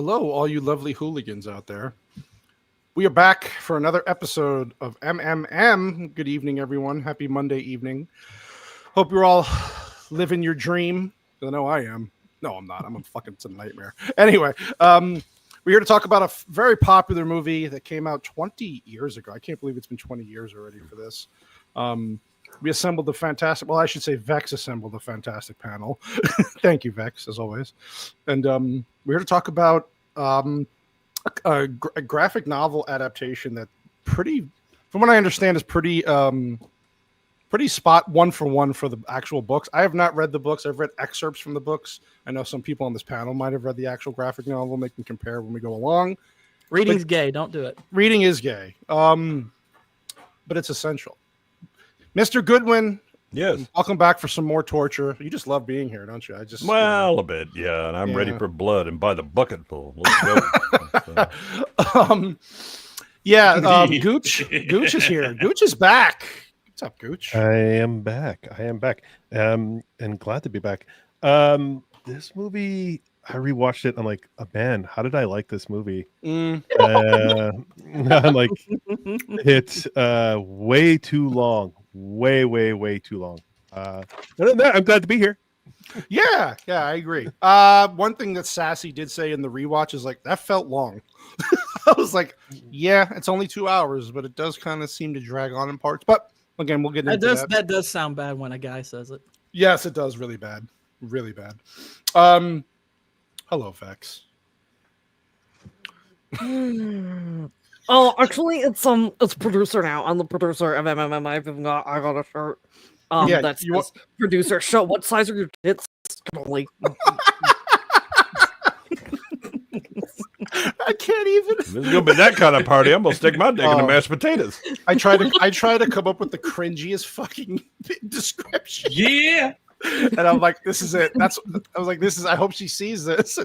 Hello, all you lovely hooligans out there. We are back for another episode of MMM. Good evening, everyone. Happy Monday evening. Hope you're all living your dream. I know I am. No, I'm not. I'm a fucking it's a nightmare. Anyway, we're here to talk about a very popular movie that came out 20 years ago. I can't believe it's been 20 years already for this. We assembled the fantastic, well, I should say Vex assembled a fantastic panel. Thank you, Vex, as always. And we're here to talk about a graphic novel adaptation that pretty, from what I understand, is pretty spot one for the actual books. I have not read the books. I've read excerpts from the books. I know some people on this panel might have read the actual graphic novel. They can compare when we go along. Reading's gay. Don't do it. Reading is gay. But it's essential. Mr. Goodwin, yes. Welcome back for some more torture. You just love being here, don't you? A bit, yeah. And I'm ready for blood and by the bucketful. Let's go. Gooch is here. Gooch is back. What's up, Gooch? I am back. And glad to be back. This movie, I rewatched it. I'm like, man, how did I like this movie? I'm like, it's way too long. Way too long. Other than that, I'm glad to be here. Yeah, I agree. One thing that Sassy did say in the rewatch is like, that felt long. I was like, yeah, it's only 2 hours, but it does kind of seem to drag on in parts. But again, we'll get into that. That does sound bad when a guy says it. Yes, it does. Really bad. Really bad. Hello, Vex. Oh, actually, it's producer now. I'm the producer of MMM. I got a shirt. That's producer. Show what size are your tits? Only. I can't even. This is gonna be that kind of party. I'm gonna stick my dick in the mashed potatoes. I try to come up with the cringiest fucking description. Yeah. And I'm like, this is it. I was like, this is. I hope she sees this.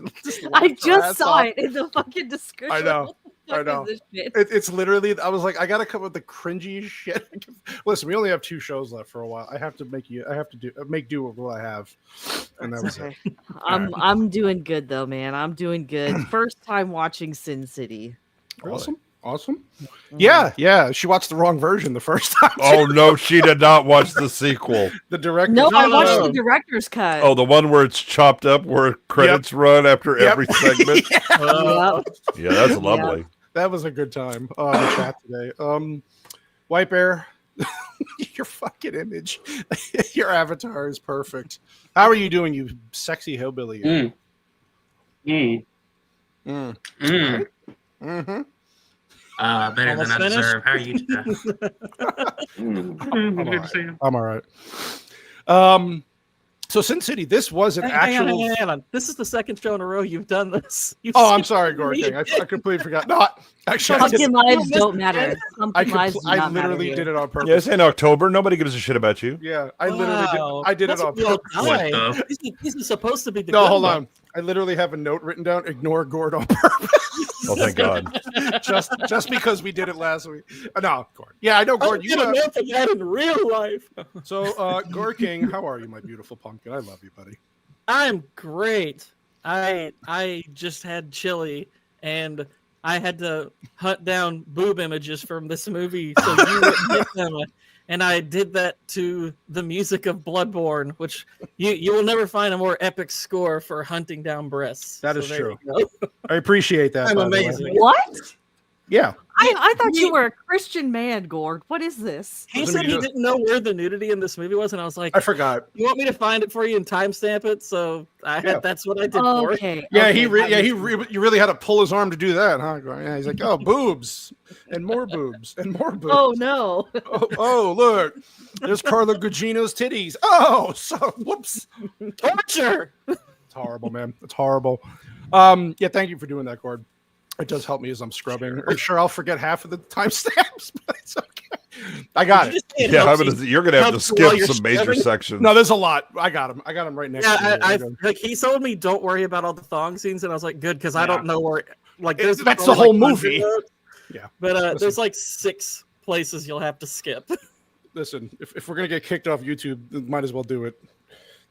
I just saw it in the fucking description. I know. It's literally. I was like, I gotta come up with the cringy shit. Listen, we only have 2 shows left for a while. I have to make do with what I have. And that was okay. I'm doing good though, man. I'm doing good. First time watching Sin City. Awesome. Yeah. She watched the wrong version the first time. Oh no, she did not watch the sequel. The director. No, I watched the director's cut. Oh, the one where it's chopped up, where credits run after every segment. Yeah, that's lovely. That was a good time. In the chat today. White Bear, your fucking image, your avatar is perfect. How are you doing, you sexy hillbilly? Mm-hmm. Better Almost than I finished? deserve. How are you today? I'm all right. So Sin City, this was an actual. Hang on. This is the second show in a row you've done this. I'm sorry, Gorking. I completely forgot. No, actually, Pumpkin lives don't matter. I literally did it on purpose. Yeah, it's in October. Nobody gives a shit about you. Yeah, I literally did. I did it on purpose. This is supposed to be the. No, hold on. I literally have a note written down. Ignore Gord on purpose. Oh, thank God. just because we did it last week. No, Gord. Yeah, I know, Gord. You know that in real life. So, Gord King, how are you, my beautiful pumpkin? I love you, buddy. I'm great. I just had chili, and I had to hunt down boob images from this movie so you wouldn't get them. And I did that to the music of Bloodborne, which you will never find a more epic score for hunting down breasts. That is true. I appreciate that. I'm amazing. What? Yeah. I thought you were a Christian man, Gord. What is this? He said he didn't know where the nudity in this movie was, and I was like, I forgot. You want me to find it for you and timestamp it? So that's what I did for it. Yeah, you really had to pull his arm to do that, huh? Yeah, he's like, oh, boobs and more boobs and more boobs. Oh no! oh, look, there's Carla Gugino's titties. Oh, so whoops, torture. It's horrible, man. It's horrible. Thank you for doing that, Gord. It does help me as I'm scrubbing. Sure. I'm sure I'll forget half of the timestamps, but it's okay. I got it. Yeah, you're going to have to skip some major sections. No, there's a lot. I got them. Right next to me. Like he told me, don't worry about all the thong scenes, and I was like, good, because I don't know where. Like, that's the whole movie. Yeah, but there's like 6 places you'll have to skip. Listen, if we're gonna get kicked off YouTube, might as well do it.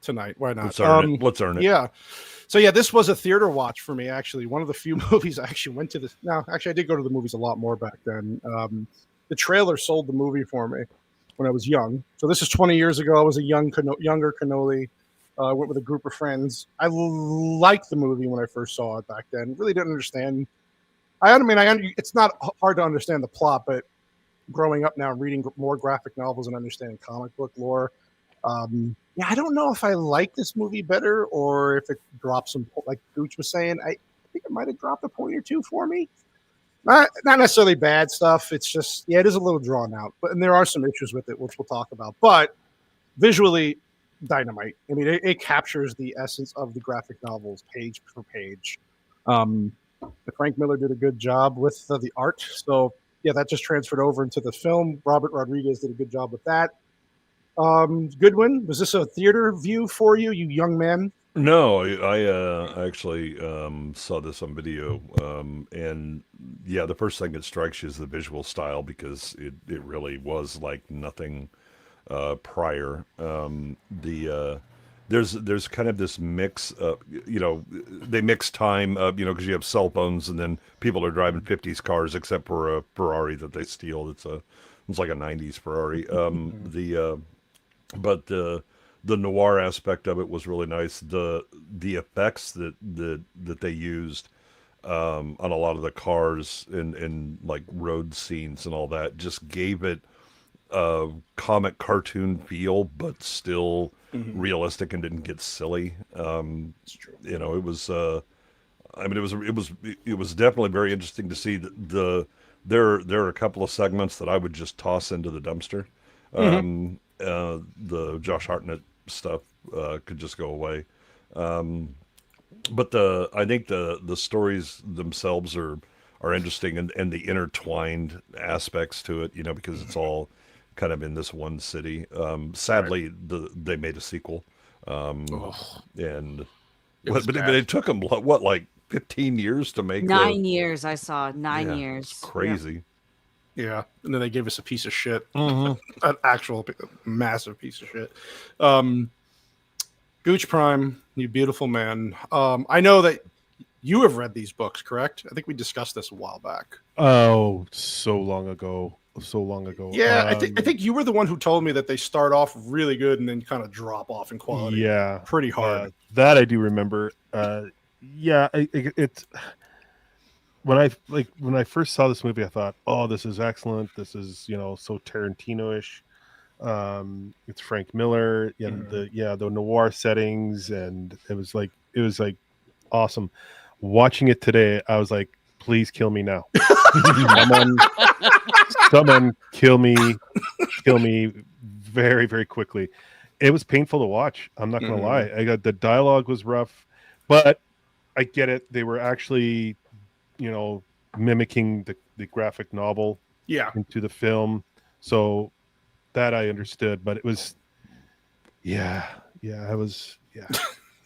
tonight. Why not? Let's earn it. Let's earn it. Yeah. So yeah, this was a theater watch for me. Actually, one of the few movies I actually went to. I did go to the movies a lot more back then. The trailer sold the movie for me when I was young. So this is 20 years ago. I was a younger cannoli. I went with a group of friends. I liked the movie when I first saw it back then. Really didn't understand. It's not hard to understand the plot, but growing up now, reading more graphic novels and understanding comic book lore, I don't know if I like this movie better or if it drops some, like Gooch was saying. I think it might have dropped a point or two for me. Not necessarily bad stuff. It's just, it is a little drawn out, and there are some issues with it, which we'll talk about. But visually, dynamite. I mean, it captures the essence of the graphic novels page for page. Frank Miller did a good job with the art. So, that just transferred over into the film. Robert Rodriguez did a good job with that. Goodwin, was this a theater view for you, you young man? No, I actually saw this on video, and the first thing that strikes you is the visual style, because it really was like nothing prior. There's kind of this mix, they mix time, because you have cell phones and then people are driving 50s cars, except for a Ferrari that they steal. It's like a 90s Ferrari. But the noir aspect of it was really nice. The effects that they used on a lot of the cars and like road scenes and all that just gave it a comic cartoon feel, but still realistic and didn't get silly. It was it was definitely very interesting to see. There are a couple of segments that I would just toss into the dumpster. The Josh Hartnett stuff could just go away. But I think the stories themselves are interesting, and the intertwined aspects to it, because it's all kind of in this one city. Sadly, they made a sequel, but it took them like 15 years to make 9 years. I saw 9 years. It's crazy. Yeah, and then they gave us a piece of shit, an actual massive piece of shit. Gooch Prime, you beautiful man. I know that you have read these books, correct? I think we discussed this a while back. Oh, so long ago. Yeah, I think you were the one who told me that they start off really good and then kind of drop off in quality. Yeah, pretty hard. That I do remember. It's when I first saw this movie, I thought, oh, this is excellent. This is so Tarantino-ish. It's Frank Miller and the noir settings, and it was like awesome. Watching it today, I was like, please kill me now. Someone kill me very, very quickly. It was painful to watch. I'm not gonna lie. The dialogue was rough, but I get it. They were actually, mimicking the graphic novel into the film. So that I understood, but it was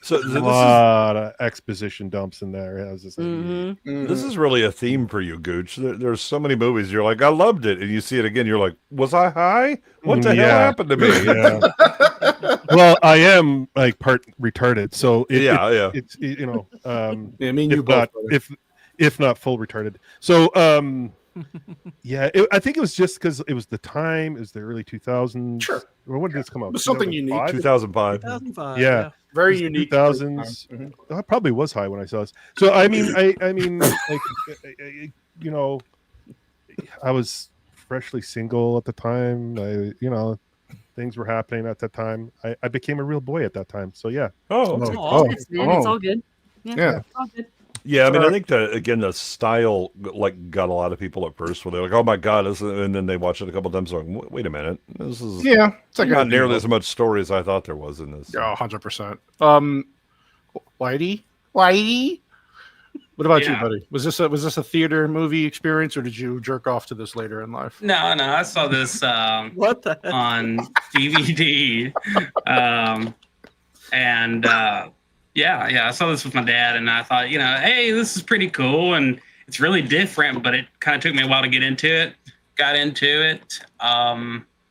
So a lot of exposition dumps in there. I was just like, This is really a theme for you, Gooch. There's so many movies you're like, I loved it, and you see it again, you're like, was I high? What the hell happened to me? Well, I am like part retarded, so it's I mean, you both, if not full retarded. So I think it was just because it was the time, it was the early 2000s. Sure. Or when did this come out? It was something unique. 2005. 2005. Yeah. Very unique. 2000s. I probably was high when I saw this. So I mean, I was freshly single at the time. Things were happening at that time. I became a real boy at that time. So yeah. It's all good. Yeah. It's all good. Yeah, I mean, I think the style like got a lot of people at first where they're like, "Oh my god!" And then they watch it a couple times, going, "Wait a minute, this is it's like not nearly as much story as I thought there was in this." Yeah, 100%. Whitey, what about you, buddy? Was this a theater movie experience, or did you jerk off to this later in life? No, I saw this What the heck? on DVD, and I saw this with my dad, and I thought, hey, this is pretty cool, and it's really different, but it kind of took me a while to get into it. Got into it.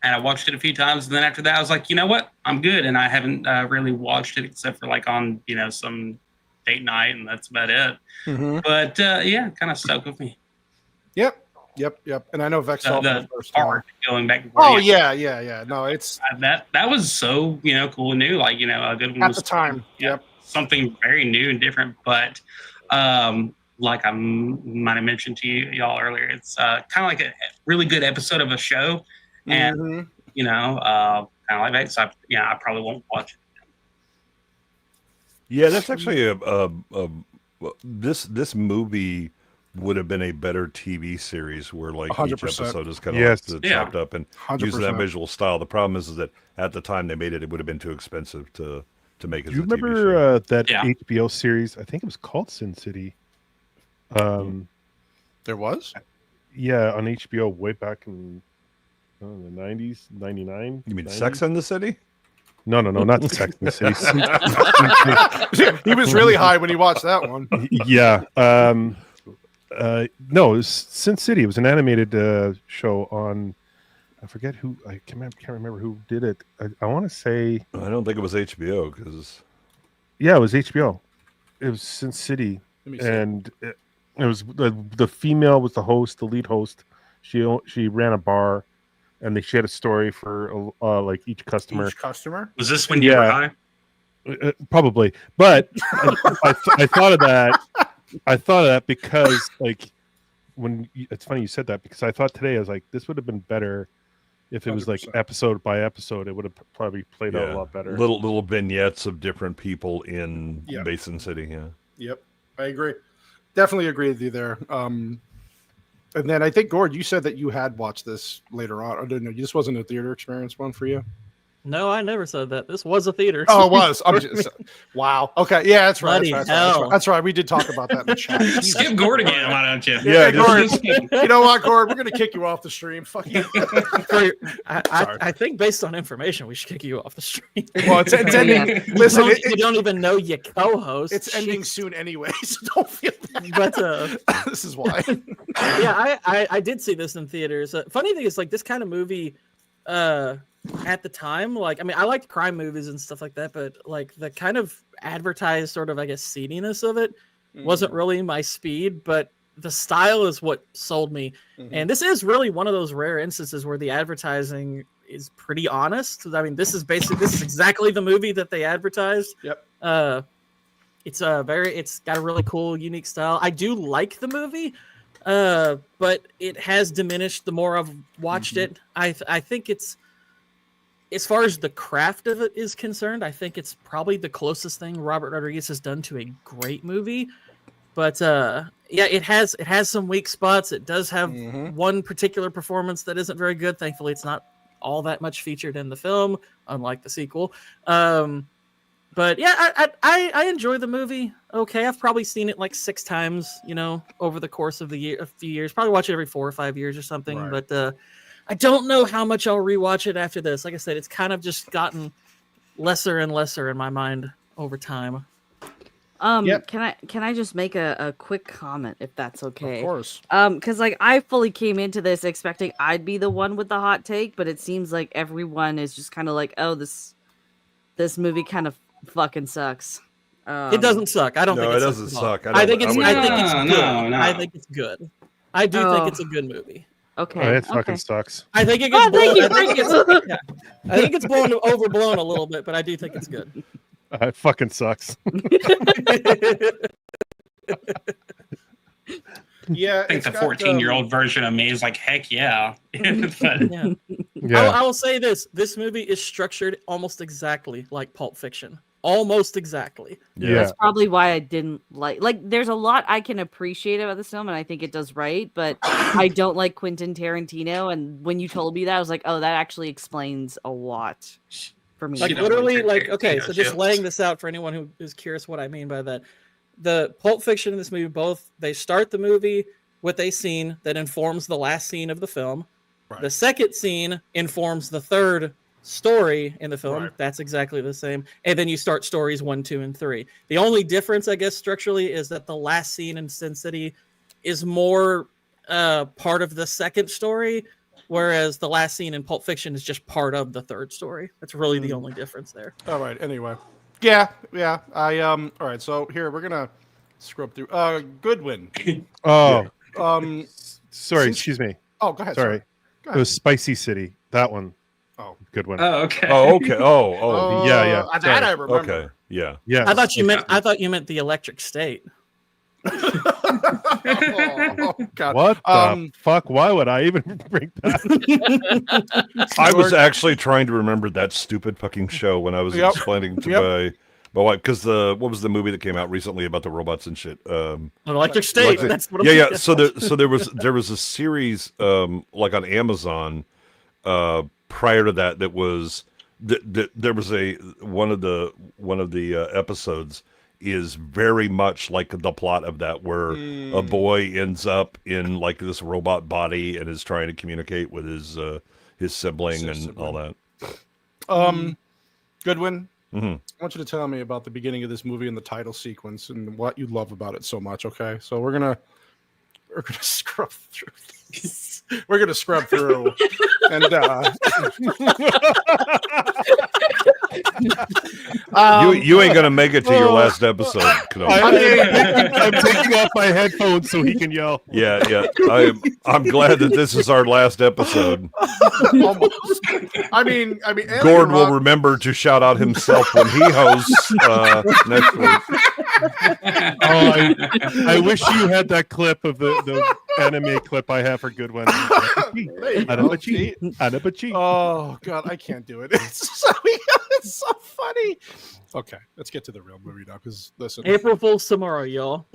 and I watched it a few times. And then after that, I was like, you know what? I'm good. And I haven't really watched it except for like on, some date night, and that's about it. Mm-hmm. But yeah, kind of stuck with me. Yep. And I know Vex saw The first art going back. Oh yeah. No, it's that was so cool and new. Like a good one at was, the time. Yep. Something very new and different. But like I might have mentioned to y'all earlier, it's kind of like a really good episode of a show, and kind of like that. So I probably won't watch it. Yeah, that's actually this movie would have been a better TV series where like 100%. each episode is kind of chopped up and 100%. using that visual style. The problem is that at the time they made it, it would have been too expensive to make it. Do you remember that HBO series? I think it was called Sin City. There was? Yeah, on HBO way back in the 90s, 99. You mean 90s? Sex and the City? No, not Sex and the City. He was really high when he watched that one. Yeah. No, it was Sin City. It was an animated show on. I forget who. I can't remember who did it. I want to say. I don't think it was HBO because. Yeah, it was HBO. It was Sin City, Let me see. and it was the female was the host, the lead host. She ran a bar, and she had a story for like each customer. Each customer? Was this when you were high? Probably, but I thought of that. I thought of that because, like, it's funny you said that because I thought today I was like, this would have been better if it was 100%. like episode by episode. It would have probably played out a lot better. Little vignettes of different people in Basin City. Yeah. Yep, I agree. Definitely agree with you there. And then I think Gord, you said that you had watched this later on. I don't know. This wasn't a theater experience one for you. No, I never said that. This was a theater. Oh, it was. Wow. Okay. Yeah, that's right. Bloody That's right. We did talk about that in the chat. Skip Gord again, why don't you? Yeah, Gord. You know what, Gord? We're gonna kick you off the stream. Fuck you. I think based on information, we should kick you off the stream. Well, it's ending. Listen, you don't even know your co-host. It's ending soon anyway, so don't feel bad. But this is why. Yeah, I did see this in theaters. Funny thing is, like, this kind of movie, at the time, like, I mean, I liked crime movies and stuff like that, but like the kind of advertised sort of, I guess, seediness of it wasn't really my speed, but the style is what sold me. And this is really one of those rare instances where the advertising is pretty honest. I mean, this is exactly the movie that they advertised. Yep. It's got a really cool, unique style. I do like the movie, but it has diminished the more I've watched it. I think it's, as far as the craft of it is concerned, I think it's probably the closest thing Robert Rodriguez has done to a great movie. But yeah, it has some weak spots. It does have one particular performance that isn't very good. Thankfully, it's not all that much featured in the film, unlike the sequel. But yeah, I enjoy the movie. Okay, I've probably seen it like 6 times, over the course of a few years. Probably watch it every 4 or 5 years or something. Right. But I don't know how much I'll rewatch it after this. Like I said, it's kind of just gotten lesser and lesser in my mind over time. Can I just make a quick comment if that's okay? Of course. Because like I fully came into this expecting I'd be the one with the hot take, but it seems like everyone is just kind of like, oh, this movie kind of fucking sucks. It doesn't suck. I don't think it doesn't suck. I think it's good. No. I think it's good. I do think it's a good movie. Okay. It fucking sucks. I think it gets blown. I think it's overblown a little bit, but I do think it's good. It fucking sucks. Yeah, I think the 14-year-old version of me is like, heck yeah. But, yeah. I will say this movie is structured almost exactly like Pulp Fiction. Almost exactly. Yeah. That's probably why I didn't like there's a lot I can appreciate about this film and I think it does right, but I don't like Quentin Tarantino, and when you told me that I was like, oh, that actually explains a lot for me. Like literally, like, okay, so just laying this out for anyone who is curious what I mean by that. The Pulp Fiction and this movie, both, they start the movie with a scene that informs the last scene of the film. Right. The second scene informs the third story in the film. Right. That's exactly the same. And then you start stories 1, 2, and 3. The only difference, I guess, structurally is that the last scene in Sin City is more part of the second story. whereas the last scene in Pulp Fiction is just part of the third story. That's really the only difference there. All right. Anyway, yeah. All right. So here we're gonna scrub through. Goodwin. Oh, sorry. Since- Excuse me. Oh, go ahead. Sorry. Go It was Spicy City. That one. Oh, Good one. Oh, okay. Oh, okay. Oh, yeah. That Sorry. I remember. okay. Yeah. Yeah. I thought you meant the Electric State. Oh, God. What the fuck? Why would I even bring that? I was actually trying to remember that stupid fucking show when I was explaining to my wife, because what was the movie that came out recently about the robots and shit? Electric State. That's what. Yeah. So there was a series like on Amazon prior to that was there was one of the episodes is very much like the plot of that, where a boy ends up in like this robot body and is trying to communicate with his sibling and all that. Goodwin, Mm-hmm. I want you to tell me about the beginning of this movie and the title sequence and what you love about it so much. Okay, so we're gonna scrub through this. We're gonna scrub through, and You ain't gonna make it to your last episode. I'm taking off my headphones so he can yell. Yeah. I'm glad that this is our last episode. almost. I mean, Gord will remember to shout out himself when he hosts next week. I wish you had that clip of the anime clip I have for good one. Oh God, I can't do it. It's so funny. Okay, let's get to the real movie now. Because listen, April Fool's tomorrow, y'all.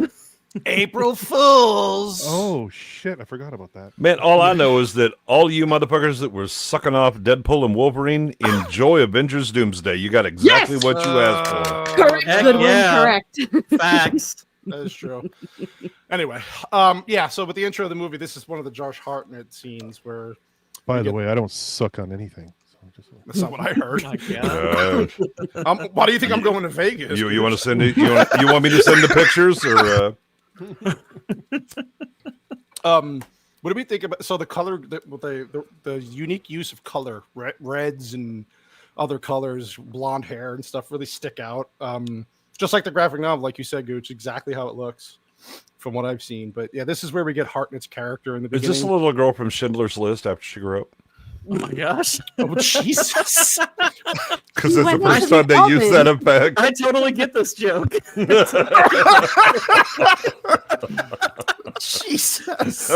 April Fools. Oh shit, I forgot about that. Man, all I know is that all you motherfuckers that were sucking off Deadpool and Wolverine, enjoy Avengers Doomsday. You got exactly what you asked for. Correct. Heck Good yeah. one. Correct. Facts. That is true. Anyway, yeah. So with the intro of the movie, this is one of the Josh Hartnett scenes where. By the way, I don't suck on anything. So That's not what I heard. My God. Why do you think I'm going to Vegas? You want to send it? You want me to send the pictures or? What do we think about? So the color, the unique use of color, reds and other colors, blonde hair and stuff really stick out. Just like the graphic novel, like you said, Gooch, exactly how it looks from what I've seen. But yeah, this is where we get Hartnett's character in the beginning. Is this a little girl from Schindler's List after she grew up? Oh my gosh. Oh Jesus! Because it's the first time they use that effect. I totally get this joke. Jesus!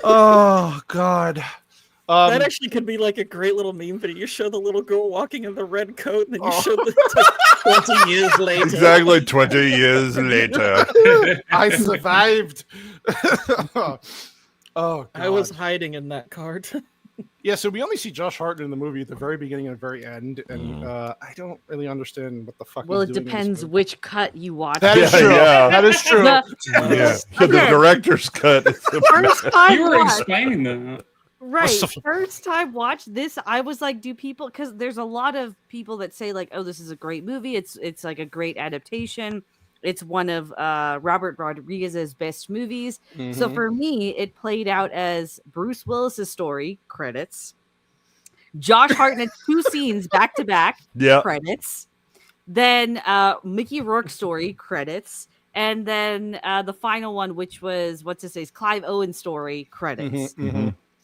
Oh God! That actually could be like a great little meme video. You show the little girl walking in the red coat, and then you show the 20 years later. Exactly 20 years later. I survived. Oh God. I was hiding in that card. Yeah, so we only see Josh Hartnett in the movie at the very beginning and the very end, and I don't really understand what the fuck. Well, he's it doing in this depends movie. which cut you watch. That is true. Yeah. That is true. The director's cut. First time You were watch. explaining that. Right. First time watch this, I was like, do people, because there's a lot of people that say like, oh, this is a great movie. It's like a great adaptation. It's one of Robert Rodriguez's best movies. So for me, it played out as Bruce Willis's story, credits. Josh Hartnett, 2 scenes back to back, credits. Then Mickey Rourke's story, credits. And then the final one, which was, Clive Owen story, credits.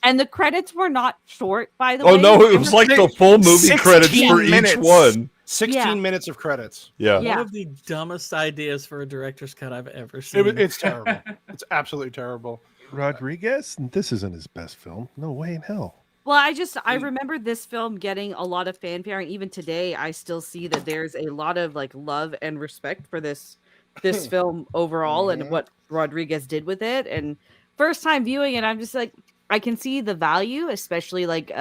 And the credits were not short, by the way. Oh, no, it was like the full movie credits for each one. 16 minutes of credits. Yeah. One of the dumbest ideas for a director's cut I've ever seen. It's terrible. It's absolutely terrible. Rodriguez? This isn't his best film. No way in hell. Well, I remember this film getting a lot of fanfare, and even today, I still see that there's a lot of like love and respect for this film overall and what Rodriguez did with it. And first time viewing it, I'm just like, I can see the value, especially like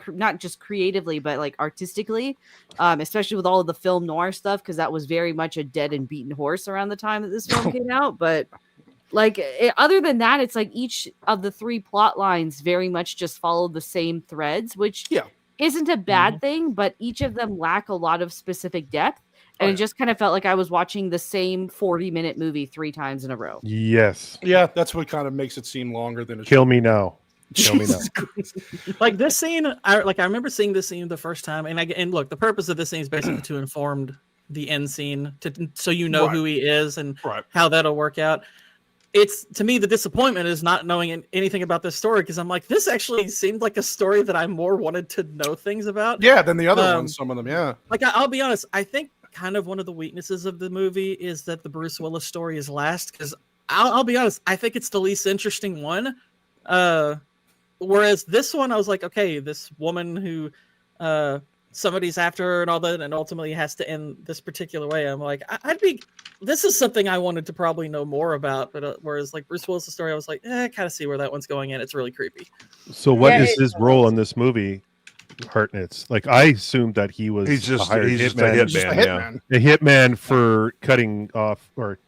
not just creatively, but like artistically, especially with all of the film noir stuff, because that was very much a dead and beaten horse around the time that this film came out. But like other than that, it's like each of the 3 plot lines very much just follow the same threads, which isn't a bad thing, but each of them lack a lot of specific depth. And it just kind of felt like I was watching the same 40-minute movie 3 times in a row. Yes. Yeah, that's what kind of makes it seem longer than it Kill me now. Tell me now. Like this scene, I remember seeing this scene the first time, and look, the purpose of this scene is basically to inform the end scene, so you know who he is and how that'll work out. It's, to me, the disappointment is not knowing anything about this story, because I'm like, this actually seemed like a story that I more wanted to know things about. Yeah, than the other ones, some of them, yeah. Like, I'll be honest, I think kind of one of the weaknesses of the movie is that the Bruce Willis story is last, because I'll be honest, I think it's the least interesting one. Whereas this one, I was like, okay, this woman who somebody's after her and all that, and ultimately has to end this particular way. I'm like, this is something I wanted to probably know more about. But whereas like Bruce Willis' story, I was like, I kind of see where that one's going in. It's really creepy. So what is his role in this movie, Hartnett's? Like, I assumed that he was He's just a Just a hitman. a hitman for cutting off or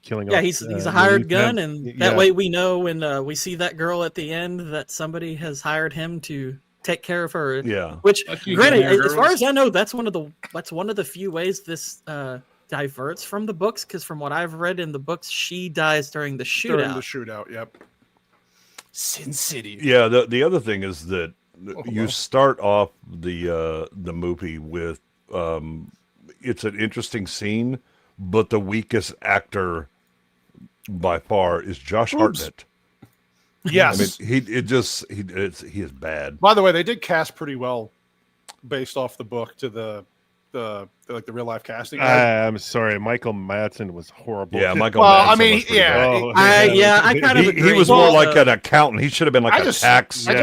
killing off. Yeah, he's a hired gun, lieutenant. and that way we know when we see that girl at the end that somebody has hired him to take care of her. Yeah. Which, you, granted, Junior as far girls. as I know, that's one of the few ways this diverts from the books. Because from what I've read in the books, she dies during the shootout. During the shootout, yep. Sin City. Yeah. The other thing is that you start off the movie with it's an interesting scene, but the weakest actor by far is Josh Hartnett. Yes. I mean, he is bad. By the way, they did cast pretty well based off the book to the real life casting. I'm sorry, Michael Madsen was horrible. Yeah, Michael. Well, Madsen I mean, was pretty yeah. bad. I kind of agree. He was more like an accountant. He should have been like a tax. I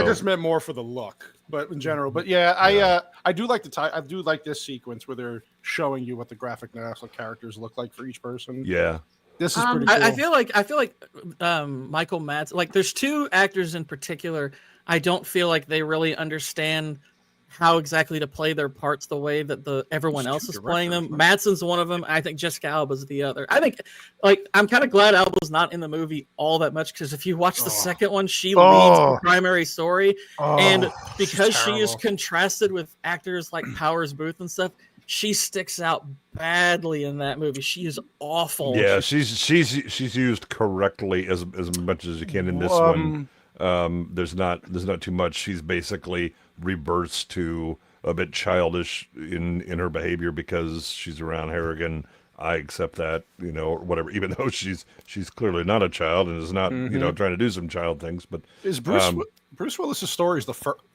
just meant more for the look, but in general. But yeah, I do like I do like this sequence where they're showing you what the graphic novel characters look like for each person. Yeah. This is pretty cool. I feel like Michael Madsen, like there's two actors in particular, I don't feel like they really understand how exactly to play their parts the way that everyone else is playing them. Madsen's one of them. I think Jessica Alba's the other. I think, like, I'm kind of glad Alba's not in the movie all that much, because if you watch the second one, she leads the primary story, and because she is contrasted with actors like Powers Boothe and stuff, she sticks out badly in that movie. She is awful. Yeah, she's used correctly as much as you can in this one. There's not too much. She's basically reverts to a bit childish in her behavior because she's around Harrigan. I accept that, or whatever, even though she's clearly not a child and is not, trying to do some child things. But is Bruce Willis's story is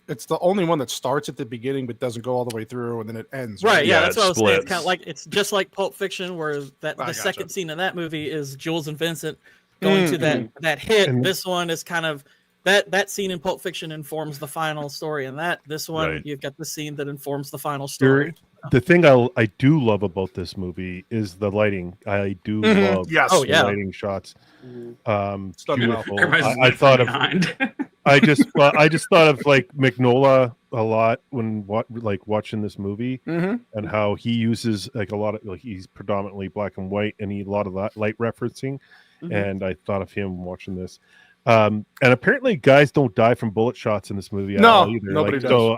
it's the only one that starts at the beginning but doesn't go all the way through and then it ends. Right? Yeah, Yeah, that's it what I was saying. It's splits. kind of like, it's just like Pulp Fiction, where the second scene in that movie is Jules and Vincent going to that hit. And this one is kind of that scene in Pulp Fiction informs the final story, and this one you've got the scene that informs the final story. The thing I do love about this movie is the lighting. I do love the lighting shots. It's beautiful. I thought of I just thought of like Mignola a lot when watching this movie, and how he uses like a lot of he's predominantly black and white, and a lot of that light referencing, and I thought of him watching this. And apparently guys don't die from bullet shots in this movie at all either. Nobody does. So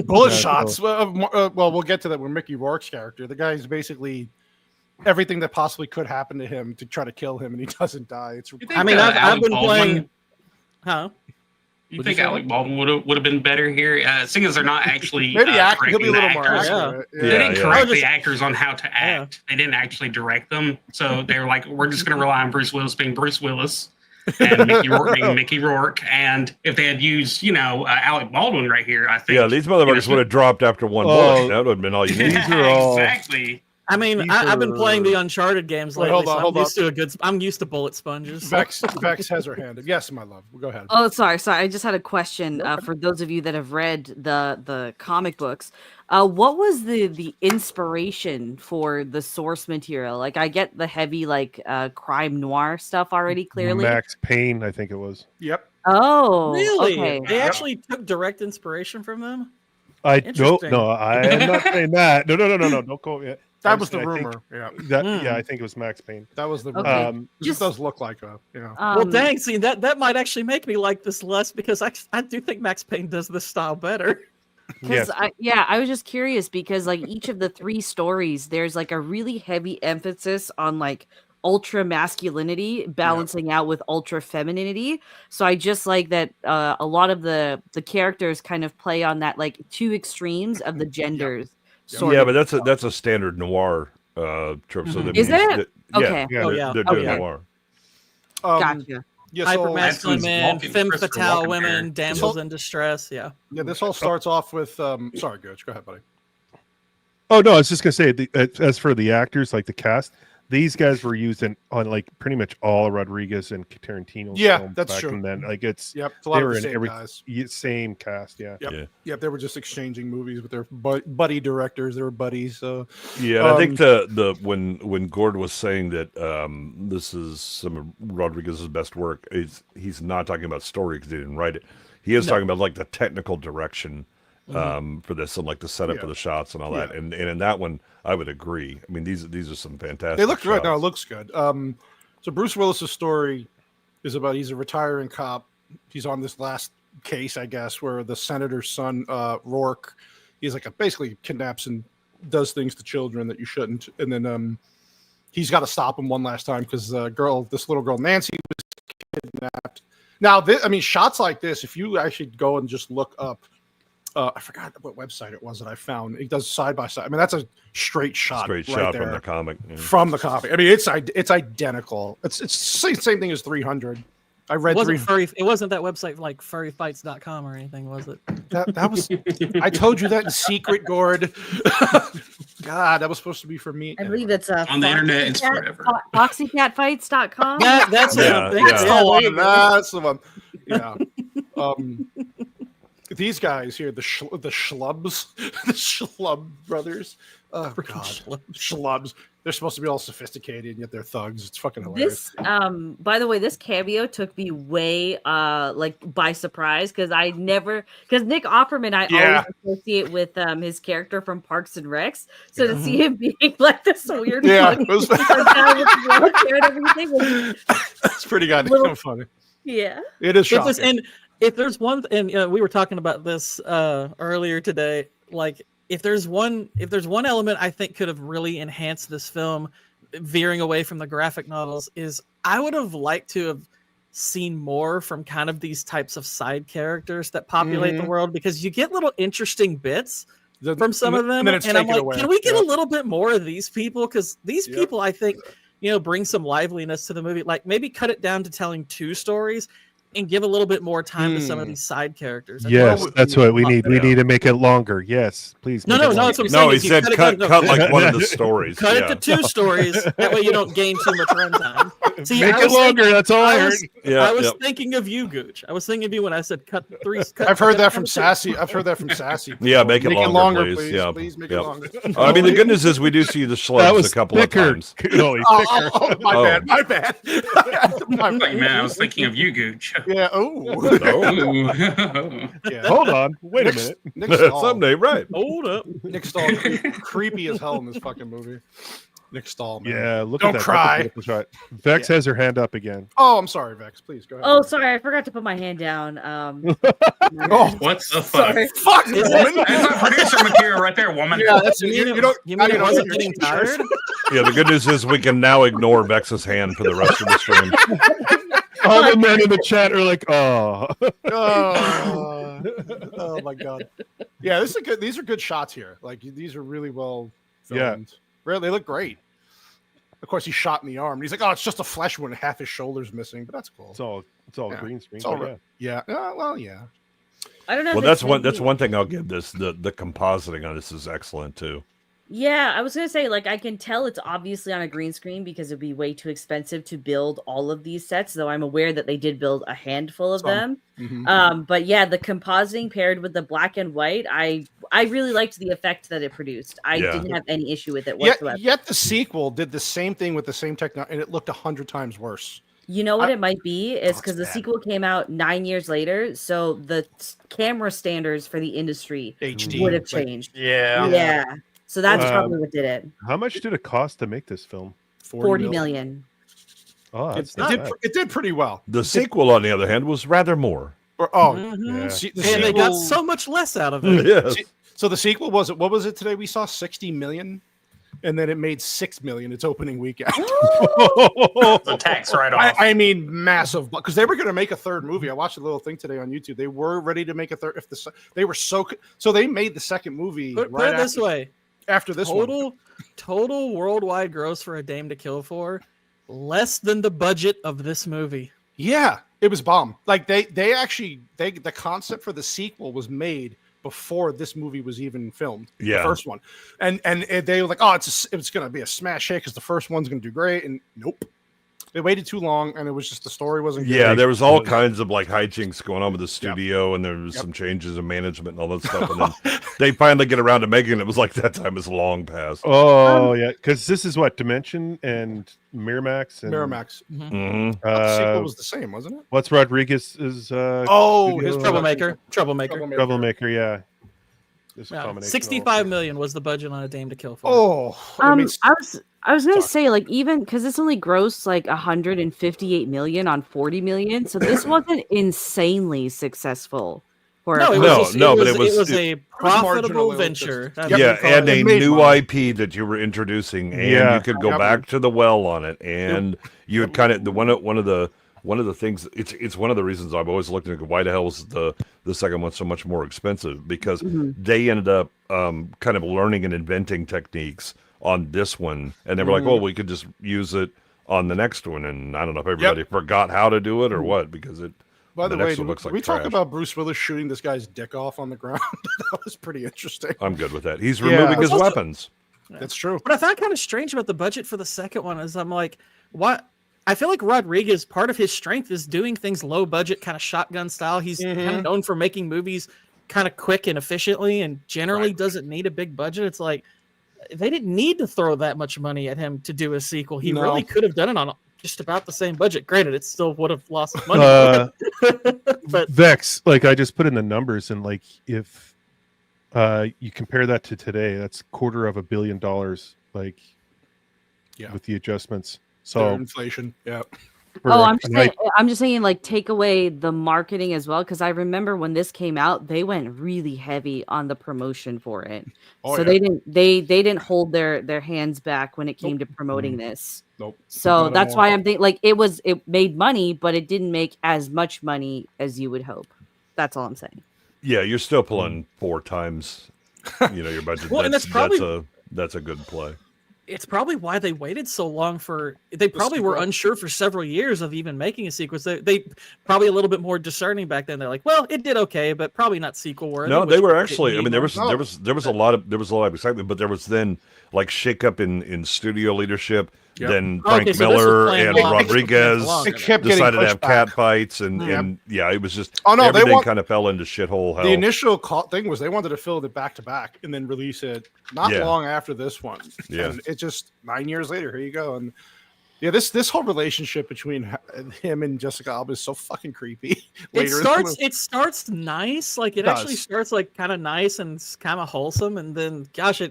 bullet shots. Well, we'll get to that with Mickey Rourke's character. The guy's basically everything that possibly could happen to him to try to kill him, and he doesn't die. It's. I mean, I've been playing. Huh? You think Alec Baldwin would have been better here? Seeing as they're not actually maybe he'll be a little more actors. accurate. They didn't correct the actors on how to act. They didn't actually direct them, so they were like, "We're just going to rely on Bruce Willis being Bruce Willis." And Mickey Rourke being Mickey Rourke, and if they had used, Alec Baldwin right here, I think. Yeah, these motherfuckers would have dropped after one bullet. That would have been all you need. Exactly. I mean, I've been playing the Uncharted games lately, I'm used to bullet sponges. Vex has her hand. Yes, my love. Go ahead. Oh, sorry. I just had a question for those of you that have read the comic books. What was the inspiration for the source material? Like, I get the heavy crime noir stuff already. Clearly, Max Payne, I think it was. Yep. Oh, really? Okay. They actually took direct inspiration from them. I don't know. I am not saying that. No. Don't quote me. That was the rumor. Yeah, I think it was Max Payne. That was the rumor. Okay. Just does look like a. Well, dang. See, that might actually make me like this less, because I do think Max Payne does this style better. Because I was just curious because each of the three stories, there's a really heavy emphasis on ultra masculinity balancing out with ultra femininity. So I just like that a lot of the characters kind of play on that like two extremes of the genders. Sort Yeah, of. but that's a standard noir trope. So that Is means it? that, Okay. they're doing Okay. noir. Gotcha. Yeah, Hyper so, masculine Matsen's men, walking- femme Chris, we're fatale walking women, there. damsels in distress. Yeah. yeah, this all starts off with sorry, Gooch, go ahead, buddy. Oh no, I was just gonna say as for the actors, like the cast, these guys were used on like pretty much all Rodriguez and Tarantino's Yeah, films that's back true. And then like it's Yep, it's a lot they of were the in same every guys. same cast. Yeah. Yep. Yeah. Yep, they were just exchanging movies with their buddy directors. They were buddies. So Yeah, and I think the when Gord was saying that this is some of Rodriguez's best work, he's not talking about story because he didn't write it. He is talking about like the technical direction for this and like the setup Yeah. of the shots and all that. And in that one, I would agree. I mean, these are some fantastic. they look good. No, it shots. looks good. So Bruce Willis's story is about he's a retiring cop. He's on this last case, I guess, where the senator's son, Rourke, he's like basically kidnaps and does things to children that you shouldn't. And then he's got to stop him one last time because this little girl Nancy was kidnapped. Now, shots like this, if you actually go and just look up, I forgot what website it was that I found. It does side by side. I mean, that's a straight shot Straight right shot there. from the comic. Yeah. From the comic. I mean, it's identical. It's the same thing as 300. I read It wasn't that website like furryfights.com or anything, was it? that was. I told you that in secret, Gord. God, that was supposed to be for me. I believe it's On the internet, it's forever. foxycatfights.com. Yeah, that's what I'm thinking. yeah. That's the one. That's the one. Yeah. These guys here, the schlubs, the Schlub brothers. Oh God, schlubs. They're supposed to be all sophisticated, yet they're thugs. It's fucking hilarious. This, by the way, this cameo took me way, by surprise because Nick Offerman always associate with his character from Parks and Recs. So to see him being like this weird, funny, guy with long hair and everything, that's pretty goddamn funny. Yeah, it is shocking. If there's one, and we were talking about this earlier today, like. If there's one element I think could have really enhanced this film, veering away from the graphic novels, is I would have liked to have seen more from kind of these types of side characters that populate the world, because you get little interesting bits from some of them, and I'm like, can we get a little bit more of these people? Because these people, I think, bring some liveliness to the movie. Like maybe cut it down to telling 2 stories. And give a little bit more time to some of these side characters. Yes, that's what we need. We need to make it longer. Yes, please. No, that's what I'm saying. No, he said cut like one of the stories. Cut it to 2 stories. That way you don't gain too much runtime. See, make it longer. That's all I heard. I was thinking of you, Gooch. I was thinking of you when I said cut 3. I've heard that from Sassy. Yeah, make it longer, please. Yeah, please make it longer. I mean, the good news is we do see the schlubs a couple of times. My bad. Man, I was thinking of you, Gooch. Yeah. Yeah. Hold on. Wait a minute. Nick Stahl. Someday, right? Hold up. Nick Stahl, creepy as hell in this fucking movie. Nick Stahl, man. Yeah, look Don't at that. cry. Vex has her hand up again. Oh, I'm sorry, Vex. Please go ahead. Oh, sorry, I forgot to put my hand down. What the fuck? Sorry. Fuck, woman. That's not producer material right there, woman. Yeah, that's You mean it wasn't getting tired? Yeah, the good news is we can now ignore Vex's hand for the rest of the stream. All the men in the chat are like, oh. Oh my god. Yeah, these are good shots here. Like these are really well filmed. Yeah. Really, they look great. Of course, he's shot in the arm. And he's like, "Oh, it's just a flesh wound, half his shoulder's missing." But that's cool. It's all green screen. It's all right. Yeah. Well, yeah. I don't know. Well, that's one thing I'll give this. The compositing on this is excellent too. Yeah, I was gonna say, like, I can tell it's obviously on a green screen because it'd be way too expensive to build all of these sets, though I'm aware that they did build a handful of them. Mm-hmm. But yeah, the compositing paired with the black and white, I really liked the effect that it produced. I didn't have any issue with it whatsoever. Yet the sequel did the same thing with the same technology, and it looked 100 times worse. You know what it might be? Is because the sequel came out 9 years later, so the camera standards for the industry HD would have changed. Yeah. So that's probably what did it. How much did it cost to make this film? 40 million. Oh, It did pretty well. The sequel, on the other hand, was rather more. And they got so much less out of it. Yes. So the sequel what was it today? We saw 60 million. and then it made $6 million its opening weekend. The tax write-off. I mean, massive, because they were going to make a third movie. I watched a little thing today on YouTube. They were ready to make a third. They were so they made the second movie Put right it this way. after this one. Total worldwide gross for A Dame to Kill For, less than the budget of this movie. Yeah, it was bomb. Like the concept for the sequel was made before this movie was even filmed. Yeah, the first one, and they were like, oh, it's going to be a smash hit because the first one's going to do great, and nope. They waited too long, and it was just the story wasn't good. Yeah, there was all kinds of like hijinks going on with the studio, and there was some changes in management and all that stuff. And then they finally get around to making it. It was like that time is long past. Oh yeah, because this is what Dimension and Miramax. And, Miramax. Mm-hmm. The sequel was the same, wasn't it? What's Rodriguez's? His Troublemaker. Yeah. Yeah, 65 million was the budget on A Dame to Kill For. Oh, I was gonna say, like, even because this only grossed like 158 million on 40 million, so this wasn't insanely successful. It was a profitable venture. Yeah, and a new IP that you were introducing, and you could go back to the well on it, and you had kind of one of the things. It's one of the reasons I've always looked at why the hell is the second one so much more expensive, because they ended up kind of learning and inventing techniques on this one, and they were like, well, we could just use it on the next one, and I don't know if everybody forgot how to do it or what, because it. By the way, looks like we trash. talk about Bruce Willis shooting this guy's dick off on the ground. That was pretty interesting. I'm good with that. He's removing his weapons. That's true. What I found kind of strange about the budget for the second one is I'm like, what? I feel like Rodriguez, part of his strength is doing things low budget, kind of shotgun style. He's kind of known for making movies kind of quick and efficiently, and generally doesn't need a big budget. It's like they didn't need to throw that much money at him to do a sequel. He really could have done it on just about the same budget. Granted, it still would have lost money. But Vex, like I just put in the numbers, and like if you compare that to today, that's $250 million, like with the adjustments. So inflation, I'm just saying, like, take away the marketing as well, because I remember when this came out, they went really heavy on the promotion for it. They didn't hold their hands back when it came to promoting this. So that's why I'm thinking, like, it made money, but it didn't make as much money as you would hope. That's all I'm saying. Yeah, you're still pulling 4 times, your budget. Well, that's a good play. It's probably why they waited so long they probably were unsure for several years of even making a sequel. They probably a little bit more discerning back then. They're like, well, it did okay, but probably not sequel worthy. No, they were actually, I mean, there was a lot of excitement, but there was then like shakeup in studio leadership. Yep. Then Frank Miller and Rodriguez decided to have cat fights, and it was just everything kind of fell into shithole hell. The initial thing was they wanted to fill it back to back and then release it not long after this one. Yeah, and it just 9 years later, here you go. And this whole relationship between him and Jessica Alba is so fucking creepy. It starts nice, like it actually starts like kind of nice and kind of wholesome, and then gosh,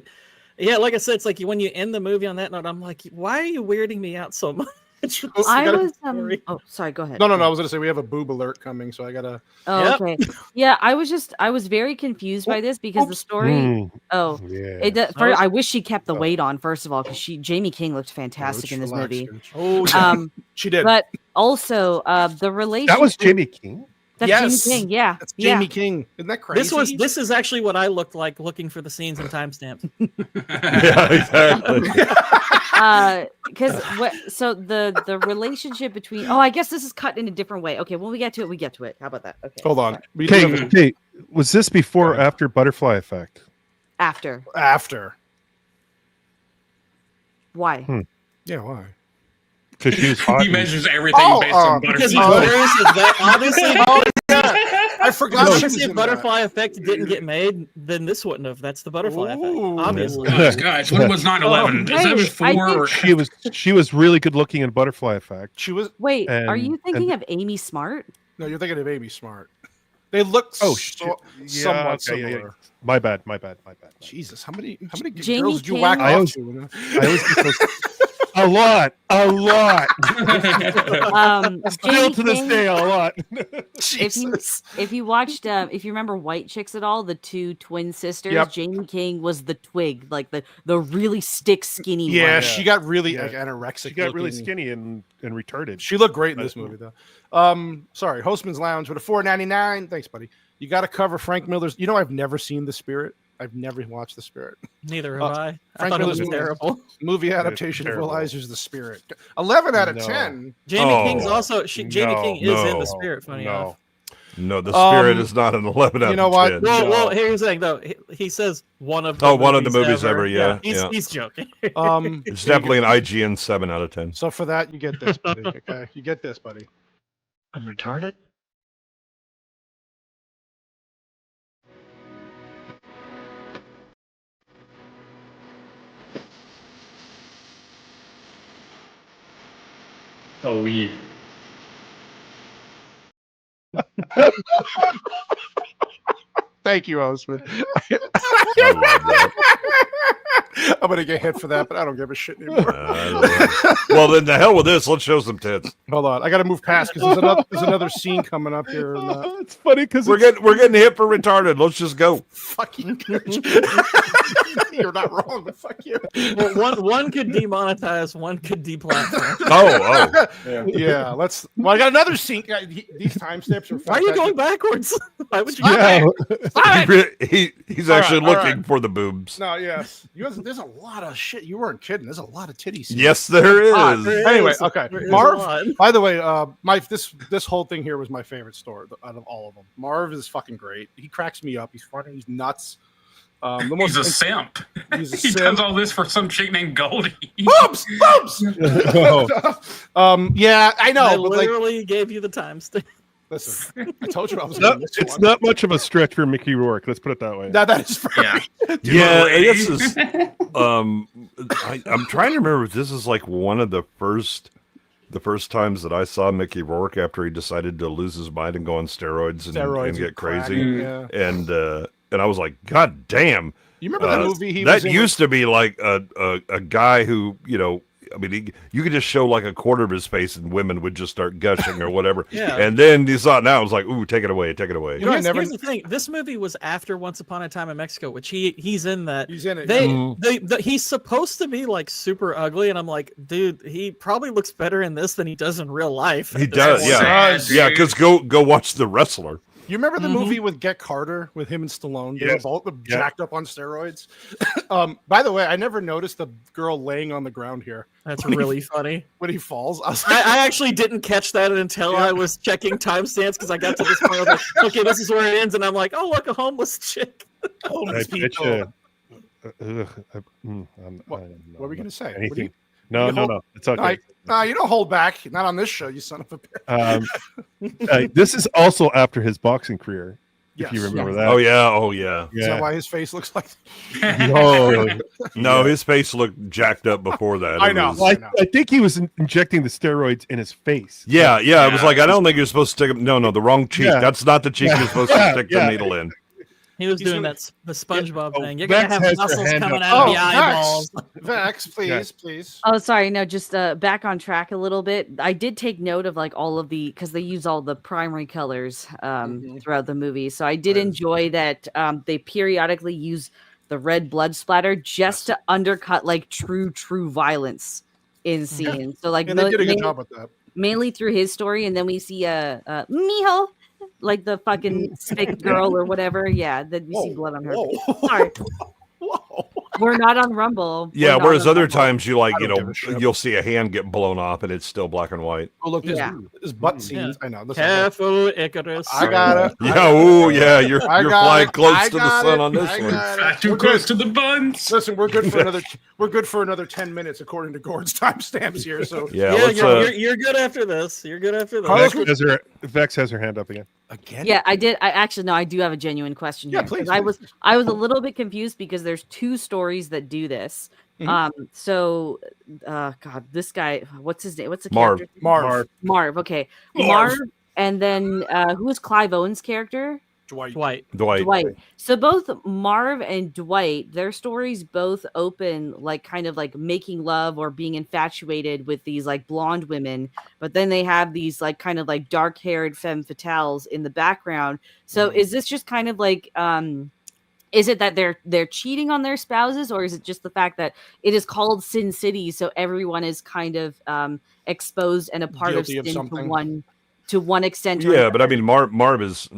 yeah, like I said, it's like when you end the movie on that note, I'm like, why are you weirding me out so much? Sorry, go ahead. No, I was gonna say we have a boob alert coming, so I gotta. Okay. Yeah, I was very confused by this because the story. I wish she kept the weight on, first of all, because Jaime King looked fantastic in this movie. She did. But also, the relationship. That was Jaime King. That's Jaime King, yeah. That's Jaime King. Isn't that crazy? This is actually what I looked like looking for the scenes and timestamps. Yeah, exactly. So the relationship between I guess this is cut in a different way. Okay, when we get to it. How about that? Okay. Hold on. Okay, was this before or after Butterfly Effect? After. Why? Yeah, why? Because she was hot. He measures everything based on Butterfly. Obviously, I forgot. If Butterfly Effect didn't get made, then this wouldn't have. That's the Butterfly Effect. Obviously, guys, when was 9/11? Is that 4? She was really good looking in Butterfly Effect. She was. Wait, are you thinking of Amy Smart? No, you're thinking of Amy Smart. They look somewhat similar. Yeah. My bad. Jesus, how many Jaime girls did you King? whack off to? I A lot. Jamie Still to this King, day, a lot. if you watched, if you remember White Chicks at all, the two twin sisters, Yep. Jamie King was the twig, like the really stick skinny one. Yeah, she got really Yeah. like, anorexic. She got really looking. skinny and retarded. She looked great in this movie, though. Sorry, Hostman's Lounge with a $4.99. Thanks, buddy. You got to cover Frank Miller's. You know, I've never seen The Spirit. I've never watched The Spirit. Neither have I. I Frank thought it was Miller's terrible. Movie adaptation of Will terrible. Eisner's The Spirit. 11 out of No. 10. Jamie King's also. Jamie No, King is in no, The Spirit. Funny enough. No, The Spirit Um, is not an 11 out you know of what? 10. Well, here's the thing though. He says one of the one of the movies ever, yeah, He's joking. It's definitely an IGN 7 out of 10. So for that, you get this, buddy. Okay, you get this, buddy. I'm retarded? Oh, weed. Thank you, Hostman. I love that. I'm gonna get hit for that, but I don't give a shit anymore. Well, then the hell with this. Let's show some tits. Hold on, I got to move past because there's another scene coming up here. It's funny because We're getting hit for retarded. Let's just go. Fucking you're not wrong, but fuck you. Well, one could demonetize, one could deplatform. Oh. Yeah, let's. Well, I got another scene. These timestamps are. Why are you going backwards? Why would you? yeah, He's All actually right, all looking right. for the boobs. No, yes. There's a lot of shit. You weren't kidding. There's a lot of titty scenes. Yes, there is. Anyway, okay. There is a Marv, lot. by the way, this whole thing here was my favorite story out of all of them. Marv is fucking great. He cracks me up. He's funny. He's nuts. He's a simp. He's a He simp. does all this for some chick named Goldie. Boobs! Yeah, I know, I but like, literally gave you the timestamp. listen, I told you I was No, going to miss it's one. not much of a stretch for Mickey Rourke. Let's put it that way. That is right. Yeah. Yeah, this is. I'm trying to remember if this is like one of the first times that I saw Mickey Rourke after he decided to lose his mind and go on steroids and get crack. crazy. Yeah. And I was like, God damn! You remember that movie? He That was in used to be like a guy who, you know, I mean, you could just show like a quarter of his face and women would just start gushing or whatever. Yeah. And then you saw it now, it was like, ooh, take it away, take it away. You know, Here's the thing. This movie was after Once Upon a Time in Mexico, which he's in that. He's in it. He's supposed to be like super ugly, and I'm like, dude, he probably looks better in this than he does in real life. He does, yeah. Sad, Yeah, dude. because go watch The Wrestler. You remember the movie with Get Carter with him and Stallone? They were Yes. both Yeah. jacked up on steroids. By the way, I never noticed the girl laying on the ground here That's really funny. when he falls. I was like, I actually didn't catch that until I was checking timestamps because I got to this point. I was like, okay, this is where it ends, and I'm like, oh, look, a homeless chick. homeless I bet people. you. What were we gonna say? What do Anything? you- No, you no, hold- no. It's okay. you don't hold back. Not on this show, you son of a bitch. This is also after his boxing career. If you Yes. remember Yes. that. Oh yeah. Is that why his face looks like? Oh, No, his face looked jacked up before that. I It know. was- well, I think he was injecting the steroids in his face. Yeah. It was Yeah. like, I don't think you're supposed to stick him. No, the wrong cheek. Yeah. That's not the cheek you're supposed to stick the needle in. He was He's doing doing- the SpongeBob Oh, thing. You're gonna Vex have has her muscles hand coming up. out of Oh, the eyeballs. Vex, please, please. Oh, sorry. No, just back on track a little bit. I did take note of like all of the because they use all the primary colors throughout the movie. So I did enjoy that they periodically use the red blood splatter just to undercut like true violence in scenes. So like And they did a good job with that. mainly through his story, and then we see Mijo, like the fucking spick girl or whatever. Yeah, then you see blood on her. Whoa. Sorry, Whoa. we're not on Rumble. Yeah, We're not whereas on other Rumble. times you like, I you don't know, give a shit. you'll see a hand get blown off and it's still black and white. Oh, look, this Yeah. butt scenes. I know. Listen, Careful, Icarus. I gotta. Yeah, ooh, yeah, you're I got flying it. close I to the got sun it. on this I one. got it. Not too We're close good. to the buns. Listen, we're good for another. We're good for another 10 minutes according to Gord's timestamps here. So Yeah, Yeah, let's you're good after this. You're good after this. Carlos- Vex has her hand up again. again, Yeah, I did. I actually no, I do have a genuine question Yeah, here. 'Cause please. I was a little bit confused because there's two stories that do this. Mhm. So God, this guy, what's his name? What's the Marv. character? Marv. Marv. Okay, Marv. Marv. And then who is Clive Owen's character? Dwight. Dwight. So both Marv and Dwight, their stories both open like kind of like making love or being infatuated with these like blonde women, but then they have these like kind of like dark-haired femme fatales in the background. So is this just kind of like is it that they're cheating on their spouses, or is it just the fact that it is called Sin City, so everyone is kind of exposed and a part Guilty of of sin something. to one extent? Or Yeah, another? but I mean, Marv is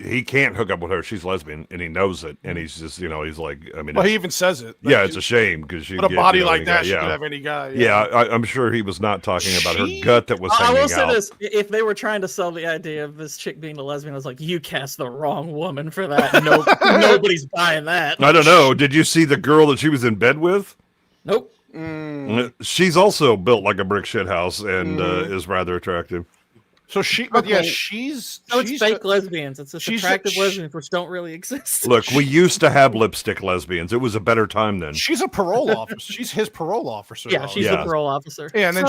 he can't hook up with her. She's lesbian, and he knows it. And he's just, he's like, I mean, Well, he even says it. yeah, it's a shame because she But a body like that, she could have any guy. Yeah, I'm sure he was not talking about her gut that was I hanging will say out. this: if they were trying to sell the idea of this chick being a lesbian, I was like, you cast the wrong woman for that. No, nobody's buying that. I don't know. Did you see the girl that she was in bed with? Nope. She's also built like a brick shit house and is rather attractive. So she's it's fake lesbians. It's just attractive lesbians, which don't really exist. Look, we used to have lipstick lesbians. It was a better time then. She's a parole officer. She's his parole officer. Yeah, she's the parole officer. Yeah, and then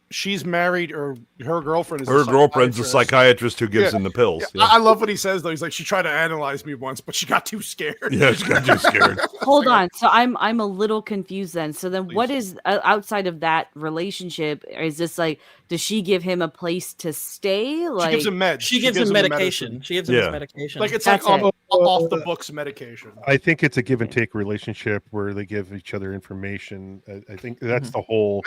she's married, or her girlfriend is her girlfriend's a psychiatrist who gives him the pills. Yeah. I love what he says though. He's like, she tried to analyze me once, but she got too scared. Yeah, she got too scared. Hold on. So I'm a little confused then. So then what is outside of that relationship? Is this like, does she give him a place to stay? Like she gives him meds. She gives him medication. She gives him his medication. Like it's like off the books medication. I think it's a give and take relationship where they give each other information. I think that's the whole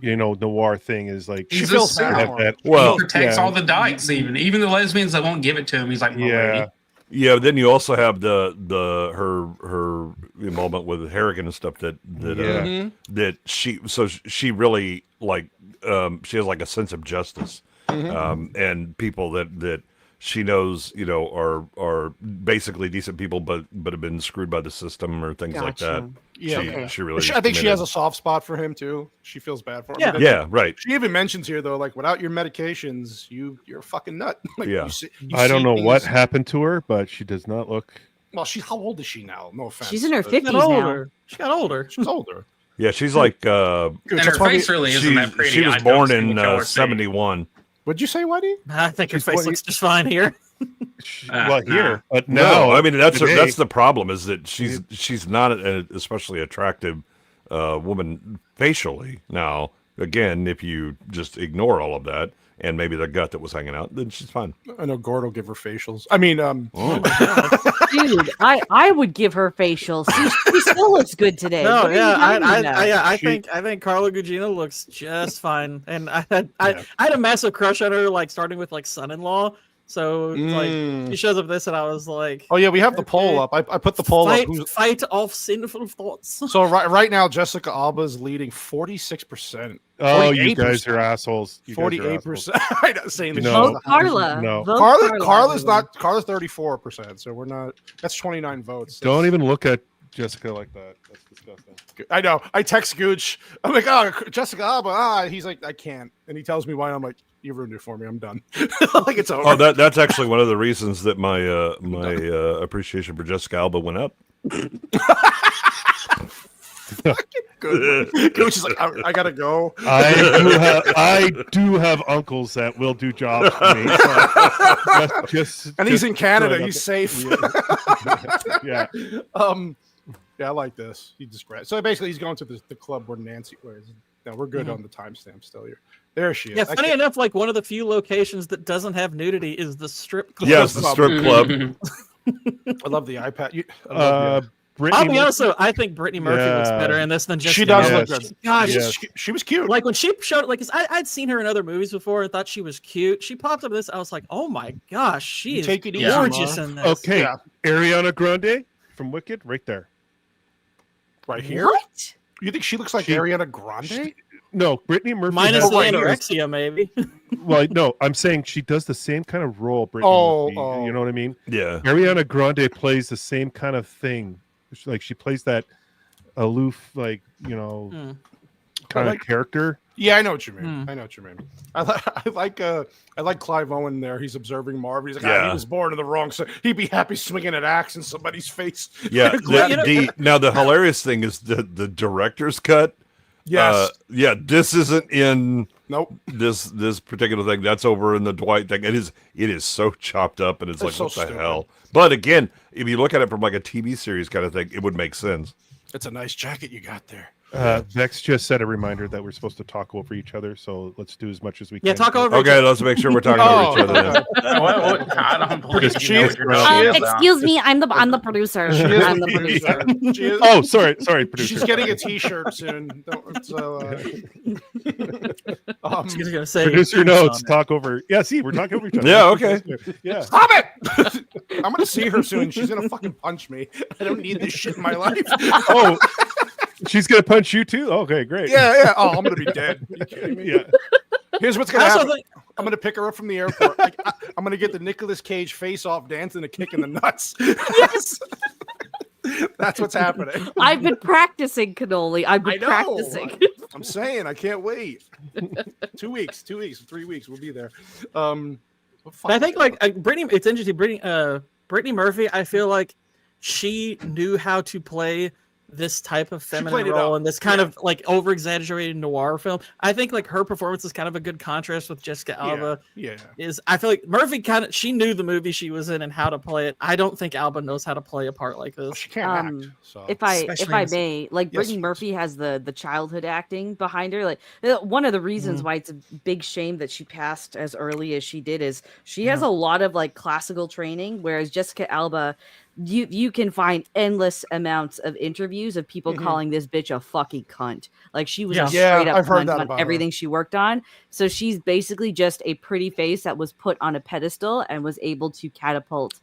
noir thing is like she feels that. Well, he protects all the dykes, even the lesbians that won't give it to him. He's like, yeah. Then you also have her involvement with Harrigan and stuff that she really like she has like a sense of justice and people that she knows are basically decent people but have been screwed by the system or things like that. Yeah, she really. I think she has a soft spot for him too. She feels bad for him. Yeah, right. She even mentions here though, like without your medications, you're a fucking nut. Like, yeah, I don't know what happened to her, but she does not look. Well, how old is she now? No offense. She's in her 50s now. She got older. She's older. Yeah, she's like. And her face really isn't that pretty. She was born in 71. What'd you say, Whitey? I think her face looks just fine here. But no, I mean that's the problem is that she's not an especially attractive woman facially. Now, again, if you just ignore all of that and maybe the gut that was hanging out, then she's fine. I know Gord will give her facials. I mean, dude, I would give her facials. She still looks good today. No, I think Carla Gugino looks just fine, and I had a massive crush on her, like starting with like Son-in-Law. So like she shows up this, and I was like, "Oh yeah, we have the poll up. I put the poll up. Fight off sinful thoughts." So right now, Jessica Alba is leading 46%. Oh, you guys are assholes. 48%. I'm not saying that. Vote Carla. No, Carla's not. Carla's 34%. So we're not. That's 29 votes. Don't even look at Jessica like that. That's disgusting. I know. I text Gooch. I'm like, "Oh, Jessica Alba." He's like, "I can't," and he tells me why. I'm like, "You ruined it for me. I'm done." Like it's over. Oh, that's actually one of the reasons that my appreciation for Jessica Alba went up. Good. Gooch is like, I gotta go. I do have uncles that will do jobs for me. So and he's in Canada. He's safe. Yeah. Yeah, I like this. He just grabbed. So basically, he's going to the club where Nancy. No, we're good on the timestamp still here. There she is. Yeah, funny enough, like one of the few locations that doesn't have nudity is the strip club. Yes, the strip club. I love the iPad. I'll be honest though, I think Brittany Murphy looks better in this than Jessica. She does look good. Gosh, she was cute. Like when she showed, like, I'd seen her in other movies before and thought she was cute. She popped up in this, I was like, oh my gosh, she is gorgeous in this. Okay, Ariana Grande from Wicked, right there. Right here? What? You think she looks like Ariana Grande? No, Brittany Murphy. Minus the anorexia, maybe. Well, no, I'm saying she does the same kind of role, Brittany Murphy. You know what I mean? Yeah. Ariana Grande plays the same kind of thing. Like she plays that aloof, like, kind of character. Yeah, I know what you mean. I know what you mean. I like Clive Owen there. He's observing Marvin. He's like, he was born in the wrong. So he'd be happy swinging an axe in somebody's face. Yeah. Now the hilarious thing is the director's cut. Yes. Yeah, this isn't in Nope. this particular thing. That's over in the Dwight thing. It is so chopped up, and it's like, so what the stupid. hell? But again, if you look at it from like a TV series kind of thing, it would make sense. It's a nice jacket you got there. Vex just set a reminder that we're supposed to talk over each other, so let's do as much as we can. Yeah, talk over. Okay, let's make sure we're talking over each other. Then. I don't believe you know what you're She talking is- about. Excuse me, I'm the producer. She is- I'm the producer. She is- Oh, sorry, producer. She's getting a T-shirt soon. She's gonna say Producer notes. Talk over. Yeah, see, we're talking over each other. Yeah, okay. Yeah. Stop it! I'm gonna see her soon. She's gonna fucking punch me. I don't need this shit in my life. Oh, she's gonna punch you too. Okay, great. Yeah. Oh, I'm gonna be dead. Are you kidding me? Yeah. Here's what's gonna I also happen. think- I'm gonna pick her up from the airport. I'm gonna get the Nicolas Cage face-off dance and a kick in the nuts. Yes. That's what's happening. I've been practicing cannoli. I've I been know. practicing. I'm saying I can't wait. 2 weeks, 3 weeks, we'll be there. I think Brittany. It's interesting. Brittany Murphy. I feel like she knew how to play this type of feminine played it role up. and this kind of like over exaggerated noir film. I think like her performance is kind of a good contrast with Jessica Alba. Yeah. I feel like Murphy she knew the movie she was in and how to play it. I don't think Alba knows how to play a part like Well, this. she can't act. So. If I Especially as- may, like Yes, Brittany please. Murphy has the childhood acting behind her. Like one of the reasons why it's a big shame that she passed as early as she did is she has a lot of like classical training, whereas Jessica Alba, you can find endless amounts of interviews of people calling this bitch a fucking cunt. Like she was a Yeah, straight up I've heard cunt that on about her. everything she worked on. So she's basically just a pretty face that was put on a pedestal and was able to catapult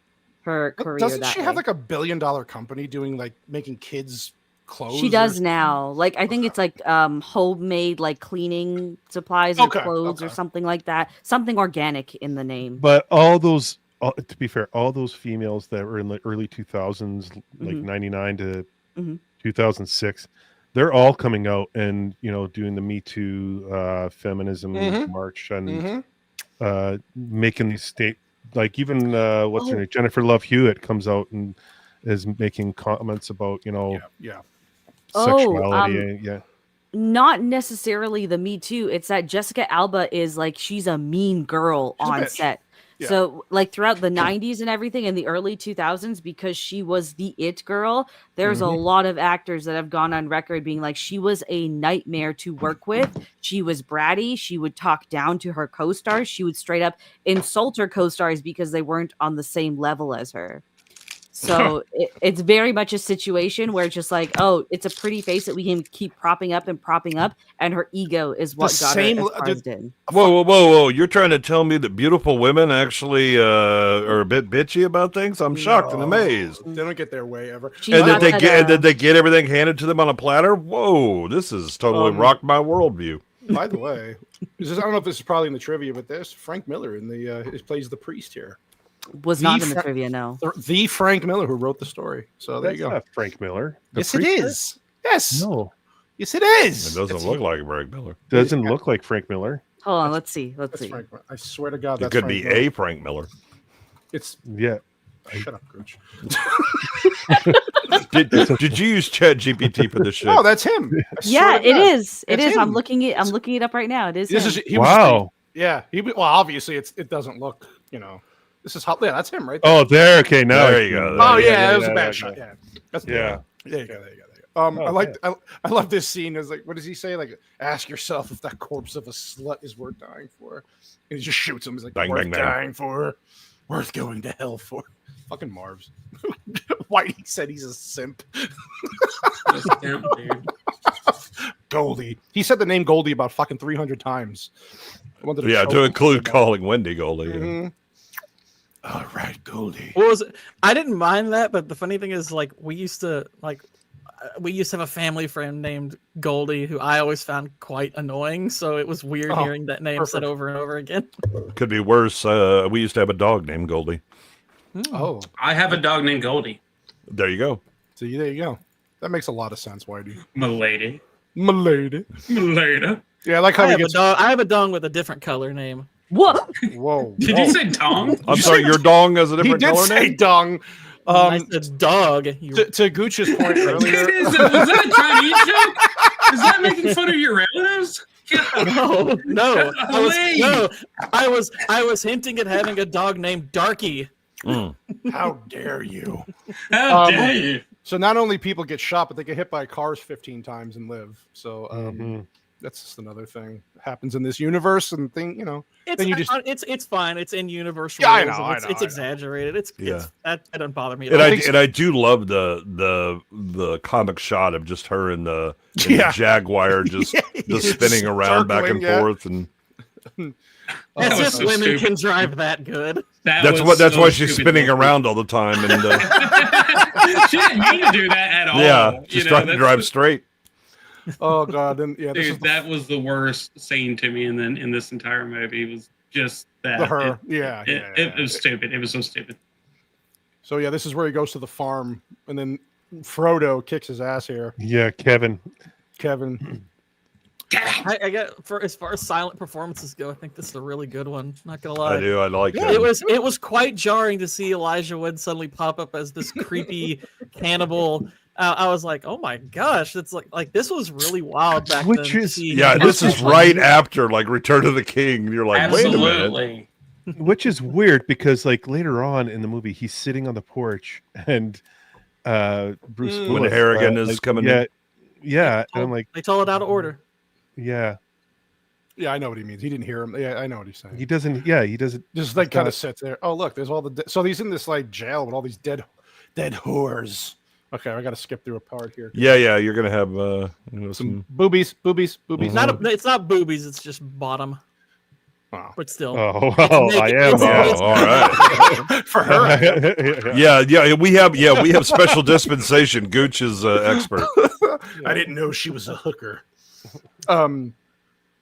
her But career. doesn't that she have way. like $1 billion company doing like making kids clothes? She does or- now. Like I think it's like homemade like cleaning supplies or Okay, clothes or okay. something like that. Something organic in the name. But all those, to be fair, all those females that were in the early 2000s, like Mhm. 99 to Mhm. 2006, they're all coming out and doing the Me Too feminism Mhm. march and Mhm. making these like even what's her Oh. name, Jennifer Love Hewitt comes out and is making comments about Yeah. sexuality. Yeah. Not necessarily the Me Too. It's that Jessica Alba is like she's a mean girl She's a on bitch. set. Yeah. So like throughout the 90s and everything in the early 2000s, because she was the it girl, there's a lot of actors that have gone on record being like she was a nightmare to work with. She was bratty. She would talk down to her co-stars. She would straight up insult her co-stars because they weren't on the same level as her. So it's very much a situation where it's just like, oh, it's a pretty face that we can keep propping up, and her ego is what got same- her as far as in. Whoa! You're trying to tell me that beautiful women actually are a bit bitchy about things? I'm shocked and No. amazed. They don't get their way ever. She's And got did they get everything handed to them on a platter? Whoa! This has totally rocked my worldview. By the way, I don't know if this is probably in the trivia, but there's Frank Miller in the plays the priest here. was The not in the Fra- trivia, no. The Frank Miller who wrote the story. So there That's you go. not Frank Miller. The Yes, it priest is. Yes. No, Yes, it is. It doesn't It's- look like Frank Miller. doesn't look like Frank Miller. Hold on, let's see. That's Frank. I swear to God, It that's could Frank be Miller. a Frank Miller. It's Yeah. shut up, Gooch. Did you use ChatGPT for this shit? No, that's him. I Yeah, swear to it God. is. It It's is. I'm him. looking it up right now. It is. This him. is he was just Wow. yeah. Well, obviously it doesn't look. This is hot. Yeah, that's him right there. Oh, there. Okay, now There I you see go. it. Oh yeah, that was yeah, a bad yeah, shot. yeah. Yeah, that's Yeah. There you go. There you go. Oh, I love this scene. It's like, what does he say? Like, ask yourself if that corpse of a slut is worth dying for. And he just shoots him. He's like, Bang, worth bang, bang. dying for, worth going to hell for. Fucking Marv's. Whitey said he's a simp. Dude. Goldie. He said the name Goldie about fucking 300 times. I wanted Yeah, show to him. include calling Wendy Goldie. yeah. Mhm. All right, Goldie. What was it? I didn't mind that, but the funny thing is, like, we used to have a family friend named Goldie who I always found quite annoying. So it was weird Oh, hearing that name said perfect. over and over again. Could be worse. We used to have a dog named Goldie. Oh, I have a dog named Goldie. There you go. see, there you go. That makes a lot of sense, Whitey. Milady. Milady. Milady. Yeah, I like how I he have a gets. dog. I have a dog with a different color name. What? Whoa. Did whoa. you say Tom? I'm sorry, your dong has a He different did color say name? dung. I said dog. You To Gooch's point earlier. was that a Chinese joke? Does that making fun of your relatives? No. I was hinting at having a dog named Darky. How dare you? How dare you? So not only people get shot, but they get hit by cars 15 times and live. So that's just another thing that happens in this universe and thing. It's fine. It's in universe. Yeah, I rules, know. and it's exaggerated. It's that doesn't bother me. And I do love the comic shot of just her in the Jaguar just spinning around back and forth and. As if women can drive that good. That's why she's spinning around all the time. And she didn't mean to do that at all. Yeah, she's trying to drive straight. Oh God! Then dude, that was the worst scene to me. And then in this entire movie was just that. It was stupid. It was so stupid. So yeah, this is where he goes to the farm, and then Frodo kicks his ass here. Yeah, Kevin. I got for as far as silent performances go, I think this is a really good one. Not gonna lie, I do. I like it. It was quite jarring to see Elijah Wood suddenly pop up as this creepy cannibal. I was like, oh my gosh, it's like this was really wild back then. This is right after like Return of the King. You're like, absolutely. Wait a minute. Which is weird because like later on in the movie, he's sitting on the porch and Bruce Willis, when Harrigan is coming in. Yeah, and I'm like, they told it out of order. Yeah, I know what he means. He didn't hear him. Yeah, I know what he's saying. He doesn't. Yeah, he doesn't. Just like kind of sits there. Oh, look, there's all the. So he's in this like jail with all these dead whores. Okay, I got to skip through a part here. Yeah, you're gonna have some boobies. It's not boobies. It's just bottom. Oh. But still. Oh, I am. All right. For her. Yeah. We have special dispensation. Gooch is expert. I didn't know she was a hooker.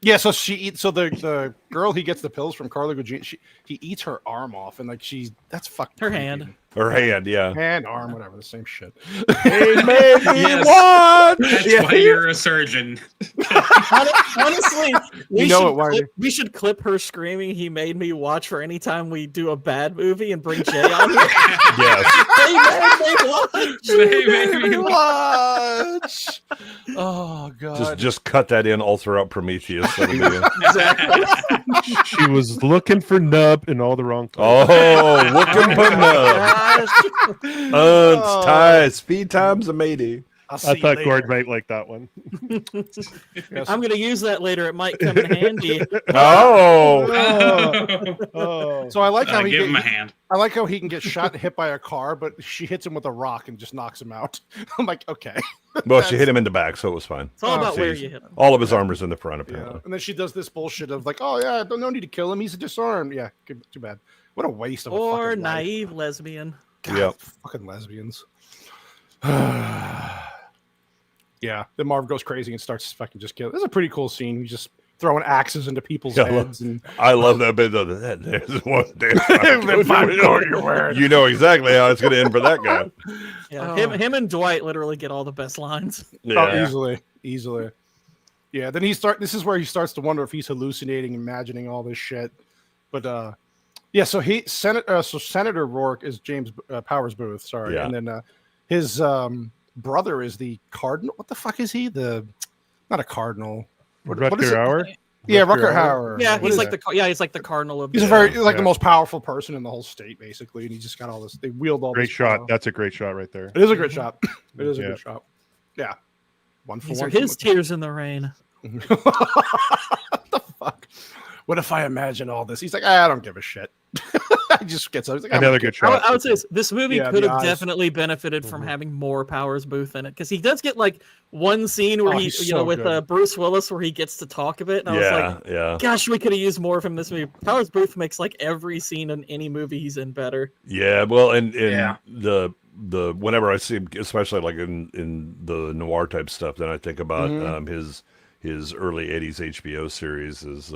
Yeah, so she eats. So the girl he gets the pills from, Carla Gugino, he eats her arm off, and like that's fucking her hand. Her hand, yeah. Hand, arm, whatever, the same shit. Hey, maybe what? That's why you're a surgeon. Honestly, we should clip her screaming, "He made me watch," for any time we do a bad movie and bring Jay on here. Yes. They made me watch. Oh God. Just cut that in all throughout Prometheus. Exactly. She was looking for Nub in all the wrong places. Oh, looking for Nub. Speed times a matey. I thought Gord might like that one. Yes. I'm going to use that later. It might come in handy. Oh. So I like how give him a hand. I like how he can get shot and hit by a car, but she hits him with a rock and just knocks him out. I'm like, okay. Well, she hit him in the back, so it was fine. It's all about where you hit him. All of his armor's in the front, apparently. Yeah. And then she does this bullshit of like, oh yeah, no need to kill him. He's disarmed. Yeah, too bad. What a waste of or a naive lesbian. God, fucking lesbians. Yeah, then Marv goes crazy and starts fucking just killing. This is a pretty cool scene. He's just throwing axes into people's heads. I love that bit of that. There's one damn. You know exactly how it's going to end for that guy. Yeah, him and Dwight literally get all the best lines. Yeah. Easily. Yeah, then this is where he starts to wonder if he's hallucinating, imagining all this shit. But yeah, so Senator Rourke is James Powers Boothe, sorry, yeah. And then his brother is the cardinal. What the fuck is he? Not a cardinal. Rutger Hauer? Yeah, Rutger Hauer. Yeah, he's like the cardinal of. He's the most powerful person in the whole state, basically, and he just got all this. They wield all. Great this shot. power. That's a great shot right there. It is a great shot. It is a good shot. Yeah, one for These one. are his tears in the rain. What the fuck? What if I imagine all this? He's like, I don't give a shit. He just gets up. Like, another good shot. I would say this movie could have definitely benefited from having more Powers Boothe in it, because he does get like one scene where with Bruce Willis where he gets to talk a bit, and I was like, gosh, we could have used more from this movie. Powers Boothe makes like every scene in any movie he's in better. Yeah, well, and the whenever I see him, especially like in the noir type stuff, then I think about his early 80s HBO series is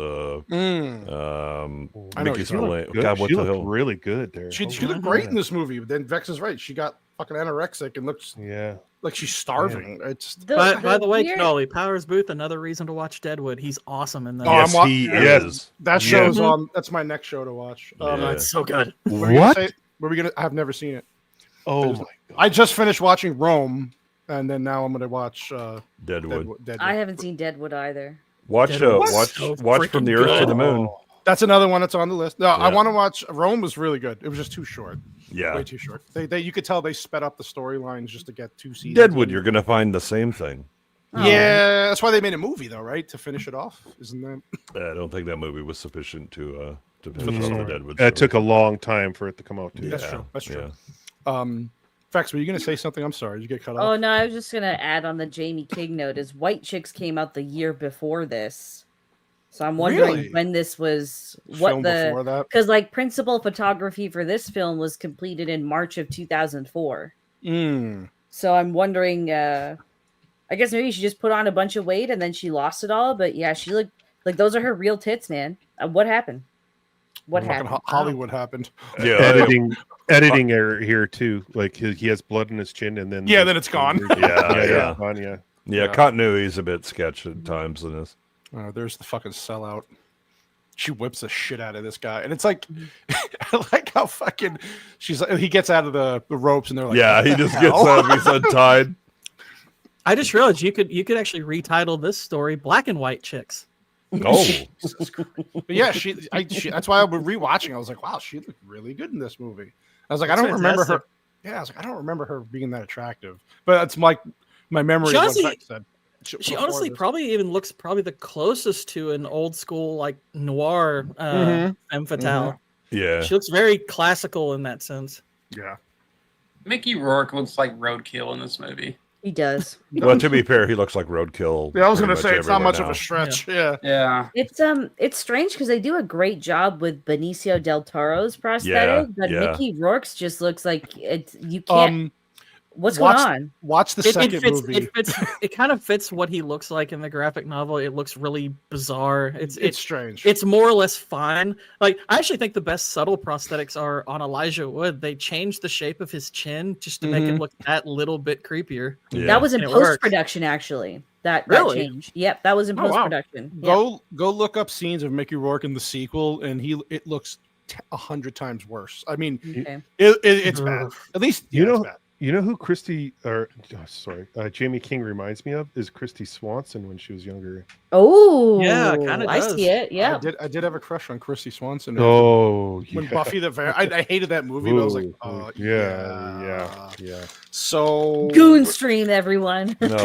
Mickey's Lane. God, what she the looked hell? really good there. She looked great in this movie, but then Vex is right. She got fucking anorexic and looks like she's starving. Yeah. It's by the way, Nolly, Powers Boothe, another reason to watch Deadwood. He's awesome in that. Yes, he is. That show's on. That's my next show to watch. It's so good. What? I've never seen it. Oh my God. I just finished watching Rome. and then now I'm gonna watch Deadwood. I haven't seen Deadwood either. Watch So watch From the Earth to the Moon. That's another one that's on the list. No, I Yeah. want to watch. Rome was really good. It was just too short. Yeah. Way too short. They you could tell they sped up the storylines just to get 2 seasons. Deadwood, in. you're gonna find the same thing. Oh. Yeah, that's why they made a movie though, right? To finish it off, isn't that? I don't think that movie was sufficient to finish the off the story. Deadwood. It took a story. long time for it to come out too. That's Yeah, true. That's true. yeah. Fax, were you gonna say something? I'm sorry, you get cut Oh off. no, I was just gonna add on the Jaime King note is White Chicks came out the year before this. So I'm wondering Really? when this was Film before that. because like principal photography for this film was completed in March of 2004. So I'm wondering I guess maybe she just put on a bunch of weight and then she lost it all, but yeah, she looked like those are her real tits, man. What happened? What Fucking happened? Hollywood happened. Yeah, Editing error here too. Like he has blood in his chin, and then Yeah, then it's gone. Yeah. gone, yeah. yeah. Continuity's a bit sketch at times in this. There's the fucking sellout. She whips the shit out of this guy, and it's like, I like how fucking she's like, he gets out of the ropes, and they're like, Yeah, "What he the just hell?" gets out. He's untied. I just realized you could actually retitle this story "Black and White Chicks." Oh, But yeah, she that's why I was rewatching. I was like, wow, she looked really good in this movie. I was like, I That's don't remember her. fantastic. Yeah, I was like, I don't remember her being that attractive. But it's my memory She of what honestly- Beck said. She before honestly this. probably even looks probably the closest to an old school like noir femme fatale. yeah. She looks very classical in that sense. Yeah. Mickey Rourke looks like roadkill in this movie. He does. Well, to be fair, he looks like roadkill. Yeah, I was pretty gonna say it's not everywhere much of now. a stretch. Yeah. Yeah. It's strange because they do a great job with Benicio del Toro's prosthetic, but yeah. Mickey Rourke's just looks like it's you can't. What's watch- going on? Watch the second fits, movie. it kind of fits what he looks like in the graphic novel. It looks really bizarre. It's strange. It's more or less fine. Like I actually think the best subtle prosthetics are on Elijah Wood. They changed the shape of his chin just to make him look that little bit creepier. Yeah. That was in And it works. post production, actually. That Really? changed. Yep, that was in Oh, wow. post production. Go look up scenes of Mickey Rourke in the sequel, and it looks 100 times worse. I mean, Okay. it's bad. At least You it's know- bad. You know who Jaime King reminds me of is Christy Swanson when she was younger. Oh, Yeah, kinda I does. see it. Yeah. I did have a crush on Christy Swanson. Oh, When yeah. Buffy the I hated that movie, but I was like, Ooh, oh, yeah. So Goon stream, everyone. No,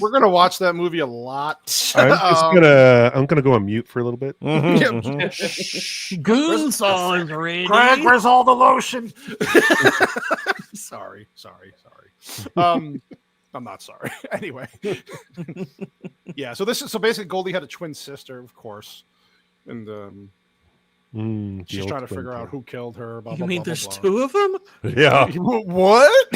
we're gonna watch that movie a lot. I'm gonna go on mute for a little bit. Goon songs, Randy. Craig, where's all the lotion? sorry. I'm not sorry. Anyway, yeah. So basically Goldie had a twin sister, of course, and The she's old trying to twin figure out thing. who killed her. Blah, You blah, mean blah, there's blah, two of them? yeah. blah. What?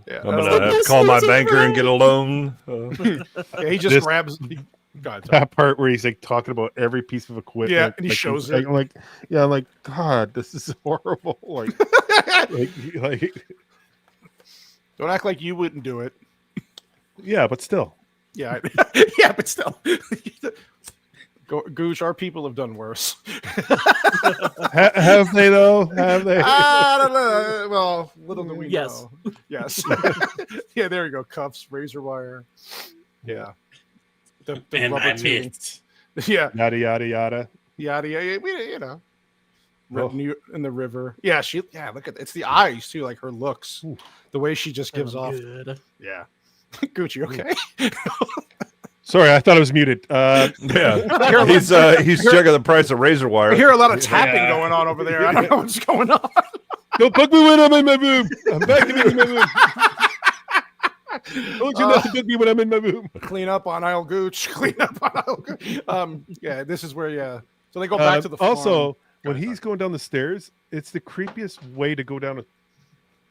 Yeah, I'm gonna have to call my banker and get a loan. yeah, he just This- grabs. God, sorry. That part where he's like talking about every piece of equipment. Yeah, and he like, shows like, it. I'm like, yeah, I'm like, God, this is horrible. Like, Don't act like you wouldn't do it. yeah, but still. Yeah, yeah, but still. Gooch, our people have done worse. Have they though? Have they? I don't know. Well, little do we Yes. know. Yes. Yeah, there you go. Cuffs, razor wire. Yeah. The And rubber I tube. missed. Yeah. Yada yada yada. Yada yada. You know. Oh. In the river. Yeah, look at it's the eyes too, like her looks. The way she just gives off. Good. Yeah. Gucci, okay? Sorry, I thought I was muted. Yeah, he's checking the price of razor wire. I hear a lot of tapping Yeah. going on over there. I don't know what's going on. Don't poke me when I'm in my room. I'm back in my room. Told you not to poke me when I'm in my room. Clean up on aisle Gooch. Clean up on aisle Gooch. Yeah, this is where So they go back to the farm. Also, when Go he's going down the stairs, it's the creepiest way to go down.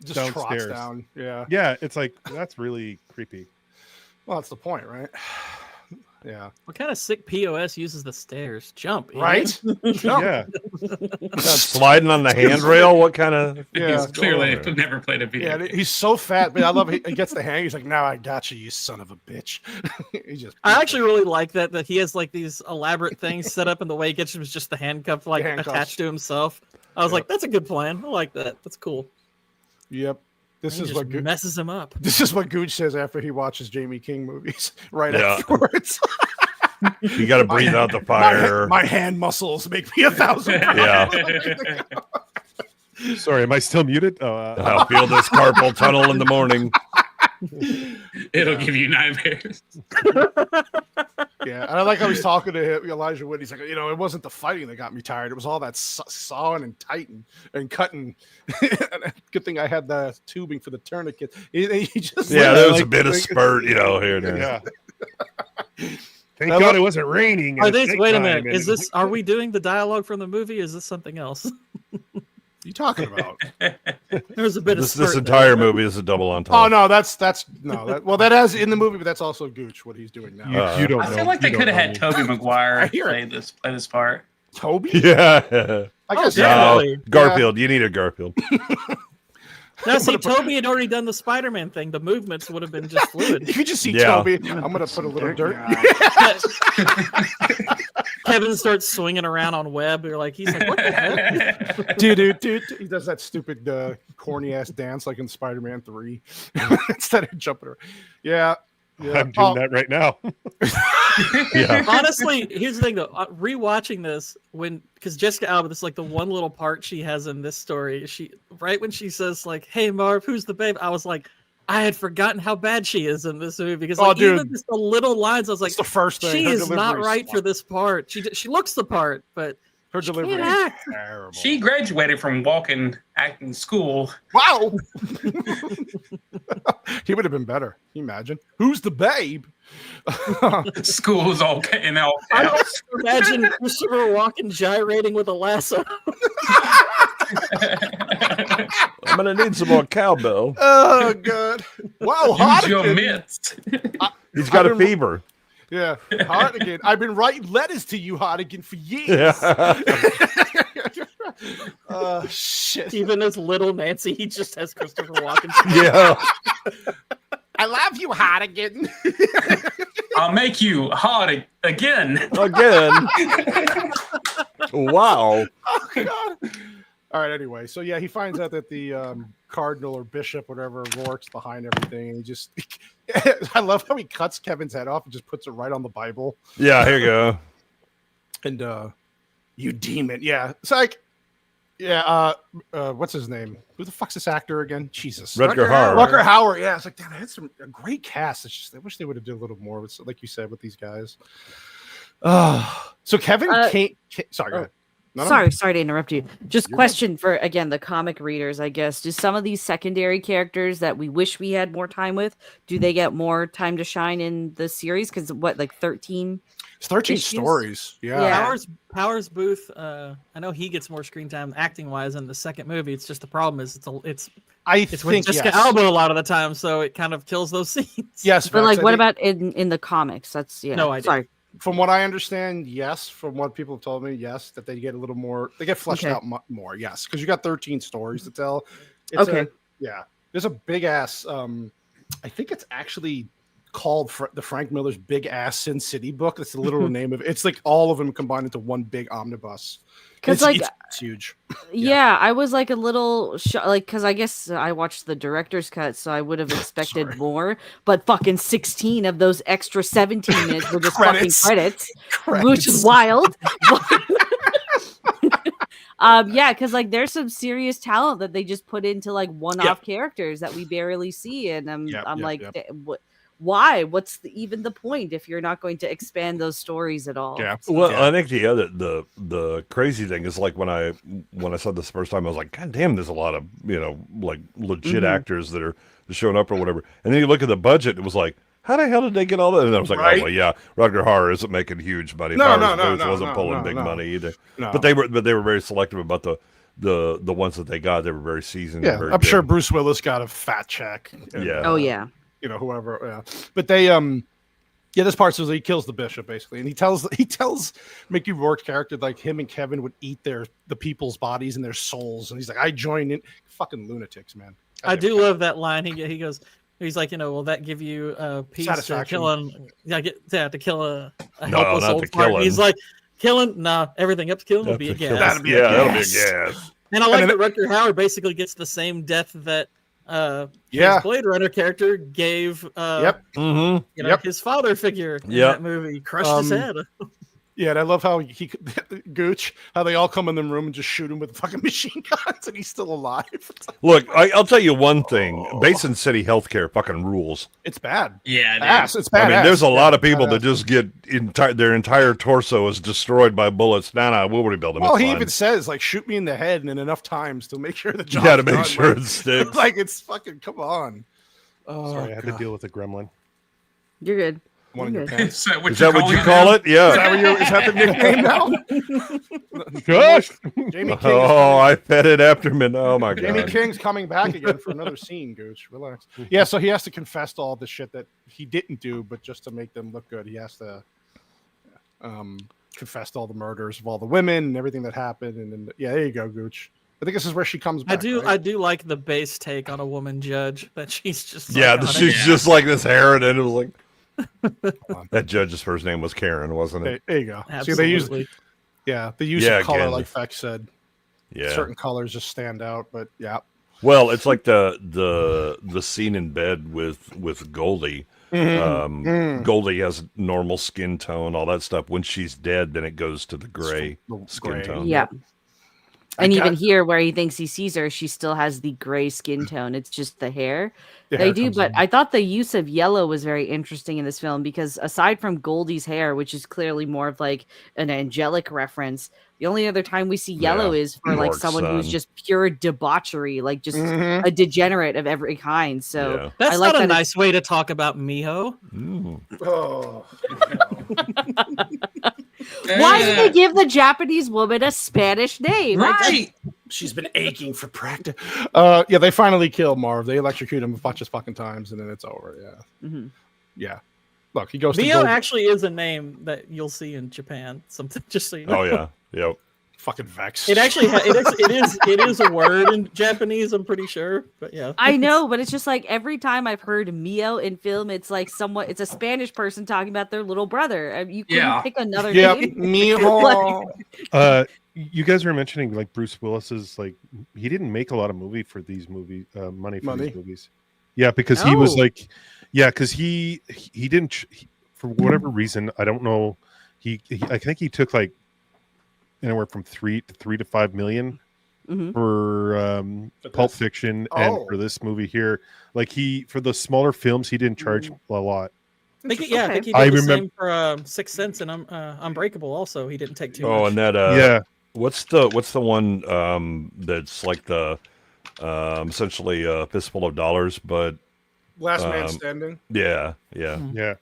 just trots downstairs. down. Yeah. Yeah, it's like that's really creepy. Well, that's the point, right? Yeah. What kind of sick POS uses the stairs? Jump, idiot. Right? Jump. Yeah, Sliding on the handrail. What kind of? Yeah. He's clearly never played a video. Yeah, he's so fat, but I love it. He gets the hang. He's like, "Now I got you, you son of a bitch." He just. I actually really like that he has like these elaborate things set up, and the way he gets him is just the handcuff handcuffs. attached to himself. I was like, that's a good plan. I like that. That's cool. Yep. This He is just what messes him up. This is what Gooch says after he watches Jaime King movies. Right Yeah. afterwards. You got to breathe out the fire. My hand muscles make me 1,000 pounds. Yeah. Sorry, am I still muted? I'll feel this carpal tunnel in the morning. It'll give you nightmares. Yeah, and I like how he's talking to him, Elijah Wood. He's like, it wasn't the fighting that got me tired. It was all that sawing and tightening and cutting. Good thing I had the tubing for the tourniquet. He just There was a bit of spurt, here and there. Yeah. Thank God it wasn't raining. Wait a minute. Are we doing the dialogue from the movie? Is this something else? What are you talking about? There was a bit of This entire movie is a double entendre. Oh no, that has in the movie, but that's also Gooch what he's doing now. You don't I know. feel like they You could have don't had know. Tobey Maguire hear play this part. Toby? Yeah. I guess definitely. No, Garfield. You need a Garfield. Now, see, Toby had already done the Spider-Man thing. The movements would have been just fluid. You could just see Yeah. Toby. I'm gonna put a little dirt. Kevin starts swinging around on web. You're like, he's like, what the heck? Dude. He does that stupid corny ass dance like in Spider-Man 3 instead of jumping around. Yeah. I'm doing that right now. Yeah. Honestly, here's the thing though. Rewatching this because Jessica Alba, this is like the one little part she has in this story. Right when she says like, "Hey Marv, who's the babe?" I was like, I had forgotten how bad she is in this movie because even just the little lines, I was like, it's the first thing. she Her is not delivery's right for this part. She looks the part, but her delivery can't is act. terrible. She graduated from walking acting school. Wow. He would have been better. Can you imagine? Who's the babe? School is all in all I caps. don't imagine Christopher Walken gyrating with a lasso. I'm going to need some more cowbell. Oh, God. Wow, Use your Hartigan. mitts. He's got a fever. Yeah, Hartigan. I've been writing letters to you, Hartigan, for years. Yeah. Shit. Even as little Nancy, he just has Christopher Walken. Yeah. I love you, Hartigan. I'll make you hard again. Again. Wow. Oh, God. All right, anyway. So, yeah, he finds out that the cardinal or bishop, whatever, Rourke's behind everything. And he just... I love how he cuts Kevin's head off and just puts it right on the Bible. Yeah, here you go. And, you demon. Yeah. It's like... Yeah, what's his name? Who the fuck's this actor again? Jesus. Rutger Hauer. Rutger Hauer, yeah. It's like, damn, I had a great cast. It's just, I wish they would have done a little more with, like you said, with these guys. So Kevin can't. Sorry, go ahead. No. Sorry to interrupt you. Just question for, again, the comic readers, I guess. Do some of these secondary characters that we wish we had more time with, do they get more time to shine in the series? Because what, like 13? It's 13 issues? Stories. Yeah. Yeah. Powers Boothe. I know he gets more screen time acting wise in the second movie. It's just the problem is it's with Jessica Alba a lot of the time, so it kind of kills those scenes. Yes, But like, what about in the comics? That's No idea. Sorry. From what I understand, yes. From what people have told me, yes, that they get a little more. They get fleshed out more. Yes, because you got 13 stories to tell. It's there's a big ass. I think it's actually called the Frank Miller's Big Ass Sin City book. That's the literal name of it. It's like all of them combined into one big omnibus. Because it's huge. Yeah, I was like a little because I guess I watched the director's cut, so I would have expected more. But fucking 16 of those extra 17 minutes were just fucking credits, which is wild. Yeah, because like there's some serious talent that they just put into like one-off characters that we barely see, and I'm like, why? What's even the point if you're not going to expand those stories at all? Yeah. Well, I think the crazy thing is like when I saw this the first time, I was like, God damn, there's a lot of like legit actors that are showing up or whatever. And then you look at the budget, it was like, how the hell did they get all that? And I was like, oh well, yeah, Rutger Hauer isn't making huge money. Wasn't pulling big money either. No. But they were very selective about the ones that they got. They were very seasoned. Yeah, very I'm good. sure Bruce Willis got a fat check. And, Yeah. Oh yeah. Whoever. Yeah. But they this part says he kills the bishop basically, and he tells Mickey Rourke's character like him and Kevin would eat the people's bodies and their souls, and he's like, I join in. Fucking lunatics, man. I do love that line. He goes. He's like, will that give you peace to kill to kill a helpless old fart? He's like, killing, everything up to killing will be a gas. That'll be a gas. gas. And I like that Rutger Hauer basically gets the same death that his Blade Runner character gave his father figure in that movie, crushed his head. Yeah, and I love how Gooch, how they all come in the room and just shoot him with fucking machine guns, and he's still alive. Look, I'll tell you one thing: Basin City healthcare fucking rules. It's bad. Yeah, it's bad. I mean, there's a lot of people that just get their entire torso is destroyed by bullets. Nah, we'll rebuild them. Well, he even says, like, shoot me in the head and enough times to make sure the job. Yeah, to make sure it sticks. Like, it's fucking, come on. Oh, sorry, I had to deal with a gremlin. You're good. One in your pants. Is that what you call it? Yeah. Is that the nickname now? Gosh. Jamie King. I fed it after me. Oh my god. Jamie King's coming back again for another scene, Gooch. Relax. Yeah, so he has to confess to all the shit that he didn't do, but just to make them look good, he has to confess to all the murders of all the women and everything that happened. And then, yeah, there you go, Gooch. I think this is where she comes back. I do like the base take on a woman judge that she's just she's just like this Heron, and it was like. That judge's first name was Karen, wasn't it? There you go. Absolutely. See, they use of color, like Feck said. Yeah, certain colors just stand out, but yeah. Well, it's like the scene in bed with Goldie. Goldie has normal skin tone, all that stuff. When she's dead, then it goes to the gray skin tone. Yeah. And even here, where he thinks he sees her, she still has the gray skin tone. It's just the hair. They do, but I thought the use of yellow was very interesting in this film because aside from Goldie's hair, which is clearly more of like an angelic reference, the only other time we see yellow is for like someone who's just pure debauchery, like just a degenerate of every kind. So that's I like not a nice way to talk about Miho. Oh. Why did they give the Japanese woman a Spanish name? Right. She's been aching for practice. Yeah, they finally kill Marv. They electrocute him a bunch of fucking times, and then it's over. Yeah. Mm-hmm. Yeah. Look, he goes to Miho actually is a name that you'll see in Japan. Something just so you know. Oh yeah. Yep. Fucking Vex. It actually it is a word in Japanese, I'm pretty sure. But yeah. I know, but it's just like every time I've heard Mio in film, it's like it's a Spanish person talking about their little brother. You couldn't pick another name. Mijo. You guys were mentioning like Bruce Willis's like he didn't make a lot of money for these movies. These movies. Yeah, because he was like, because he didn't for whatever reason, I don't know. I think he took like anywhere from 3 to 5 million for Pulp Fiction and for this movie here. Like for the smaller films, he didn't charge a lot. I think he did the same for Sixth Sense and Unbreakable. Also, he didn't take too much. Oh, and that what's the one that's like the essentially a fistful of dollars, but Last Man Standing. Yeah. I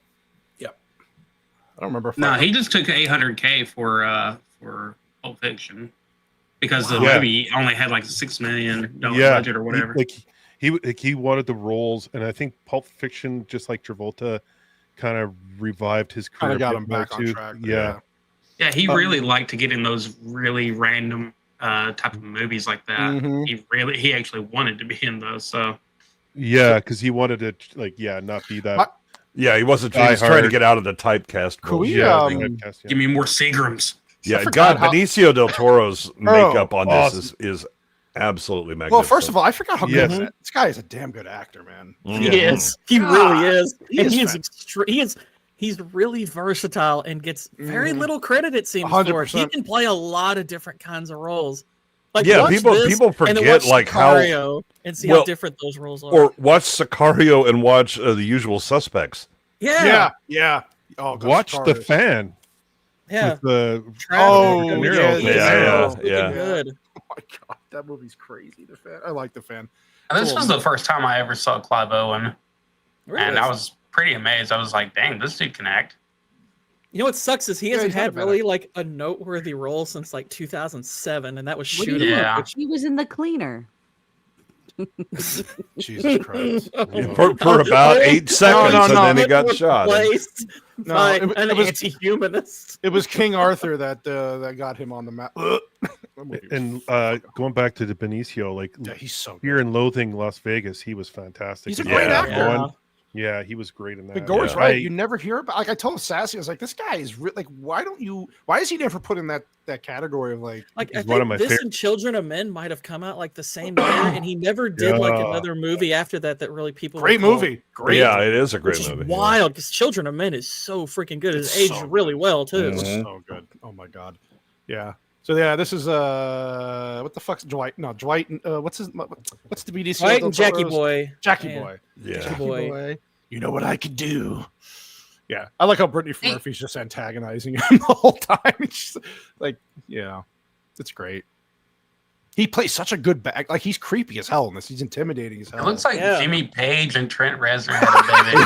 don't remember. He just took $800K for Pulp Fiction because the movie only had like a $6 million budget or whatever. He wanted the roles, and I think Pulp Fiction, just like Travolta, kind of revived his career. Got him back on track. Yeah, he really liked to get in those really random type of movies like that. He actually wanted to be in those. So because he wanted to not be that. He wasn't. He was trying to get out of the typecast. Give me more Seagrams. Yeah, Benicio del Toro's makeup on this is absolutely magnificent. Well, first of all, I forgot how good this guy is. A damn good actor, man. He is. He really is. He's really versatile and gets very little credit. It seems 100%. He can play a lot of different kinds of roles. Like, people forget like Sicario and see how different those roles are. Or watch Sicario and watch The Usual Suspects. Yeah. Oh, watch The Fan. Yeah. With the good. Oh my god, that movie's crazy. The Fan. I like The Fan. And this was the first time I ever saw Clive Owen, and I was pretty amazed. I was like, "Dang, this dude can act." You know what sucks is he hasn't had really like a noteworthy role since like 2007, and that was Shoot 'Em Up. He was in The Cleaner. Jesus Christ! For about 8 seconds, and then he got shot. An anti-humanist. It was King Arthur that got him on the map. And going back to the Benicio, he's so good. Here in Loathing Las Vegas, he was fantastic. He's a great actor. Yeah, he was great in that. But Gore's Yeah. right. You never hear about. Like I told Sassy, I was like, this guy is like, why is he never put in that category of like? Like I He's one of think my this favorite- and Children of Men might have come out like the same year, and he never did like Yeah. another movie after that really people. Great would call- movie. Great. Yeah, it is a great Which is movie. yeah. wild because Children of Men is so freaking good. It's It's aged so really well too. It's so good. Oh my god. Yeah. So yeah, this is what the fuck's Dwight? No, Dwight. What's the Benicio Dwight del and Jackie Toro's- Boy. Jackie Man. Boy. Yeah. Jackie Boy. Boy. You know what I could do. Yeah, I like how Brittany Hey. Murphy's just antagonizing him the whole time. It's just, like, yeah, it's great. He plays such a good back. Like he's creepy as hell in this. He's intimidating as hell. It looks like Yeah. Jimmy Page and Trent Reznor had a baby.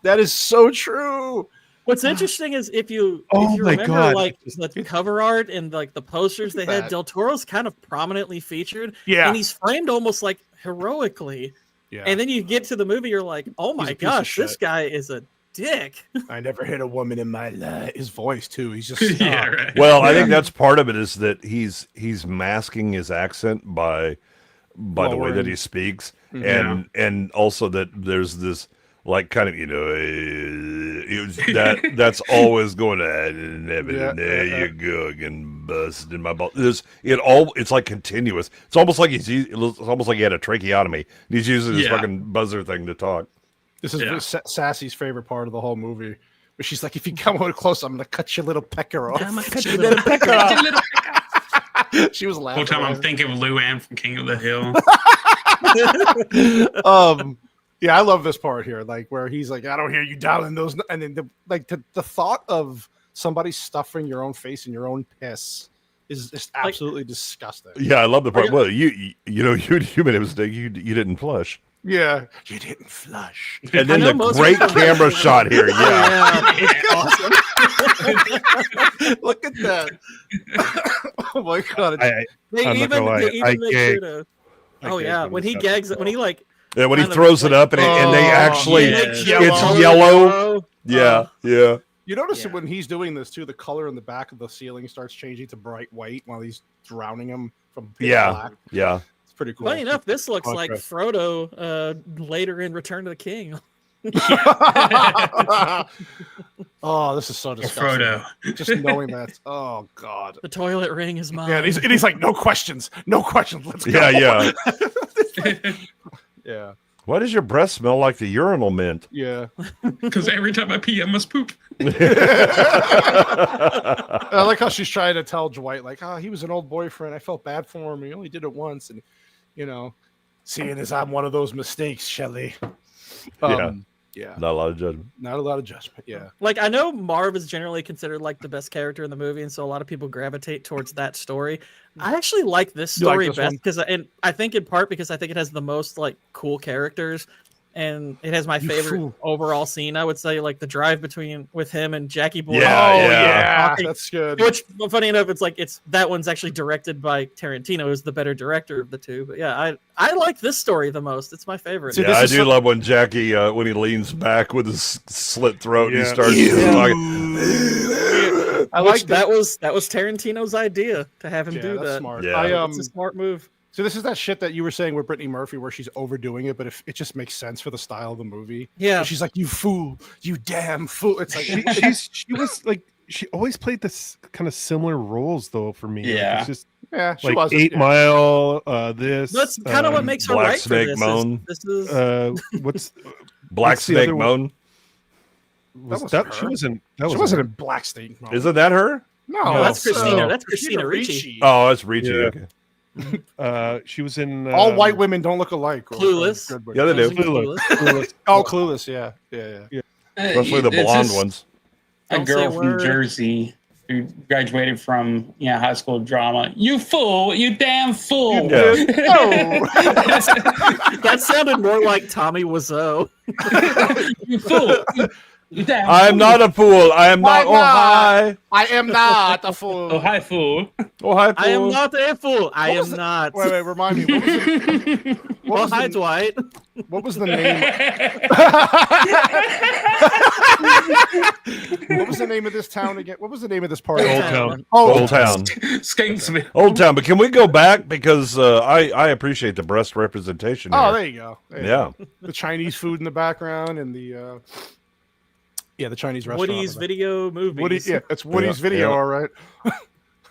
That is so true. What's interesting is if you Oh my remember God. like the cover art and like the posters they had, That. Del Toro's kind of prominently featured, Yeah, and he's framed almost like heroically. yeah. And then you get to the movie, you're like, oh He's my a piece of gosh, this shit. guy is a dick. I never hit a woman in my life. His voice too. He's just Yeah, right. Well, I think that's part of it is that he's masking his accent by the way that Lowering. he speaks, Mhm. and also that there's this like kind of that's always going to there you go again busting my ball. It's like continuous. It's almost like it's almost like he had a tracheotomy. He's using his Yeah. fucking buzzer thing to talk. This is Yeah. Sassy's favorite part of the whole movie. But she's like, if you come over close, I'm gonna cut your little pecker off. I'm gonna cut Your your little pecker off. Such a little- She was The laughing. whole time I'm at thinking of Luann from King of the Hill. it. Yeah, I love this part here, like where he's like, I don't hear you down in those, and then the thought of somebody stuffing your own face in your own piss is just absolutely disgusting. Yeah, I love the part. Well, you made a mistake. You didn't flush. Yeah, you didn't flush. And then know the most great people- camera shot here. Yeah. It's awesome. Look at that. Oh my god. I They I'm not gonna lie, they even I make gag- sure to. I Oh gag yeah, when when this he happens. gags, when he like, Yeah, when he kind of throws it like- up and they Oh, actually yeah. it's Yellow. yellow. Yeah, yeah. You notice Yeah. that when he's doing this too, the color in the back of the ceiling starts changing to bright white while he's drowning him from pitch Yeah. black. Yeah. It's pretty cool. funny enough, this looks like Contrast. Frodo later in Return of the King. Oh, this is so disgusting. Frodo. Just knowing that. Oh god. The toilet ring is mine. Yeah, and he's like, no questions, no questions. Let's go. Yeah, yeah. yeah, Why does your breath smell like the urinal mint? yeah. Because every time I pee, I must poop. I like how she's trying to tell Dwight, like, oh, he was an old boyfriend. I felt bad for him. He only did it once, and seeing as I'm one of those mistakes, Shelley. Yeah. Not a lot of judgment. Not a lot of judgment. Yeah. Like I know Marv is generally considered like the best character in the movie, and so a lot of people gravitate towards that story. I actually like this You like story this best one? because, and I think in part because I think it has the most like cool characters, and it has my You favorite fool. overall scene. I would say like the drive with him and Jackie Boy. Yeah, Oh yeah. that's good. Which, funny enough, it's that one's actually directed by Tarantino, who's the better director of the two. But yeah, I like this story the most. It's my favorite. See, Yeah, this I is do some- love when Jackie when he leans back with his slit throat and he Yeah. starts talking. I Which like that was Tarantino's idea to have him Yeah, do that's that. smart. Yeah. It's a smart move. So this is that shit that you were saying with Brittany Murphy, where she's overdoing it, but if it just makes sense for the style of the movie. Yeah. So she's like, "You fool, you damn fool." It's like, she was like she always played this kind of similar roles though for me. Like, Yeah. it's just yeah, she like was 8 Mile. This That's kind of what makes her Black right for Snake this. Moan. This is what's Black What's the Snake other one? Moan. was was that? her. She wasn't. That She was wasn't in Black Snake. No. Isn't that her? No, No, that's so- Christina. That's Christina Ricci. Oh, that's Ricci. Yeah. Okay. She was in All white women don't look alike. or- Clueless. or good Yeah, they do. women. Clueless. Oh, Clueless. Yeah, yeah. Especially the It's blonde just ones. A Don't girl say from word. Jersey who graduated from high school drama. You fool! You damn fool! Yeah. Oh, That sounded more like Tommy Wiseau. You fool! You damn. I am fool. not a fool. I am Why not. Oh not? hi. I am not a fool. Oh hi fool! Oh hi. I am fool. not a fool. I What was am the- not. Wait, remind me. What Well, hi, Dwight. What was the name? What was the name of this town again? What was the name of this part? Old Town. Old Town. Skinksville. Old Town. But can we go back because I appreciate the breast representation. Oh, here. there you go. There you Yeah. go. The Chinese food in the background and the the Chinese restaurant. Woody's Video Movies. Woody, yeah, it's Woody's Video, yeah. all right.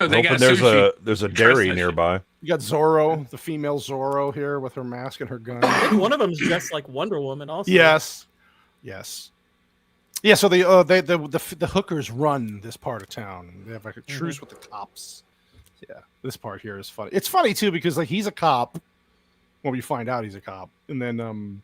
They got there's sushi. a dairy Trust nearby. You got Zorro, the female Zorro here with her mask and her gun. I think one of them's dressed like Wonder Woman. Also, Yes. Yeah, so the hookers run this part of town. They have like a truce with the cops. Yeah, this part here is funny. It's funny too because like he's a cop. Well, we find out he's a cop, and then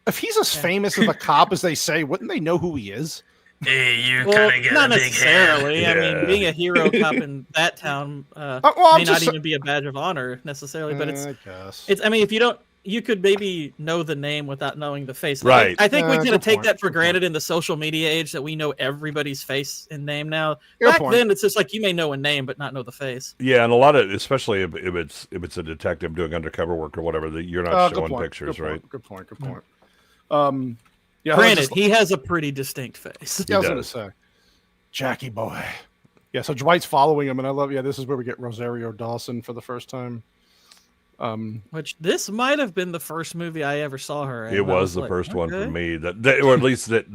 if he's as famous of a cop as they say, wouldn't they know who he is? Hey, you Well, kind of got not a big necessarily. head. I mean, being a hero cop in that town I'm may not just- even be a badge of honor necessarily. But I guess. it's. I mean, if you don't, you could maybe know the name without knowing the face. Right. I think we kind good of take point, that for good granted in the social media age that we know everybody's face and name now. Good Back point. then, it's just like you may know a name but not know the face. Yeah, and a lot of, especially if it's a detective doing undercover work or whatever, that you're not Good showing point, pictures, good right? point, Good point. Good point. Yeah, Granted, he has a pretty distinct face. Yeah, I was He gonna does. say, Jackie boy. Yeah, so Dwight's following him, and I love. Yeah, this is where we get Rosario Dawson for the first time. Which this might have been the first movie I ever saw her in. It I was the like, first one for okay. me that or at least that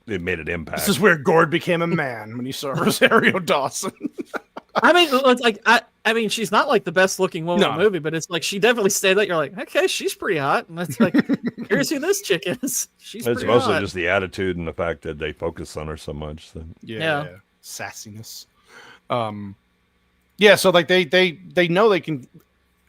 it made an impact. This is where Gord became a man when he saw Rosario Dawson. I mean, it's like I mean, she's not like the best looking woman in No. the movie, but it's like she definitely stayed that. You're like, okay, she's pretty hot, and it's like, here's who this chick is. She's It's pretty mostly hot. just the attitude and the fact that they focus on her so much. So. Yeah. Sassiness. Yeah, so like they know they can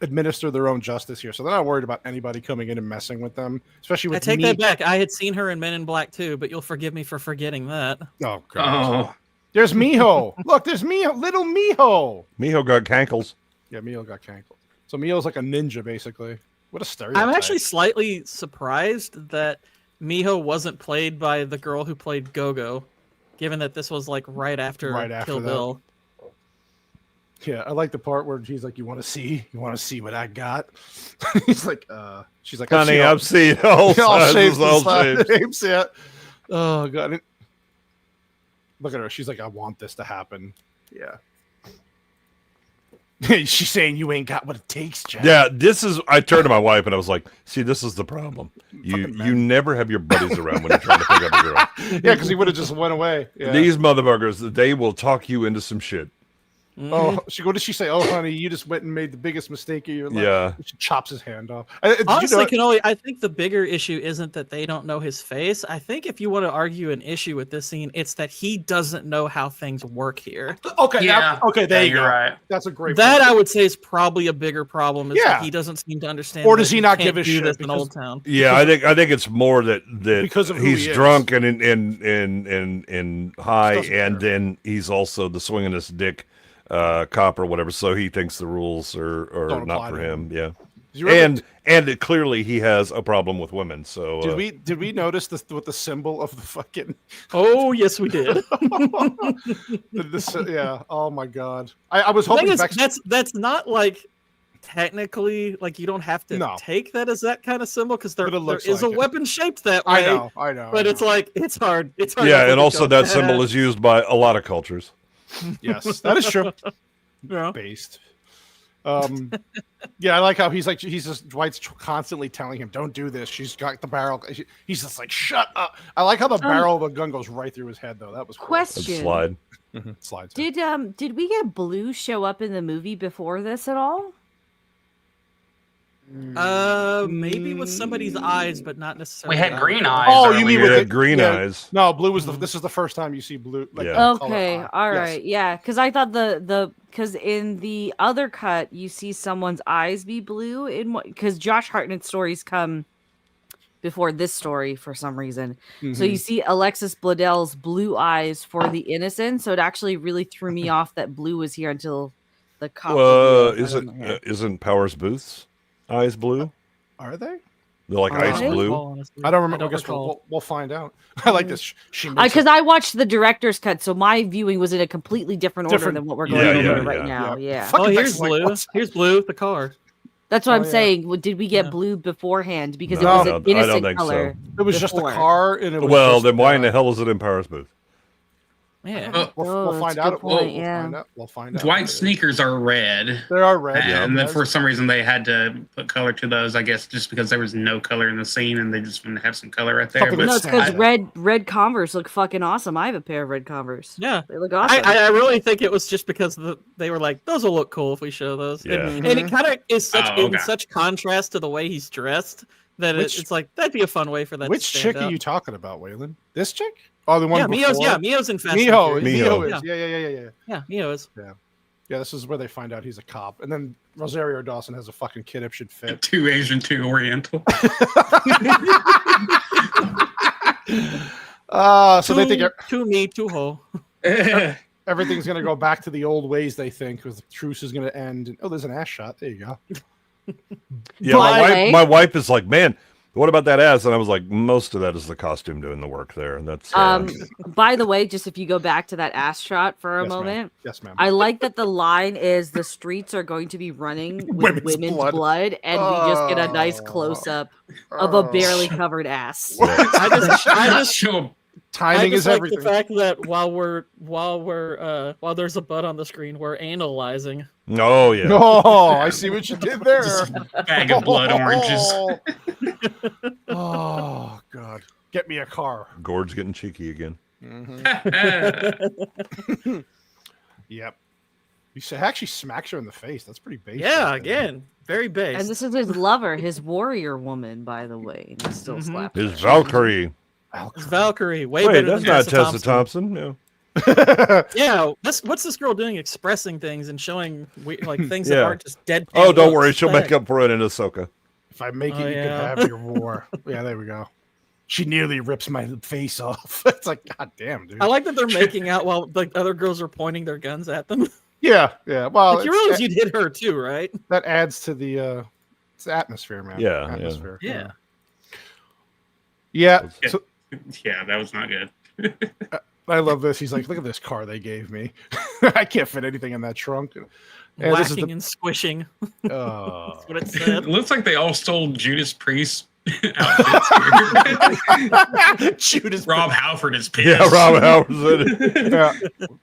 administer their own justice here, so they're not worried about anybody coming in and messing with them, especially with I take me. that back. I had seen her in Men in Black too, but you'll forgive me for forgetting that. Oh god. Oh, There's Miho. Look, there's Miho, little Miho. Miho got cankles. Yeah, Miho got cankled. So Miho's like a ninja, basically. What a stereotype. I'm actually slightly surprised that Miho wasn't played by the girl who played Gogo, given that this was like right after Kill that. Bill. Yeah, I like the part where he's like, "You want to see what I got?" He's like, she's like, Honey, I've seen all shapes sizes, all and shapes. shapes. Yeah. Oh god. Look at her. She's like, I want this to happen. Yeah. She's saying you ain't got what it takes, Jack. Yeah, this is. I turned to my wife and I was like, "See, this is the problem. Fucking men. You never have your buddies around when you're trying to pick up a girl. Yeah, because he would have just went away. Yeah. These motherfuckers, they will talk you into some shit. Oh, what did she say? Oh, honey, you just went and made the biggest mistake of your life. Yeah. She chops his hand off. Honestly, I think the bigger issue isn't that they don't know his face. I think if you want to argue an issue with this scene, it's that he doesn't know how things work here. Okay, yeah. okay, there you you're go. right. That's a great That point. I would say is probably a bigger problem. Is Yeah. that he doesn't seem to understand. Or that does he you not can't give a do shit this in because- Old Town? Yeah, I think it's more that Because of who he's he is. drunk and high, Doesn't and care. then he's also the swingin'est dick cop or whatever. So he thinks the rules are Don't not apply for to him. Yeah, Did you ever- and clearly he has a problem with women. So did we notice this with the symbol of the fucking Oh yes, we did. yeah? Oh my god! I was The thing hoping is, Vex- that's not like technically like you don't have to No. take that as that kind of symbol because there But it looks is like a it. weapon shaped that way. I know. But it's like it's hard. It's hard. yeah, not to and also go, that symbol is used by a lot of cultures. yes, that is true. Yeah. Based. Yeah, I like how he's just Dwight's constantly telling him, "Don't do this." She's got the barrel. He's just like, "Shut up." I like how the barrel of the gun goes right through his head, though. That was cool. Let's Question: slide. Slides. Did we get Blue show up in the movie before this at all? Maybe with somebody's eyes, but not necessarily. We had ours. green eyes. Oh, you mean He with had the green yeah. eyes. No, Blue was this is the first time you see Blue. Like, Yeah. the color Okay, eye. all Yes. right, yeah, because I thought because in the other cut you see someone's eyes be blue in because Josh Hartnett's stories come before this story for some reason. So you see Alexis Bledel's blue eyes for the innocent. So it actually really threw me off that Blue was here until the cop. Isn't Powers Booth's eyes blue? Are they? They're like Are ice they? blue. I don't remember. I don't guess recall. we'll find out. I like this. She makes Because I watched the director's cut, so my viewing was in a completely different order Different- than what we're Yeah, going yeah, over right yeah. now. Yeah. Yeah. Fuck. Oh, Fucking here's Vex, like, Blue. what's- Here's Blue, the car. That's what Oh, I'm yeah. saying. Did we get Yeah. blue beforehand? Because No, it was I an don't innocent think so. color. It was just a before. car, and it was Well, just, then why in the hell is it in Paris Booth? Yeah. We'll Oh, find that's a out. good point, We'll yeah. find out. We'll find out. Dwight's sneakers are red. They are red. And then yes. for some reason they had to put color to those, I guess, just because there was no color in the scene and they just wanted to have some color right there. Something But No, it's because I- red Converse look fucking awesome. I have a pair of red Converse. Yeah. They look awesome. I really think it was just because they were like, those will look cool if we show those. Yeah. And it kind of is such Oh, in okay. such contrast to the way he's dressed that Which- it's like that'd be a fun way for that. Which to chick stand are out. you talking about, Waylon? This chick? Oh, the one Yeah, Mio's. before? Yeah, Mio's in Fast. and Mio. Furious. Mio Mio. is. Yeah. Yeah, Mio is. Yeah, this is where they find out he's a cop, and then Rosario Dawson has a fucking kid should fit. 2 Asian, 2 Oriental. So they think to me, to ho. everything's gonna go back to the old ways. They think because the truce is gonna end. And, oh, there's an ass shot. There you go. Yeah, By the way- my wife is like, man, what about that ass? And I was like, most of that is the costume doing the work there. And that's By the way, just if you go back to that ass shot for a Yes, ma'am. moment, Yes, ma'am. I like that the line is the streets are going to be running with Women's women's blood, and we just get a nice Oh. close up of a barely covered ass. I just Show Timing I is just like everything. the fact that while there's a butt on the screen, we're analyzing. oh yeah. Oh, I see what you did there. bag of blood oranges. Oh God, get me a car. Gord's getting cheeky again. Yep. You say actually smacks her in the face. That's pretty basic. Yeah, again, very base. And this is his lover, his warrior woman, by the way. And he still Mhm. slaps His her. Valkyrie. It's Valkyrie, way Wait, better that's than not Tessa Tessa Thompson. Thompson. No. Yeah, what's this girl doing? Expressing things and showing like things that Yeah. aren't just dead. Oh, don't worry. She'll make up for it in Ahsoka. If I make it, Oh, you yeah. can have your war. Yeah, there we go. She nearly rips my face off. It's like, God damn, dude. I like that they're making out while the other girls are pointing their guns at them. Yeah. Well, Like, you realize you'd hit her too, right? that adds to the it's atmosphere, man. Yeah, yeah. Atmosphere. Yeah. Yeah. Yeah. So Yeah, that was not good. I love this. He's like, look at this car they gave me. I can't fit anything in that trunk. And this is Whacking and squishing. the That's what it It said. looks like they all stole Judas Priest outfits here. Judas. Rob Halford is pissed. Yeah, Rob Howard's in it. Yeah.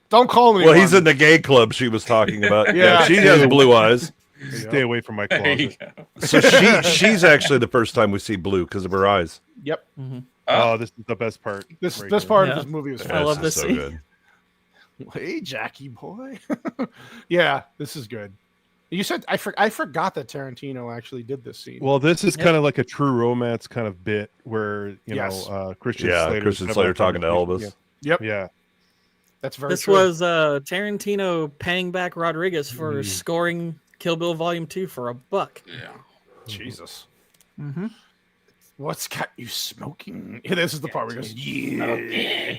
Don't call me. Well, he's in the gay club she was talking about. Yeah. Yeah, she has blue eyes. Stay away from my There you closet. go. So she's actually the first time we see blue because of her eyes. Yep. Oh, this is the best part. This right this here. part Yeah. of this movie was I love This is this so scene. good. Hey, Jackie boy. Yeah, this is good. You said I forgot that Tarantino actually did this scene. Well, this is Yep. kind of like a true romance kind of bit where Yes. Christian Yeah, Slater's Christian having Slater a talking to conversation. Elvis. Yeah. That's very This true. was Tarantino paying back Rodriguez for scoring Kill Bill Volume 2 for $1. Yeah. Jesus. Mm-hmm. What's got you smoking? Yeah, this is the part where he goes, yeah.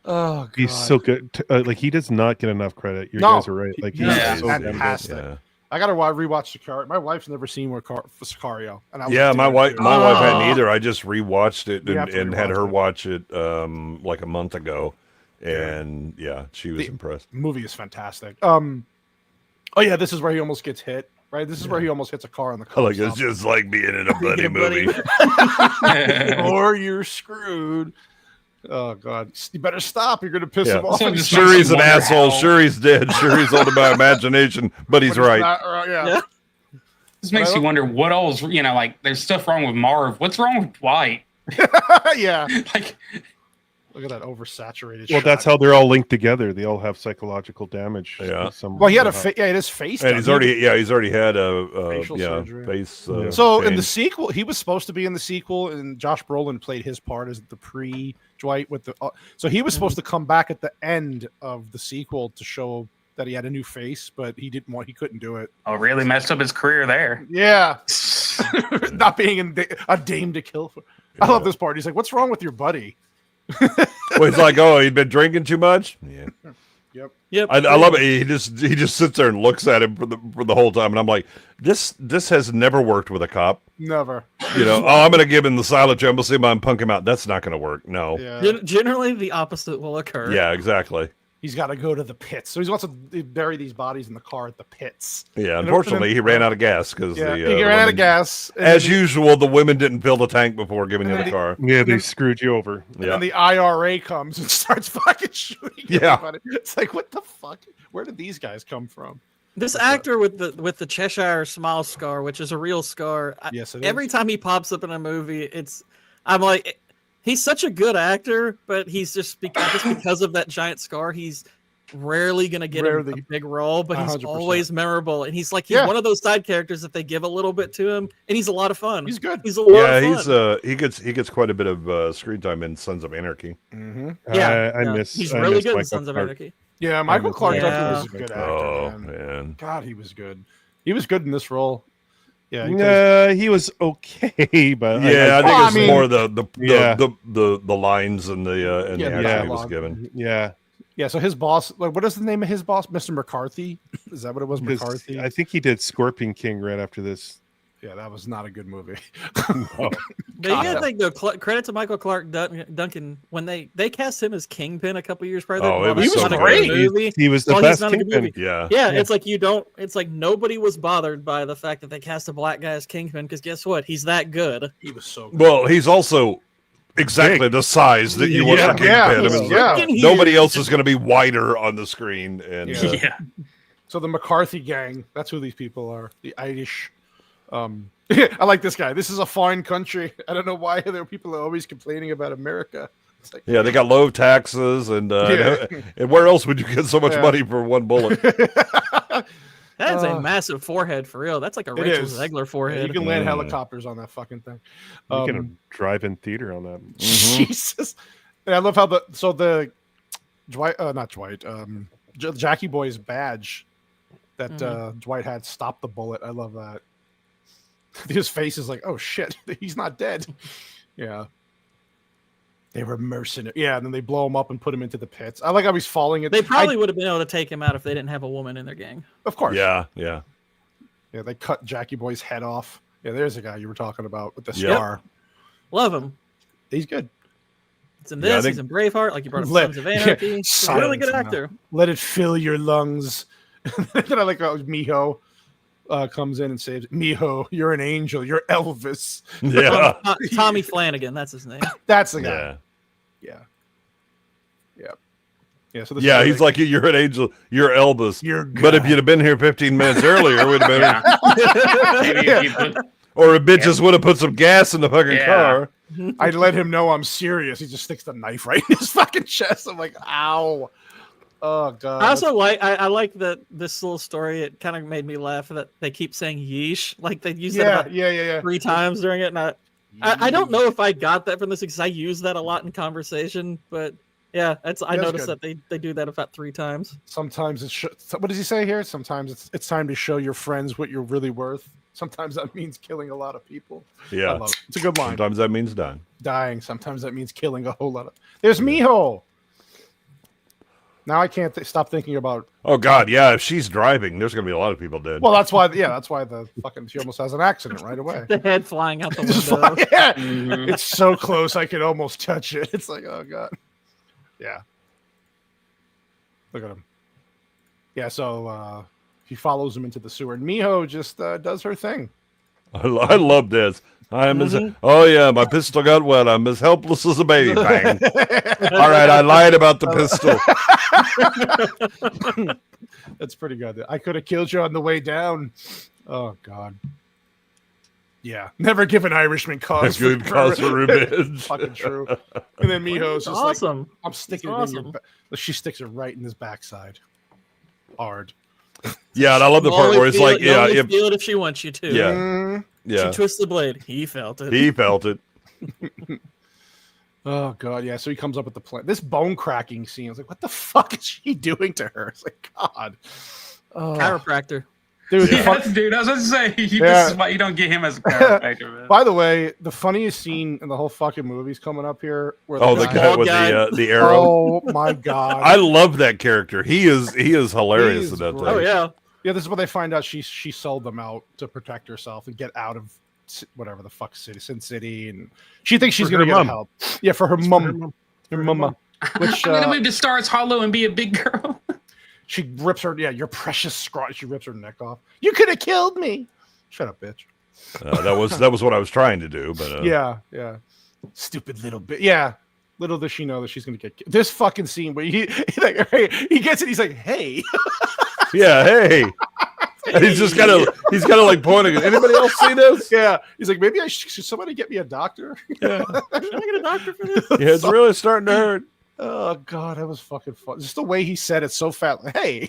Oh, God. He's so good. Like he does not get enough credit. You No. guys are right. Like he's Yeah. so damn good. Fantastic. Yeah, I gotta rewatch Sicario. My wife's never seen Sicario, and I was yeah. doing My it wife, too. my wife Oh. hadn't either. I just rewatched it You have to and had rewatch her it. watch it like a month ago, and yeah, she was impressed. The movie is fantastic. Oh yeah, this is where he almost gets hit. Right, this is where he almost hits a car on the I car. like it's just like being in a buddy movie. Or you're screwed. Oh God, you better stop. You're gonna piss Yeah. him off. So just Sure, makes he's you an wonder asshole. how- Sure, he's dead. Sure, he's holding by imagination, but he's right. Yeah. Yeah. This makes you wonder what all is, like there's stuff wrong with Marv. What's wrong with Dwight? Yeah. Like, Look at that oversaturated. Well, shot. that's how they're all linked together. They all have psychological damage. Yeah. Well, he had his face. And done. he's already had a Facial surgery. face. So in the change. sequel, he was supposed to be in the sequel, and Josh Brolin played his part as the pre-Dwight with the. So he was supposed to come back at the end of the sequel to show that he had a new face, but he didn't want. He couldn't do it. oh, really messed up his career there. Yeah, not being a dame to kill. I love this part. He's like, "What's wrong with your buddy?" Well, he's like, oh, he'd been drinking too much. Yeah, Yep. I love it. He just sits there and looks at him for the whole time, and I'm like, this has never worked with a cop. Never. Oh, I'm gonna give him the silent treatment. See him, punk him out. That's not gonna work. No. Yeah. Generally, the opposite will occur. Yeah, exactly. he's got to go to the pits. So he wants to bury these bodies in the car at the pits. Yeah, unfortunately, he ran out of gas because he ran out of gas. As usual, the women didn't fill the tank before giving you the car. Yeah, they screwed you over. And then the IRA comes and starts fucking shooting everybody. It's like, what the fuck? Where did these guys come from? This actor with the Cheshire smile scar, which is a real scar. Yes, it is. Every time he pops up in a movie, I'm like, he's such a good actor, but he's just because of that giant scar, he's rarely going to get a big role, but he's 100%. Always memorable. And he's one of those side characters that they give a little bit to him, and he's a lot of fun. He's good. He's a lot of fun. He gets quite a bit of screen time in Sons of Anarchy. Mm-hmm. He's really good in Sons of Anarchy. Yeah, Michael Clarke Duncan was a good actor. Oh man, God, he was good. He was good in this role. Yeah, he was okay, but I think it's more the lines and the action he was given. Yeah. So his boss, what is the name of his boss? Mr. McCarthy. Is that what it was? McCarthy. I think he did Scorpion King right after this. Yeah, that was not a good movie. No. But you gotta think though, credit to Michael Clarke Duncan when they cast him as Kingpin a couple years prior. Oh, he was great. He was the best Kingpin. Yeah. It's like it's like nobody was bothered by the fact that they cast a black guy as Kingpin because guess what? He's that good. He was so good. Well, he's also exactly the size that you want for Kingpin. Nobody else is going to be wider on the screen. And so the McCarthy gang, that's who these people are. The Irish. I like this guy. This is a fine country. I don't know why there are people always complaining about America. It's like, they got low taxes, and where else would you get so much money for one bullet? That's a massive forehead for real. That's like a Rachel Zegler forehead. Yeah, you can land helicopters on that fucking thing. You can drive in theater on that. Mm-hmm. Jesus. And I love how Jackie Boy's badge that Dwight had stopped the bullet. I love that. His face is like, oh shit, he's not dead. Yeah. They were mercenaries. Yeah, and then they blow him up and put him into the pits. I like how he's falling. They probably would have been able to take him out if they didn't have a woman in their gang. Of course. Yeah, they cut Jackie Boy's head off. Yeah, there's a guy you were talking about with the scar. Love him. He's good. It's in this. He's in Braveheart. Like you brought up Sons of Anarchy. He's a really good actor. Let it fill your lungs. Then I like how Miho comes in and saves Miho, you're an angel, you're Elvis. Yeah. Tommy Flanagan, that's his name. That's the guy. Yeah. So he's like, you're an angel, you're Elvis. But if you'd have been here 15 minutes earlier, we'd have been or a bitch just would have put some gas in the fucking car. I'd let him know I'm serious. He just sticks the knife right in his fucking chest. I'm like, ow. Oh god! I also I like that this little story. It kind of made me laugh that they keep saying "yeesh," like they use that about 3 times during it. And I don't know if I got that from this because I use that a lot in conversation. But I noticed that they do that about 3 times. Sometimes what does he say here? Sometimes it's time to show your friends what you're really worth. Sometimes that means killing a lot of people. Yeah, I love it. It's a good line. Sometimes that means dying. Sometimes that means killing a whole lot of. There's Miho. Now I can't stop thinking about. Oh God, yeah! If she's driving, there's gonna be a lot of people dead. Well, that's why. Yeah, that's why she almost has an accident right away. The head flying out the window. It's so close I could almost touch it. It's like, oh god. Yeah. Look at him. Yeah. So he follows him into the sewer, and Miho just does her thing. I love this. I am my pistol got wet. I'm as helpless as a baby. Bang. All right, I lied about the pistol. That's pretty good. I could have killed you on the way down. Oh God. Yeah, never give an Irishman cause for revenge. Fucking true. And then Miho's just awesome. Like, I'm sticking it in your back. She sticks it right in his backside. Hard. Yeah, and I love the part where it's like, feel it if she wants you to. Yeah. Yeah. She twists the blade. He felt it. Oh god, yeah. So he comes up with the plan. This bone cracking scene. I was like, what the fuck is she doing to her? It's like, God. Chiropractor. Dude, dude, I was going to say, this is why you don't get him as a chiropractor. Man. By the way, the funniest scene in the whole fucking movie's coming up here. Where the guy with the arrow. Oh my god. I love that character. He is hilarious in that thing. Oh yeah. Yeah, this is what they find out. She sold them out to protect herself and get out of whatever the fuck Sin City, and she thinks she's gonna get help. Yeah, for her mom. Her mama. Which I'm gonna move to Stars Hollow and be a big girl. she rips her, your precious scrot. She rips her neck off. You could have killed me. Shut up, bitch. That was what I was trying to do, but yeah. Stupid little bit. Yeah. Little does she know that she's gonna get killed. This fucking scene where he like, hey, he gets it. He's like, hey. yeah, hey. And he's just kind of like pointing. Anybody else see this? Yeah. He's like, maybe should somebody get me a doctor? Yeah. Should I get a doctor for this? Yeah, it's really starting to hurt. Oh god, that was fucking fun. Just the way he said it, so fat. Like, hey.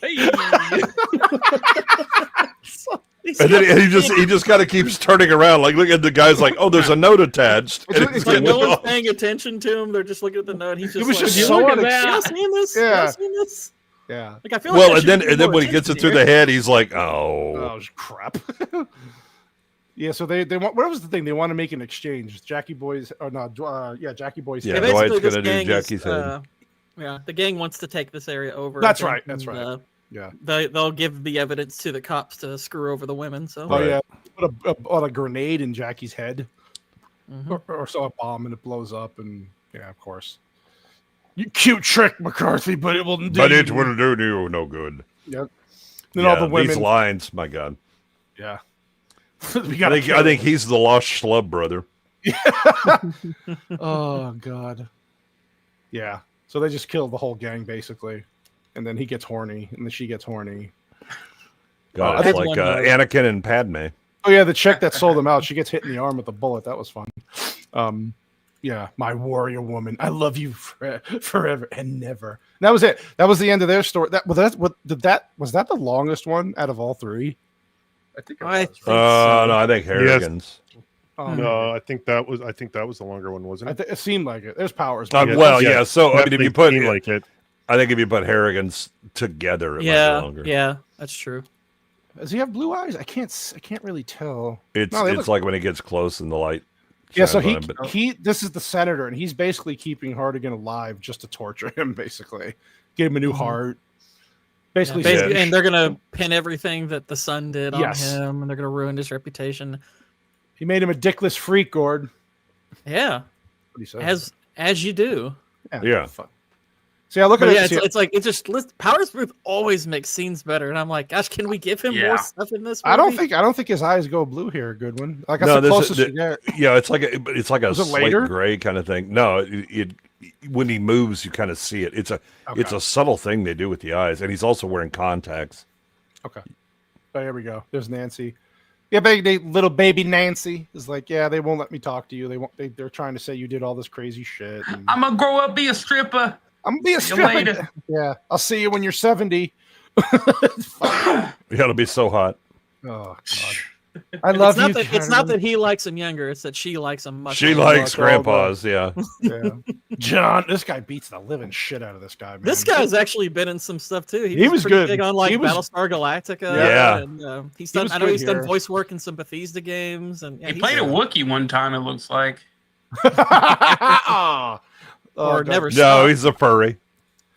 And then he just kind of keeps turning around, like look at the guy's like, oh, there's a note attached. And It's Like like no one's paying attention to him. They're just looking at the note. He's just It was like, just "You so look at unex- that. Y'all seen this? Yeah. Y'all seen this? Yeah. Like I feel like I Well, should and pay then more when he gets it attention through here. the head, he's like, oh. Oh crap. Yeah, so they want, what was the thing? They want to make an exchange. Jackie Boy's or no, Jackie Boy's Yeah, head. Dwight's basically this gonna do gang Jackie's is, head. yeah, the gang wants to take this area over. That's I think, right, that's and, right. Yeah. They'll give the evidence to the cops to screw over the women. So Oh Right. yeah, put a grenade in Jackie's head, Mhm. or so a bomb, and it blows up, and yeah, of course. You cute trick, McCarthy, but it will do. But it will do you no good. Yep. Then all the women. These lines, my God. Yeah. We gotta I think he's the lost schlub brother. Oh god. Yeah. So they just killed the whole gang basically, and then he gets horny, and then she gets horny. God, I it's think like one note. Anakin and Padme. Oh yeah, the chick that sold him out, she gets hit in the arm with a bullet. That was fun. Yeah, my warrior woman, I love you forever and never. And that was it. That was the end of their story. Was that the longest one out of all three? I think it I was. think so. No, I think Harrigan's. No, I think that was the longer one, wasn't it? It seemed like it. There's powers. Well, yeah. So I mean, if you put like it, I think if you put Harrigan's together, it might be Yeah, longer. yeah, that's true. Does he have blue eyes? I can't really tell. It's No, they it's look- like when he gets close in the light. Yeah, so shines on him, but- he this is the senator, and he's basically keeping Hardigan alive just to torture him. Basically, give him a new heart. Basically, Basically, Yeah. and they're gonna pin everything that the son did on Yes. him, and they're gonna ruin his reputation. he made him a dickless freak, Gord. Yeah, What he says. as you do. Yeah. Fun. See, I look at But it. yeah, see, it's like Powers Booth always makes scenes better, and I'm like, gosh, can we give him Yeah. more stuff in this movie? I don't think his eyes go blue here, Goodwin. Like that's No, the this closest is- you get. Yeah, it's like a Was it slate later? gray kind of thing. No, it when he moves, you kind of see it. It's a subtle thing they do with the eyes, and he's also wearing contacts. Okay. Oh, here we go. There's Nancy. Yeah, little baby Nancy is like, yeah, they won't let me talk to you. They're trying to say you did all this crazy shit. and I'm gonna grow up, be a stripper. I'm gonna be a See you later. stripper. Yeah, I'll see you when you're 70. Yeah, it'll be so hot. Oh God. I love you. It's not that he likes him younger; it's that she likes him much. She younger. likes like all grandpas. Yeah. Yeah. John. This guy beats the living shit out of this guy. Man. This guy's actually been in some stuff too. He was pretty good. big on like He was- Battlestar Galactica. Yeah. and he's He done. was I know good he's done here. voice work in some Bethesda games, and yeah, He he's played a good. Wookiee one time. It looks like. Oh, or God. never. No, stopped. he's a furry.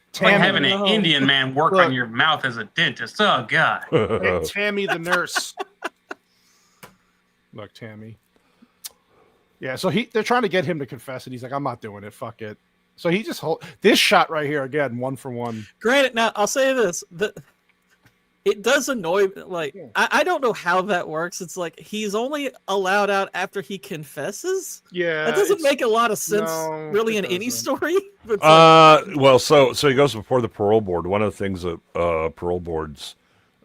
It's like Tammy. having an No. Indian man work Look. on your mouth as a dentist. Oh God. Hey, Tammy the nurse. Look, Tammy. Yeah, so they're trying to get him to confess it. He's like, I'm not doing it. Fuck it. So he just this shot right here again, 1 for 1. Granted, now I'll say this: it does annoy. Like I don't know how that works. It's like he's only allowed out after he confesses. Yeah, That doesn't make a lot of sense, no, really, it in any doesn't. story. But it's like, Well, so he goes before the parole board. One of the things that parole boards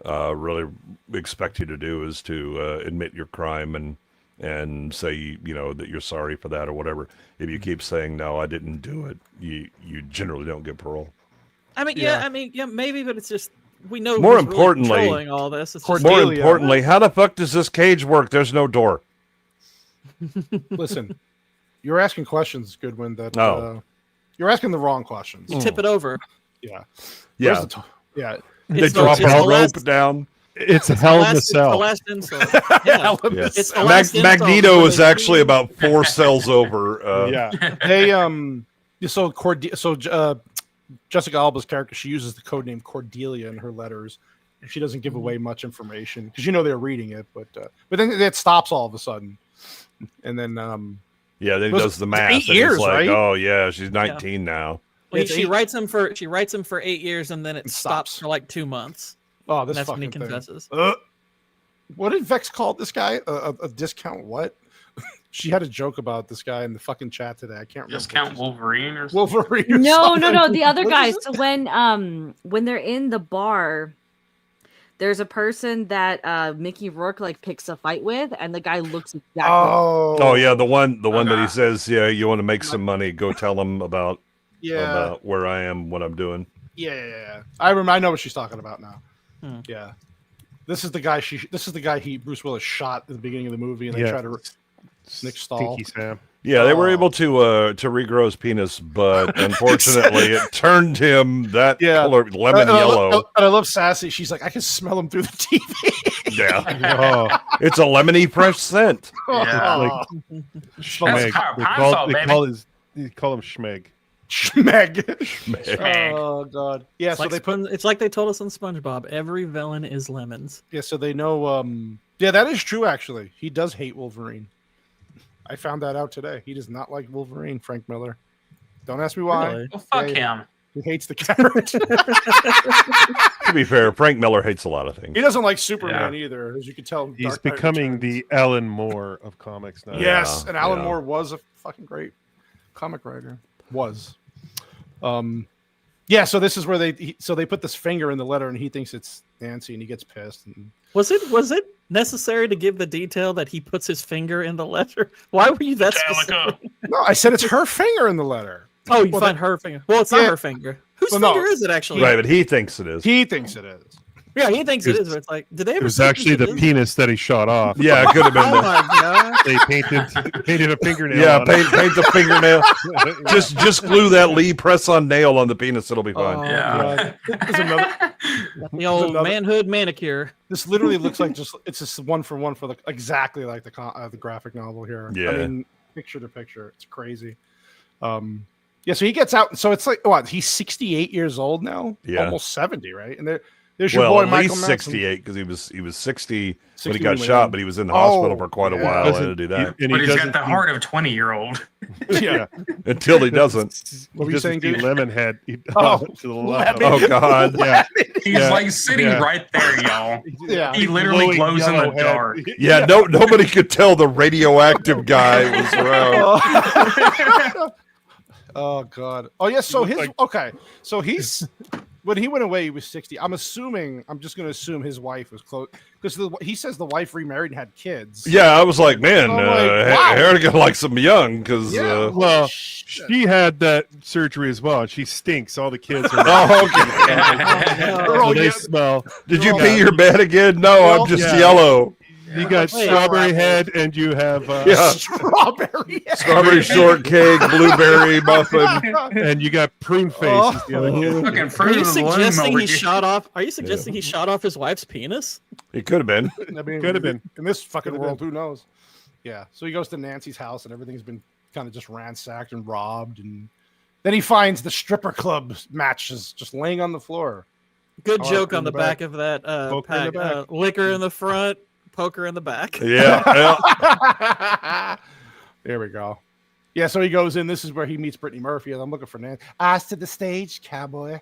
really expect you to do is to admit your crime and say that you're sorry for that or whatever. If you keep saying no, I didn't do it, you generally don't get parole. I mean, yeah, maybe, but it's just we know. More who's really importantly- controlling all this. It's just, More Cordelia. importantly, how the fuck does this cage work? There's no door. Listen, you're asking questions, Goodwin, that No. you're asking the wrong questions. you tip it over. Yeah. Yeah, Where's the yeah. they It's the- drop it's a the rope last- down. it's It's hell the in the last- It's the cell. last insult. Yeah. Yeah. It's the last insult Magneto where is they- actually about 4 cells over. Yeah, They Jessica Alba's character, she uses the code name Cordelia in her letters, and she doesn't give away much information because they're reading it, but then it stops all of a sudden, and then Yeah, then he Was- does the it's math. 8 and years, it's like, right? oh yeah, she's 19 now. Well, It's she eight- writes him for 8 years, and then it stops for like 2 months. Oh, And this that's when he fucking thing. confesses. What did Vex call this guy? A discount what? She had a joke about this guy in the fucking chat today. I can't remember. Discount Wolverine or something? Wolverine. Or No, something. the other What guy. is it? So when they're in the bar, there's a person that Mickey Rourke like picks a fight with, and the guy looks exactly. Oh yeah, the one that he Okay. says, yeah, you want to make some money, go tell him about Yeah. where I am, what I'm doing. Yeah. I remember. I know what she's talking about now. Hmm. Yeah. This is the guy. This is the guy. Bruce Willis shot at the beginning of the movie, and they try to Nick Stahl. Stinky Sam. Yeah, they were Oh. able to regrow his penis, but unfortunately, it turned him that Yeah. color, lemon And yellow. I love Sassy. She's like, I can smell him through the TV. Yeah, Oh, it's a lemony fresh scent. Yeah. like That's Schmeg. Car- They Pine Sol, call, baby. they call him Schmeg. Schmeg. Schmeg. Oh god. Yeah. It's So like they put. it's like they told us on SpongeBob. Every villain is lemons. Yeah. So they know. Yeah, that is true. Actually, he does hate Wolverine. I found that out today. He does not like Wolverine. Frank Miller. Don't ask me why. Really? Well, fuck Yeah. him. He hates the character. To be fair, Frank Miller hates a lot of things. He doesn't like Superman either, as you can tell. in He's Dark Knight becoming Returns. the Alan Moore of comics now. Yes, Yeah, and Alan yeah. Moore was a fucking great comic writer. Was. Yeah, so this is where they put this finger in the letter, and he thinks it's Nancy, and he gets pissed. And Was it necessary to give the detail that he puts his finger in the letter? Why were you that specific? no, I said it's her finger in the letter. Oh, you Well, find her finger. Well, it's not Yeah. her finger. Whose Well, no. finger is it actually? Right, but he thinks it is. He thinks it is. Yeah, he thinks it It is. But it's like, did they It ever? was say actually whose the it is? penis that he shot off. Yeah, it could have been. Oh my god! They painted a fingernail. Yeah, on paint the fingernail. it. Just glue that Lee press-on nail on the penis. It'll be fine. Oh, Yeah. There's another. The old another- manhood manicure. This literally looks like it's just one for one for exactly like the graphic novel here. I Yeah. mean, picture to picture, it's crazy. Yeah, so he gets out. So it's like what? He's 68 years old now, Yeah. almost 70, right? And there's your Well, boy at Michael least Madsen. 68 because he was 60 when 60 he got when shot, he- but he was in the hospital for quite a yeah. while. I had to do that And But he he's got doesn't the do- heart of a 20-year-old. Yeah. until he doesn't. What were he you doesn't saying, do dude? Lemonhead. He Oh, to the left. Lemon. Oh God. Yeah. He's Yeah. like sitting Yeah. right there, y'all. Yeah. He literally Glowing glows in the yellow head. dark. Yeah, nobody could tell the radioactive guy was around. Oh God. Oh yeah. So He his looked okay. So he's when he went away, he was 60. I'm just going to assume his wife was close because he says the wife remarried and had kids. Yeah, I was like, man, I'm like, wow. Harrigan likes him young because. Yeah. Well, Shit. she had that surgery as well. And she stinks. All the kids are Oh, okay. They're so all they yeah, smell. Did you Yeah. pee your bed again? No, I'm just Yeah. yellow. You got Wait. strawberry head, and you have Yeah. strawberry. Strawberry shortcake, blueberry muffin. and you got prune face. Oh. is the other kid. Fucking Are fruit you of the loom suggesting over he here. shot off? Are you suggesting he shot off his wife's penis? It could have been. I mean, Could have been. in this fucking Could have world. Who knows? Yeah. So he goes to Nancy's house, and everything's been kind of just ransacked and robbed, and then he finds the stripper club matches just laying on the floor. Good Poker joke in on the the back of that Poker in the pack. Liquor in the front, poker in the back. Yeah. Yeah. There we go. Yeah, so he goes in. This is where he meets Brittany Murphy, and I'm looking for Nancy. Eyes to the stage, cowboy.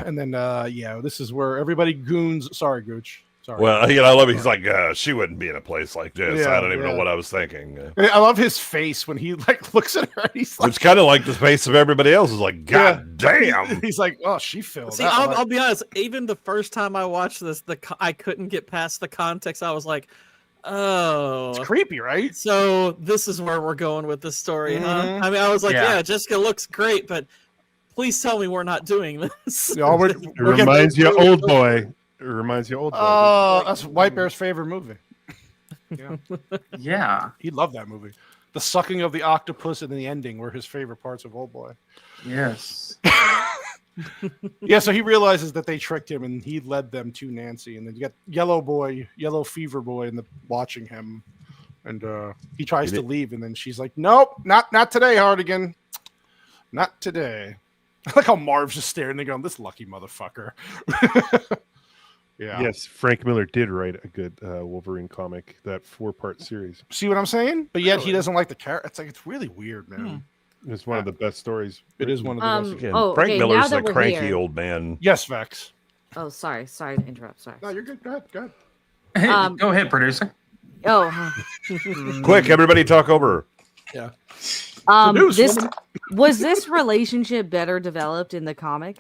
And then, yeah, this is where everybody goons. Sorry, Gooch. Sorry. Well, I love it. He's like, she wouldn't be in a place like this. Yeah, I don't even yeah. know what I was thinking. I love his face when he like looks at her. And he's like, It's kind of like the face of everybody else. Is like, God damn. He's like, oh, she filled. See, that I'll, one." I'll be honest. Even the first time I watched this, I couldn't get past the context. I was like, "Oh, It's creepy, right? so this is where we're going with this story, huh?" Mhm. I mean, I was like, Yeah. "Yeah, Jessica looks great, but please tell me we're not doing this." No, we're It reminds you of Old Boy. It reminds you of Old Boy. Oh, that's White Bear's favorite movie. Yeah, Yeah. he loved that movie. The sucking of the octopus and the ending were his favorite parts of Old Boy. Yes. Yeah, so he realizes that they tricked him, and he led them to Nancy. And then you got Yellow Fever Boy, watching him, and he tries to leave, and then she's like, "Nope, not today, Hardigan, not today." I like how Marv's just staring there, going, "This lucky motherfucker." Yeah. Yes, Frank Miller did write a good Wolverine comic, that 4-part series. See what I'm saying? But yet he doesn't like the character. It's like it's really weird, man. It's one of the best stories. It is one of the best. Again, Oh, Frank okay, now Miller's that a we're cranky here- old man. Yes, Vex. Oh, sorry to interrupt. Sorry. No, you're good. Go ahead. Go ahead, producer. Oh, Quick, everybody talk over her. Yeah. Produce, this woman. was this relationship better developed in the comic?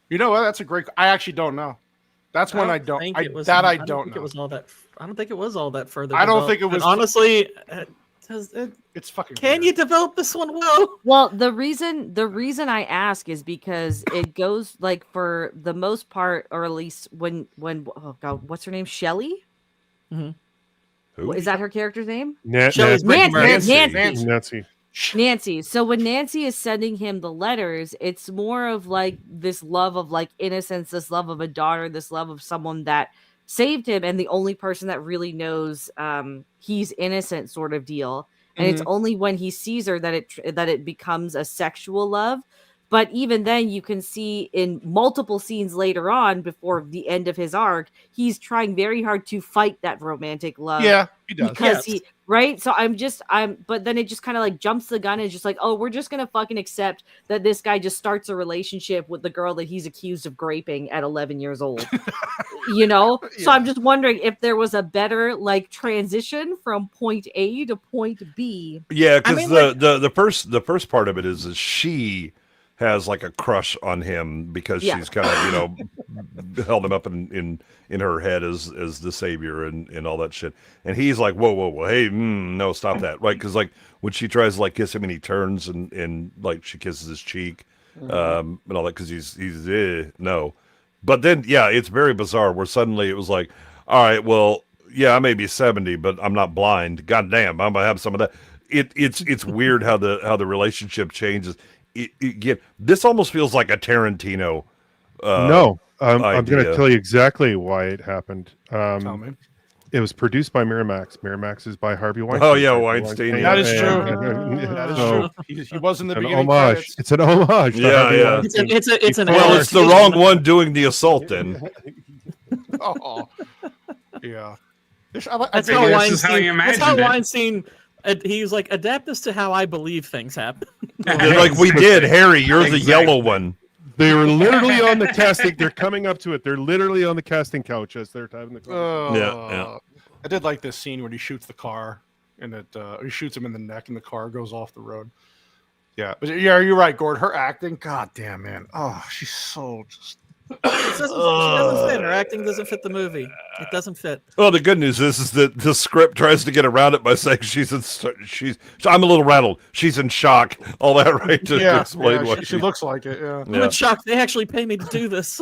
You know what? That's a great. I actually don't know. That's one I don't. think I it was- that I don't don't think know. It was all that. I don't think it was all that further. I don't think developed. it was- And honestly, It's fucking. can you develop this one well? Well, the reason I ask is because it goes like for the most part, or at least when oh god, what's her name? Shelley? Who? Is that her character's name? Shelley's Brittany Nancy. Murphy. Nancy. Nancy. So when Nancy is sending him the letters, it's more of like this love of like innocence, this love of a daughter, this love of someone that saved him, and the only person that really knows he's innocent sort of deal. And it's only when he sees her that it becomes a sexual love. But even then, you can see in multiple scenes later on, before the end of his arc, he's trying very hard to fight that romantic love. Yeah, he does. Because so but then it just kind of like jumps the gun and it's just like, oh, we're just gonna fucking accept that this guy just starts a relationship with the girl that he's accused of graping at 11 years old. You know? So I'm just wondering if there was a better like transition from point A to point B. Yeah, because mean, the first part of it is she has like a crush on him because she's kind of held him up in her head as the savior and all that shit, and he's like whoa hey no, stop that, right? Because like when she tries to like kiss him and he turns and like she kisses his cheek and all that because he's no, but then it's very bizarre where suddenly it was like, all right, well I may be 70 but I'm not blind, god damn, I'm gonna have some of that. It's weird how the relationship changes. This almost feels like a Tarantino. No, I'm going idea. to tell you exactly why it happened. Tell me. It was produced by Miramax. Miramax is by Harvey Weinstein. Oh yeah, Weinstein. That is true. And That is so true. He was in the an beginning. homage. Credits. It's an homage. to Yeah, Harvey yeah. Weinstein. It's an Well, it's the wrong one doing the assault then. Oh, yeah. That's Maybe how this is how you Weinstein. That's how imagined it. Weinstein. He was like, adapt this to how I believe things happen. Like we did, Harry. You're the yellow one. They were literally on the casting. They're coming up to it. They're literally on the casting couch as they're having the conversation. Yeah. I did like this scene where he shoots the car and he shoots him in the neck and the car goes off the road. Yeah, but you're right, Gord. Her acting, god damn, man. Oh, she's so just. She doesn't fit. Her acting doesn't fit the movie. It doesn't fit. Well, the good news is that the script tries to get around it by saying I'm a little rattled. She's in shock. All that, right? To explain what she looks like it. Yeah. I'm in shock. They actually pay me to do this.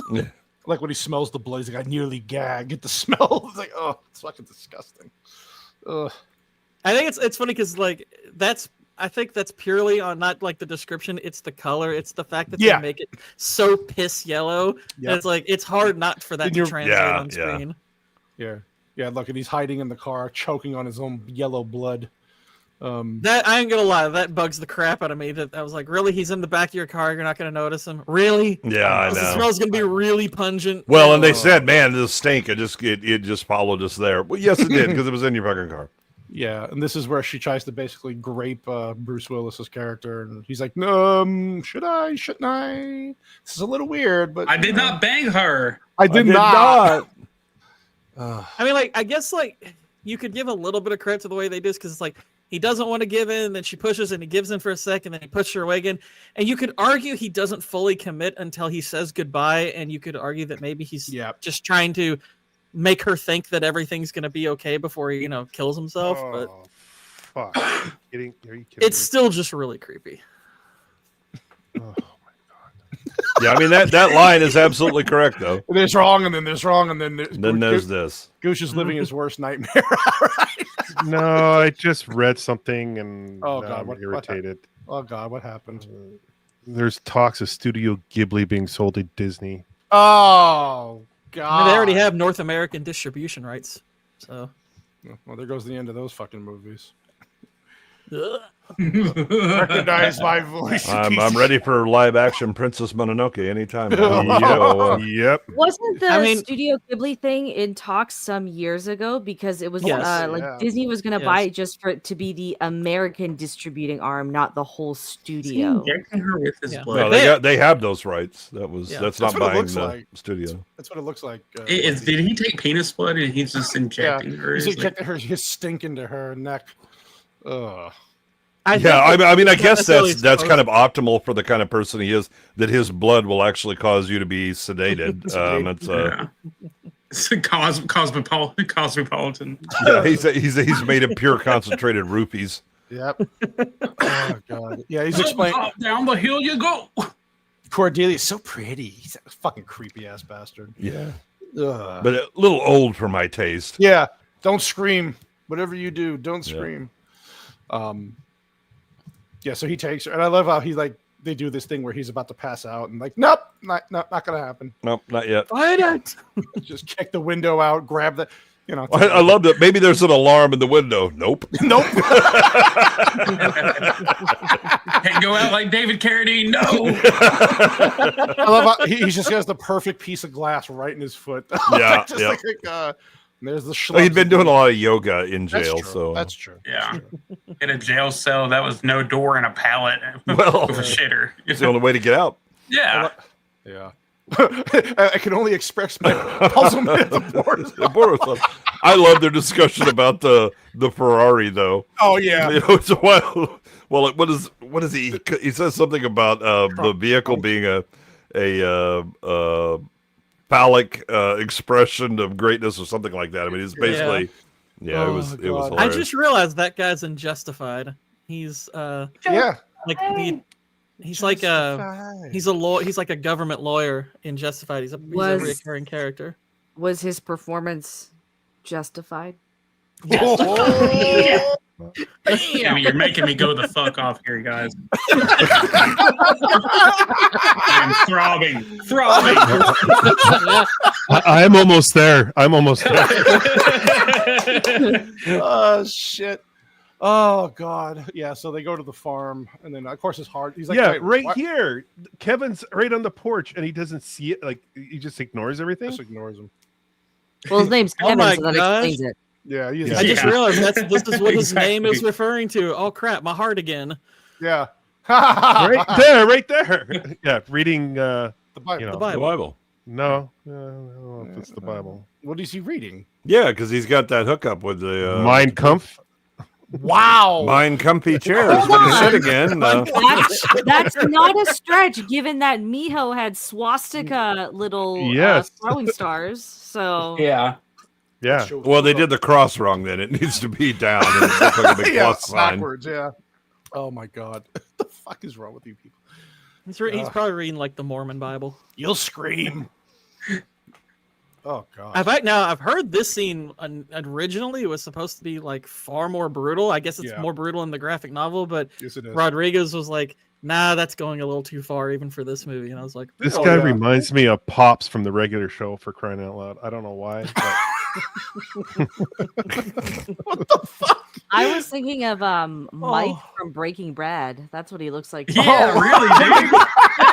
Like when he smells the blood, he's like, I nearly gagged. Get the smell. It's like, oh, it's fucking disgusting. Ugh. I think it's funny because like I think that's purely on not like the description. It's the color. It's the fact that they make it so piss yellow. Yep. It's like it's hard not for that to translate on screen. Yeah. Look, and he's hiding in the car, choking on his own yellow blood. That I ain't gonna lie, that bugs the crap out of me. That I was like, really, he's in the back of your car. You're not gonna notice him, really? Yeah, I know. The smell's gonna be really pungent. Well, and they said, man, this stink. It just followed us there. Well, yes, it did because it was in your fucking car. Yeah, and this is where she tries to basically grape Bruce Willis's character, and he's like, should I? Shouldn't I? This is a little weird, but I did not bang her. I did not. I mean, like, I guess like you could give a little bit of credit to the way they do this because it's like he doesn't want to give in, then she pushes and he gives in for a second, then he pushes her away again, and you could argue he doesn't fully commit until he says goodbye, and you could argue that maybe he's just trying to make her think that everything's going to be okay before he, kills himself. But fuck. Are you kidding it's me? still just really creepy. Oh my god. Yeah, I mean that line is absolutely correct though. There's wrong, and then there's wrong, and then there's this. Gooch is living his worst nightmare. Right? No, I just read something and Oh, now God, I'm what irritated. Oh God, what happened? There's talks of Studio Ghibli being sold to Disney. Oh God, I mean, they already have North American distribution rights, so well, there goes the end of those fucking movies. Recognize my voice. I'm ready for live action Princess Mononoke anytime. Yep. Wasn't the I mean- Studio Ghibli thing in talks some years ago because it was Yes. like Yeah. Disney was going to Yes. buy it just for it to be the American distributing arm, not the whole studio. Injecting her with his Yeah. blood. No, they have those rights. That's That's not what it buying looks the like. studio. That's what it looks like. Did he take penis blood and he's just injecting her? He's It's like- injecting his stink into her neck. Ugh. I guess that's kind of optimal for the kind of person he is. That his blood will actually cause you to be sedated. It's a cosmopolitan. Yeah, he's made of pure concentrated rupees. Yep. Oh god. Yeah, he's explaining. Down the hill you go. Cordelia's so pretty. He's a fucking creepy ass bastard. Yeah, Ugh. but a little old for my taste. Yeah, don't scream. Whatever you do, don't Yeah. scream. Yeah, so he takes her, and I love how they do this thing where he's about to pass out, and nope, not gonna happen. Nope, not yet. Fight it. Just kick the window out, grab the, I love that. Maybe there's an alarm in the window. Nope. Nope. Can't go out like David Carradine. No. I love how he just has the perfect piece of glass right in his foot. Yeah, Just yeah. There's the. Well, he'd been doing a lot of yoga in That's jail, true. so That's true. Yeah. In a jail cell that was no door and a pallet Well, with a shitter. it's the only way to get out. Yeah. Yeah. I can only express my puzzlement at the board. The border stuff. I love their discussion about the Ferrari, though. Oh yeah. It's a while. Well, what is he? He says something about the vehicle being a phallic expression of greatness or something like that. I mean, it's basically, it was God. hilarious. I just realized that guy's in Justified. He's Yeah. like he's like he's a he's like a government lawyer in Justified. He's a recurring character. Was his performance justified? Oh. Damn, you're making me go the fuck off here, guys. I'm throbbing. I am almost there. I'm almost there. Oh shit. Oh god. Yeah, so they go to the farm, and then of course it's hard. He's like, Yeah, "Wait, right what?" here. Kevin's right on the porch, and he doesn't see it. Like he just ignores everything. Just ignores him. Well, his name's Oh Kevin, my so that gosh. explains it. Yeah, I just realized this is what his name is Exactly. referring to. Oh crap, my heart again. Yeah. right there. Yeah, reading. The Bible. You know, The the Bible. Bible. No, I don't know if it's the Bible. What is he reading? Yeah, because he's got that hookup with the Mein Kampf. Wow. mine comfy chairs. But he said again. That's not a stretch, given that Miho had swastika little Yes. throwing stars. So Yeah. Yeah. Well, they did the cross wrong. Then it needs to be down. And it looks like a big Yeah, plus sign. backwards. Yeah. Oh my god. What the fuck is wrong with you people? He's probably reading like the Mormon Bible. You'll scream. Oh god. I've heard this scene originally it was supposed to be like far more brutal. I guess it's Yeah. more brutal in the graphic novel, but Yes, it is. Rodriguez was like, "Nah, that's going a little too far even for this movie." And I was like, This Oh, guy yeah. reminds me of Pops from the regular show, for crying out loud. I don't know why. But I was thinking of Mike Oh. from Breaking Bad. That's what he looks like. Yeah, really, dude.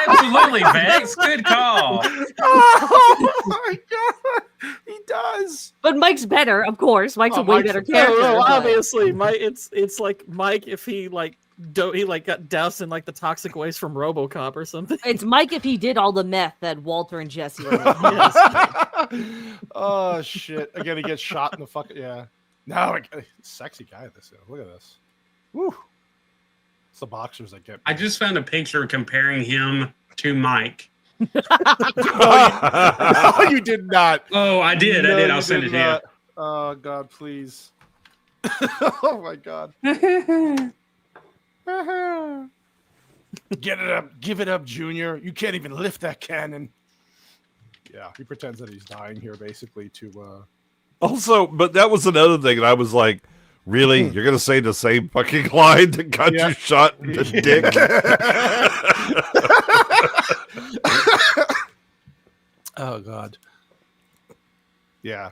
Absolutely, Vex. Good call. Oh my god. He does. But Mike's better, of course. Mike's Oh, a way Mike's better a- character. No, but- obviously, Mike. It's like Mike if he got doused in like the toxic waste from RoboCop or something. It's Mike if he did all the meth that Walter and Jesse were doing. Oh shit. Again, he gets shot in the fucking No, sexy guy this is. Look at this. Woo. It's the boxers that get I just found a picture comparing him to Mike. No, you did not. Oh, I did. No, I'll you send did it to you. not. Oh god, please. Oh my god. Get it up, give it up, Junior. You can't even lift that cannon. Yeah, he pretends that he's dying here, basically, to Also, but that was another thing, and I was like, "Really? You're gonna say the same fucking line that got Yeah. you shot in the dick?" Oh god. Yeah.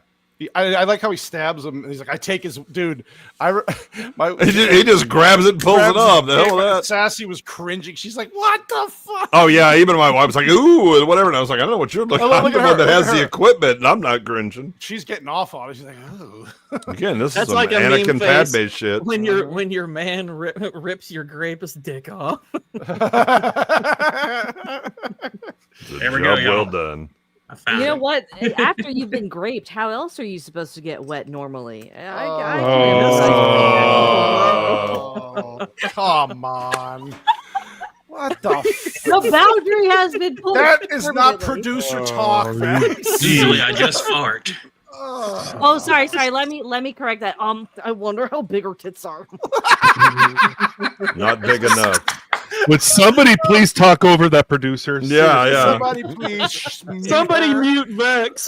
I like how he stabs him, and he's like, "I take his dude." He just grabs it and pulls it off. The hell of that. Sassy was cringing. She's like, "What the fuck?" Oh yeah, even my wife was like, "Ooh," and whatever. And I was like, "I don't know what you're looking. I'm the one that has the equipment, and I'm not cringing." She's getting off on it. She's like, "Oh." Again, this That's is some like a Anakin meme face Padme shit. when your man rips your grapist dick off. There we go, y'all. Well done. You know what? After you've been graped, how else are you supposed to get wet normally? Oh, come on. What the The boundary has been pulled. That is not permanently. producer talk, man. Usually I just fart. Oh, sorry. Let me correct that. I wonder how big her tits are. Not big enough. Would somebody please talk over that producer? Yeah. Somebody please. Somebody mute Vex.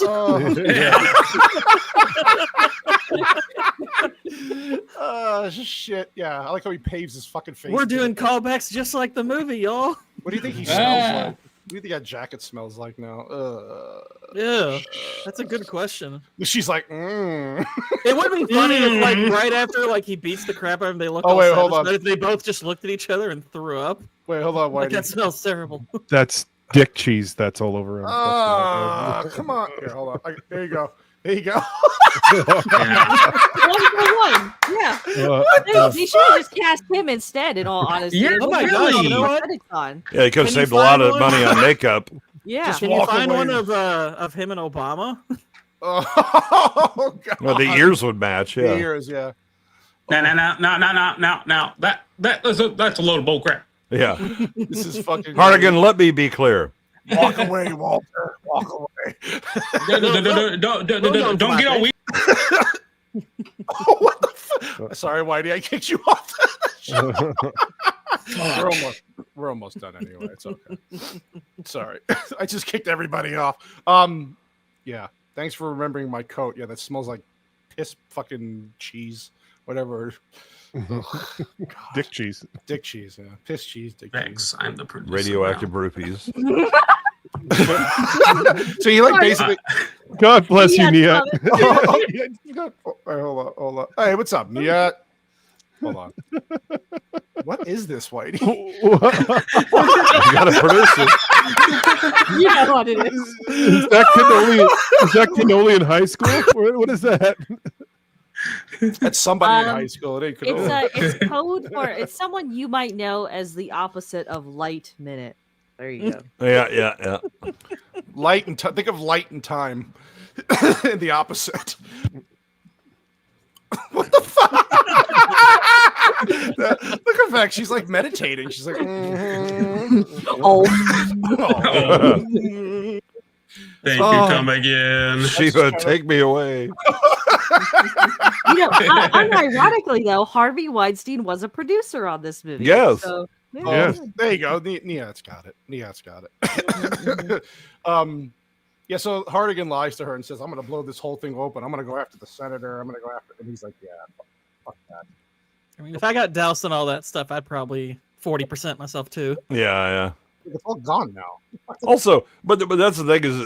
Shit. Yeah, I like how he paves his fucking face. We're doing callbacks just like the movie, y'all. What do you think he smells like? What do you think that jacket smells like now? Yeah, that's a good question. She's like, It would be funny if, like, right after, like, he beats the crap out of them, they look. Oh, all wait, savage, hold on. But if they both just looked at each other and threw up, Wait, hold on, like, Whitey. that smells terrible. That's dick cheese that's all over him. Come on. Here, hold on. There you go. There you go. 1 for 1. Yeah. They should have just cast him instead, in all honesty. Yeah, oh my God, you know what? Yeah, he could have Can you saved a lot find of one? money on makeup. Yeah. Just Can you walk find away. one of him and Obama? Oh, God. Well, the ears would match. The Yeah. ears, yeah. Now. That's a load of bull crap. Yeah. This is fucking. Hardigan, let me be clear. Walk away, Walter. Walk away. Don't get all weak. Oh, what the fuck? Sorry, Whitey, I kicked you off. We're almost done anyway. It's okay. Sorry, I just kicked everybody off. Yeah. Thanks for remembering my coat. Yeah, that smells like piss, fucking cheese, whatever. Dick cheese. Dick cheese. Yeah, piss cheese. Dick cheese. I'm the producer. Radioactive rupees. So you like basically. God bless you, Nia. Hold on. Hey, what's up, Nia? Hold on. What is this, Whitey? You got to produce it. You know what it is. Is that cannoli in high school? What is that? That's somebody in high school. It ain't cannoli. It's code for it's someone you might know as the opposite of light minute. There you go. Yeah. Light and think of light and time. The opposite. What the fuck? Look at that. She's like meditating. She's like, Oh. Thank you, come again. Shiva, take me away. Unironically though, Harvey Weinstein was a producer on this movie. Yes. So, Yes. There you go. Niat's got it. Yeah, so Hardigan lies to her and says, I'm going to blow this whole thing open. I'm going to go after the senator. And he's like, yeah, fuck that. I mean, if I got doused in all that stuff, I'd probably 40% myself too. Yeah. It's all gone now. Also, but that's the thing is,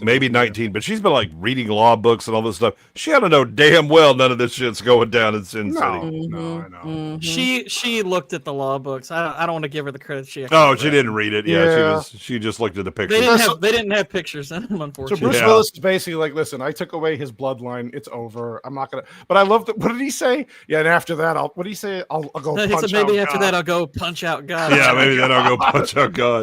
maybe 19, but she's been like reading law books and all this stuff. She ought to know damn well none of this shit's going down in Sin City. No, I know. She looked at the law books. I don't want to give her the credit she. She didn't read it. Yeah, she just looked at the pictures. They didn't have pictures in them, So unfortunately. Bruce Willis is basically like, listen, I took away his bloodline. It's over. I'm not gonna. But I love that. What did he say? Yeah, and after that, What did he say? I'll go. He Punch said maybe out after God. that I'll go punch out God. Yeah, maybe then I'll go punch out God.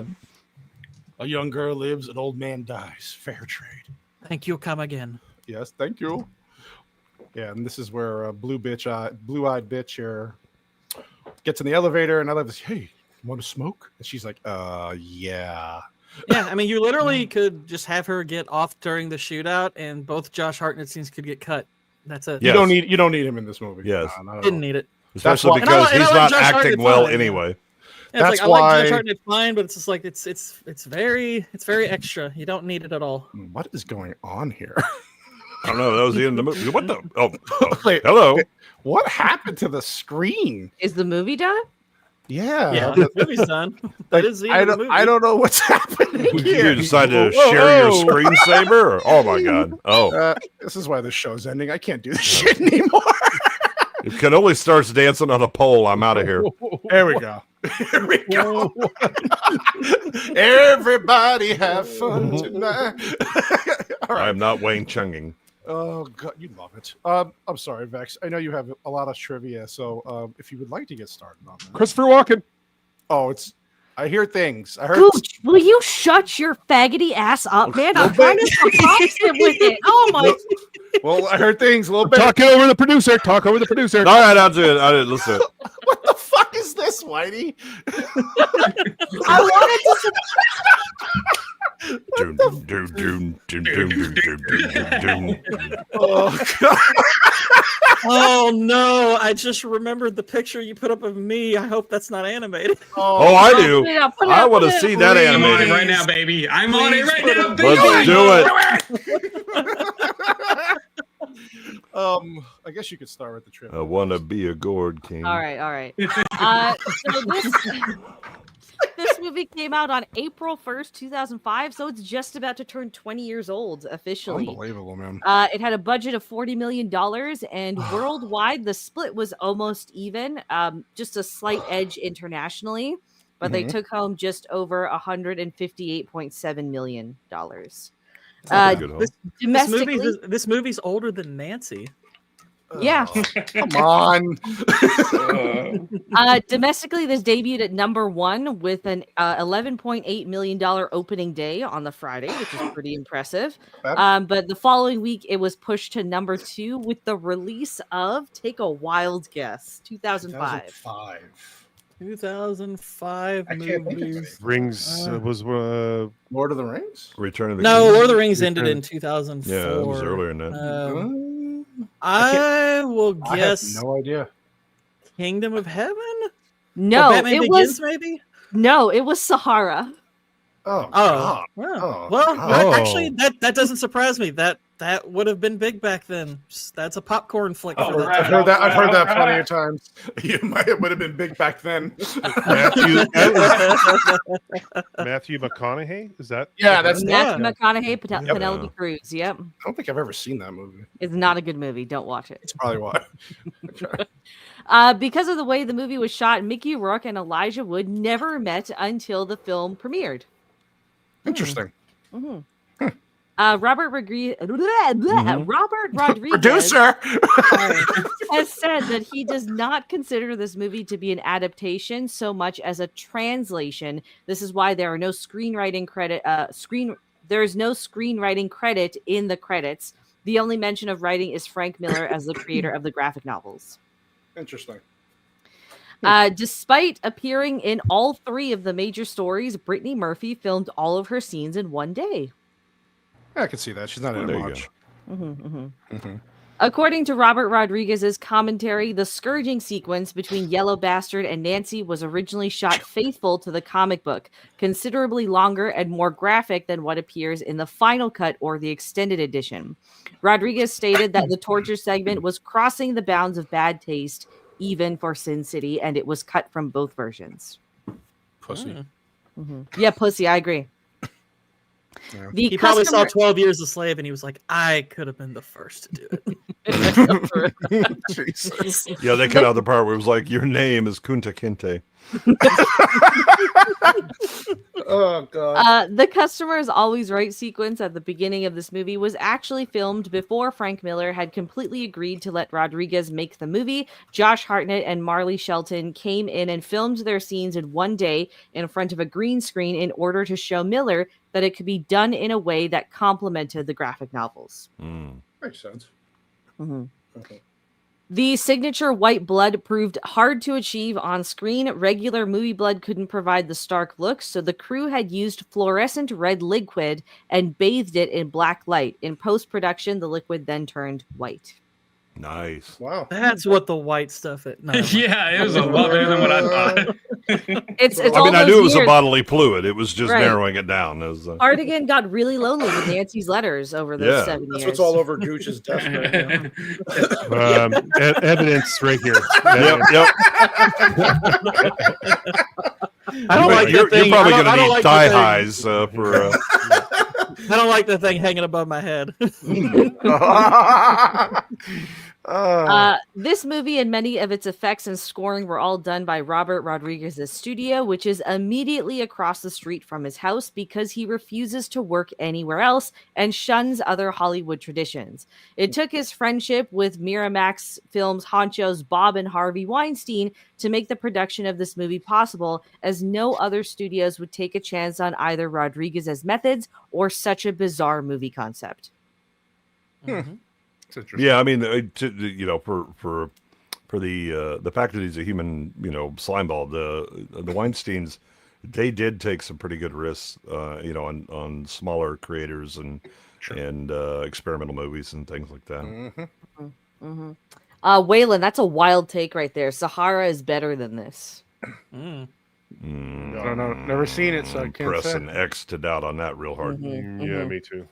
A young girl lives, an old man dies. Fair trade. Thank you. Come again. Yes, thank you. Yeah, and this is where blue-eyed bitch here gets in the elevator, and I love this. Hey, want to smoke? And she's like, yeah. Yeah, I mean, you literally could just have her get off during the shootout, and both Josh Hartnett scenes could get cut. That's it. Yes. You don't need him in this movie. Yes. Not at Didn't all. need it. Especially That's why- because And I he's like not Josh acting Hartnett well fine. anyway. Yeah, That's it's like I like why- Josh Hartnett fine, but it's just like it's very extra. You don't need it at all. What is going on here? I don't know. That was the end of the movie. What the? Oh, Wait, hello. What happened to the screen? Is the movie done? Yeah, the movie's done. That is the end of the movie. I don't know what's happening You here. decided to share your screensaver? Or, oh my god! Oh, This is why the show's ending. I can't do this shit anymore. if Cannoli starts dancing on a pole, I'm out of here. There we go. Here we go. Everybody have fun tonight. All right. I'm not Wayne Chunging. Oh god, you love it. I'm sorry, Vex. I know you have a lot of trivia, so if you would like to get started on that. Christopher Walken. Oh, I hear things. I heard. Gooch, will you shut your faggoty ass up, man? I'm trying to surprise him with it. Oh my! Well, I heard things a little bit. Talking over the producer. Talk over the producer. All right, I'll do it. I didn't listen. What the fuck is this, Whitey? I wanted to. Oh god. Oh no! I just remembered the picture you put up of me. I hope that's not animated. Oh, I do. Put it up, I want to see that I'm on it animated. right now, baby. I'm on it right now, baby. Let's do it. I guess you could start with the trivia. I want to be a gourd king. All right. So this movie came out on April 1st, 2005, so it's just about to turn 20 years old officially. Unbelievable, man. It had a budget of $40 million, and worldwide the split was almost even, just a slight edge internationally, but they took home just over $158.7 million. Domestically, This movie's older than Nancy. yeah. Come on. Domestically, this debuted at number 1 with an $11.8 million opening day on the Friday, which is pretty impressive. But the following week, it was pushed to number 2 with the release of, take a wild guess, 2005. 2005 I can't think of movies. it. Rings was Lord of the Rings? Return of the No, King. Lord of the Rings ended in 2004. Yeah, it was earlier than that. I will I guess have no idea. Kingdom of Heaven? No, Or Batman it Begins, was maybe? no, it was Sahara. Oh, Oh, God. well, actually, that doesn't surprise me. That would have been big back then. That's a popcorn flick. For that I've heard that. I've heard that plenty of times. It would have been big back then. Matthew McConaughey. Is that? Yeah, that's Matthew McConaughey, Penelope Cruz. Yep, I don't think I've ever seen that movie. it's not a good movie. Don't watch it. That's probably why. Because of the way the movie was shot, Mickey Rourke and Elijah Wood never met until the film premiered. Interesting. Robert Rodriguez Producer. has said that he does not consider this movie to be an adaptation so much as a translation. This is why there are no screenwriting credit. There is no screenwriting credit in the credits. The only mention of writing is Frank Miller as the creator of the graphic novels. Interesting. Despite appearing in all 3 of the major stories, Brittany Murphy filmed all of her scenes in one day. I can see that. She's not in There it you much. According to Robert Rodriguez's commentary, the scourging sequence between Yellow Bastard and Nancy was originally shot faithful to the comic book, considerably longer and more graphic than what appears in the final cut or the extended edition. Rodriguez stated that the torture segment was crossing the bounds of bad taste, even for Sin City, and it was cut from both versions. Pussy. Yeah, pussy, I agree. Yeah. The He probably saw customer- 12 Years a Slave and he was like, I could have been the first to do it. Jesus. Yeah, they cut out the part where it was like, your name is Kunta Kinte. Oh god. The Customers Always Right sequence at the beginning of this movie was actually filmed before Frank Miller had completely agreed to let Rodriguez make the movie. Josh Hartnett and Marley Shelton came in and filmed their scenes in one day in front of a green screen in order to show Miller that it could be done in a way that complemented the graphic novels. Makes sense. The signature white blood proved hard to achieve on screen. Regular movie blood couldn't provide the stark look, so the crew had used fluorescent red liquid and bathed it in black light. In post-production, the liquid then turned white. Nice. Wow. That's what the white stuff is. No, Yeah, it was a lot better than what I thought. It's I all mean, I those knew it was a years. bodily fluid. It was just Right. narrowing it down. It was, Cardigan got really lonely with Nancy's letters over those Yeah. 7 That's years. what's all over Gooch's desk right now. Evidence right here. Yep. I don't like you're the thing. probably I going to don't need like the thigh thing. highs for. I don't like the thing hanging above my head. This movie and many of its effects and scoring were all done by Robert Rodriguez's studio, which is immediately across the street from his house because he refuses to work anywhere else and shuns other Hollywood traditions. It took his friendship with Miramax Films honchos Bob and Harvey Weinstein to make the production of this movie possible, as no other studios would take a chance on either Rodriguez's methods or such a bizarre movie concept. Yeah, I mean, for the fact that he's a human, slimeball, the Weinsteins, they did take some pretty good risks, on smaller creators and experimental movies and things like that. Waylon, that's a wild take right there. Sahara is better than this. I don't know. Never seen it, so I can't Press say. an X to doubt on that real hard. Yeah, me too.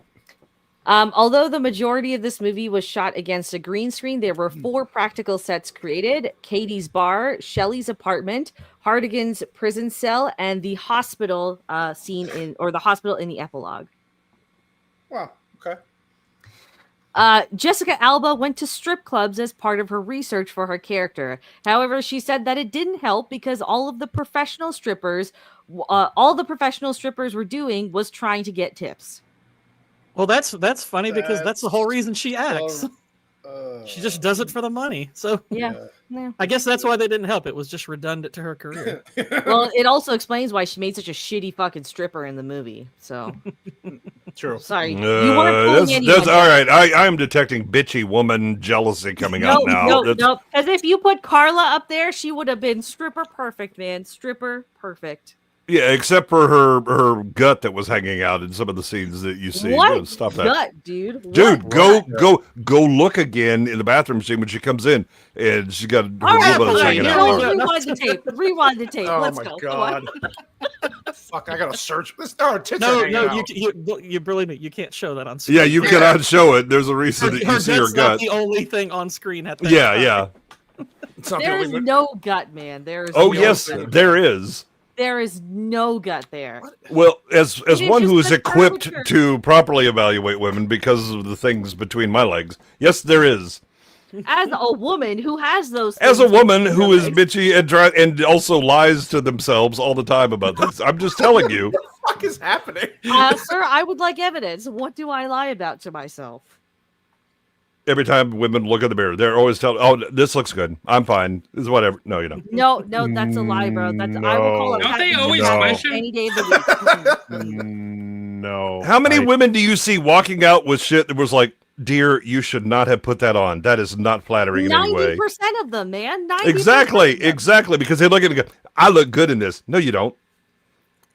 Although the majority of this movie was shot against a green screen, there were 4 practical sets created: Katie's bar, Shelley's apartment, Hardigan's prison cell, and the hospital the hospital in the epilogue. Wow. Okay. Jessica Alba went to strip clubs as part of her research for her character. However, she said that it didn't help because all the professional strippers were doing was trying to get tips. Well, that's funny because that's the whole reason she acts. She just does it for the money. So Yeah. I guess that's why they didn't help. It was just redundant to her career. Well, it also explains why she made such a shitty fucking stripper in the movie. So True. sorry, you weren't fooling anyone. That's all right. I'm detecting bitchy woman jealousy coming out now. No. Because if you put Carla up there, she would have been stripper perfect, man. Stripper perfect. Yeah, except for her gut that was hanging out in some of the scenes that you see. What Stop that, gut, dude? Dude, What? go look again in the bathroom scene when she comes in and she got her All right, boob hanging fine. out. Rewind the tape. Rewind the tape. Oh Let's my go. god. Fuck! I gotta search this. There are tits. No, hanging out. you believe me. You can't show that on screen. Yeah, you cannot show it. There's a reason that you see her That's gut. not the only thing on screen at that Yeah. It's not the There only is no gut, man. There is. Oh no yes, gut. there is. There is no gut there. Well, as is one who just is a equipped character. to properly evaluate women because of the things between my legs, yes, there is. As a woman who has those. As a things woman between who her is legs. bitchy and also lies to themselves all the time about this, I'm just telling you. What the fuck is happening? Sir, I would like evidence. What do I lie about to myself? Every time women look in the mirror, they're always telling, "Oh, this looks good. I'm fine. This is whatever." No, you don't. No, that's a lie, bro. I will call it. Don't they catechism always question? any day of the week? No. How many women do you see walking out with shit that was like, "Dear, you should not have put that on. That is not flattering in any way." 90% of them, man. 90%. Exactly. Because they look at it and go, "I look good in this." No, you don't.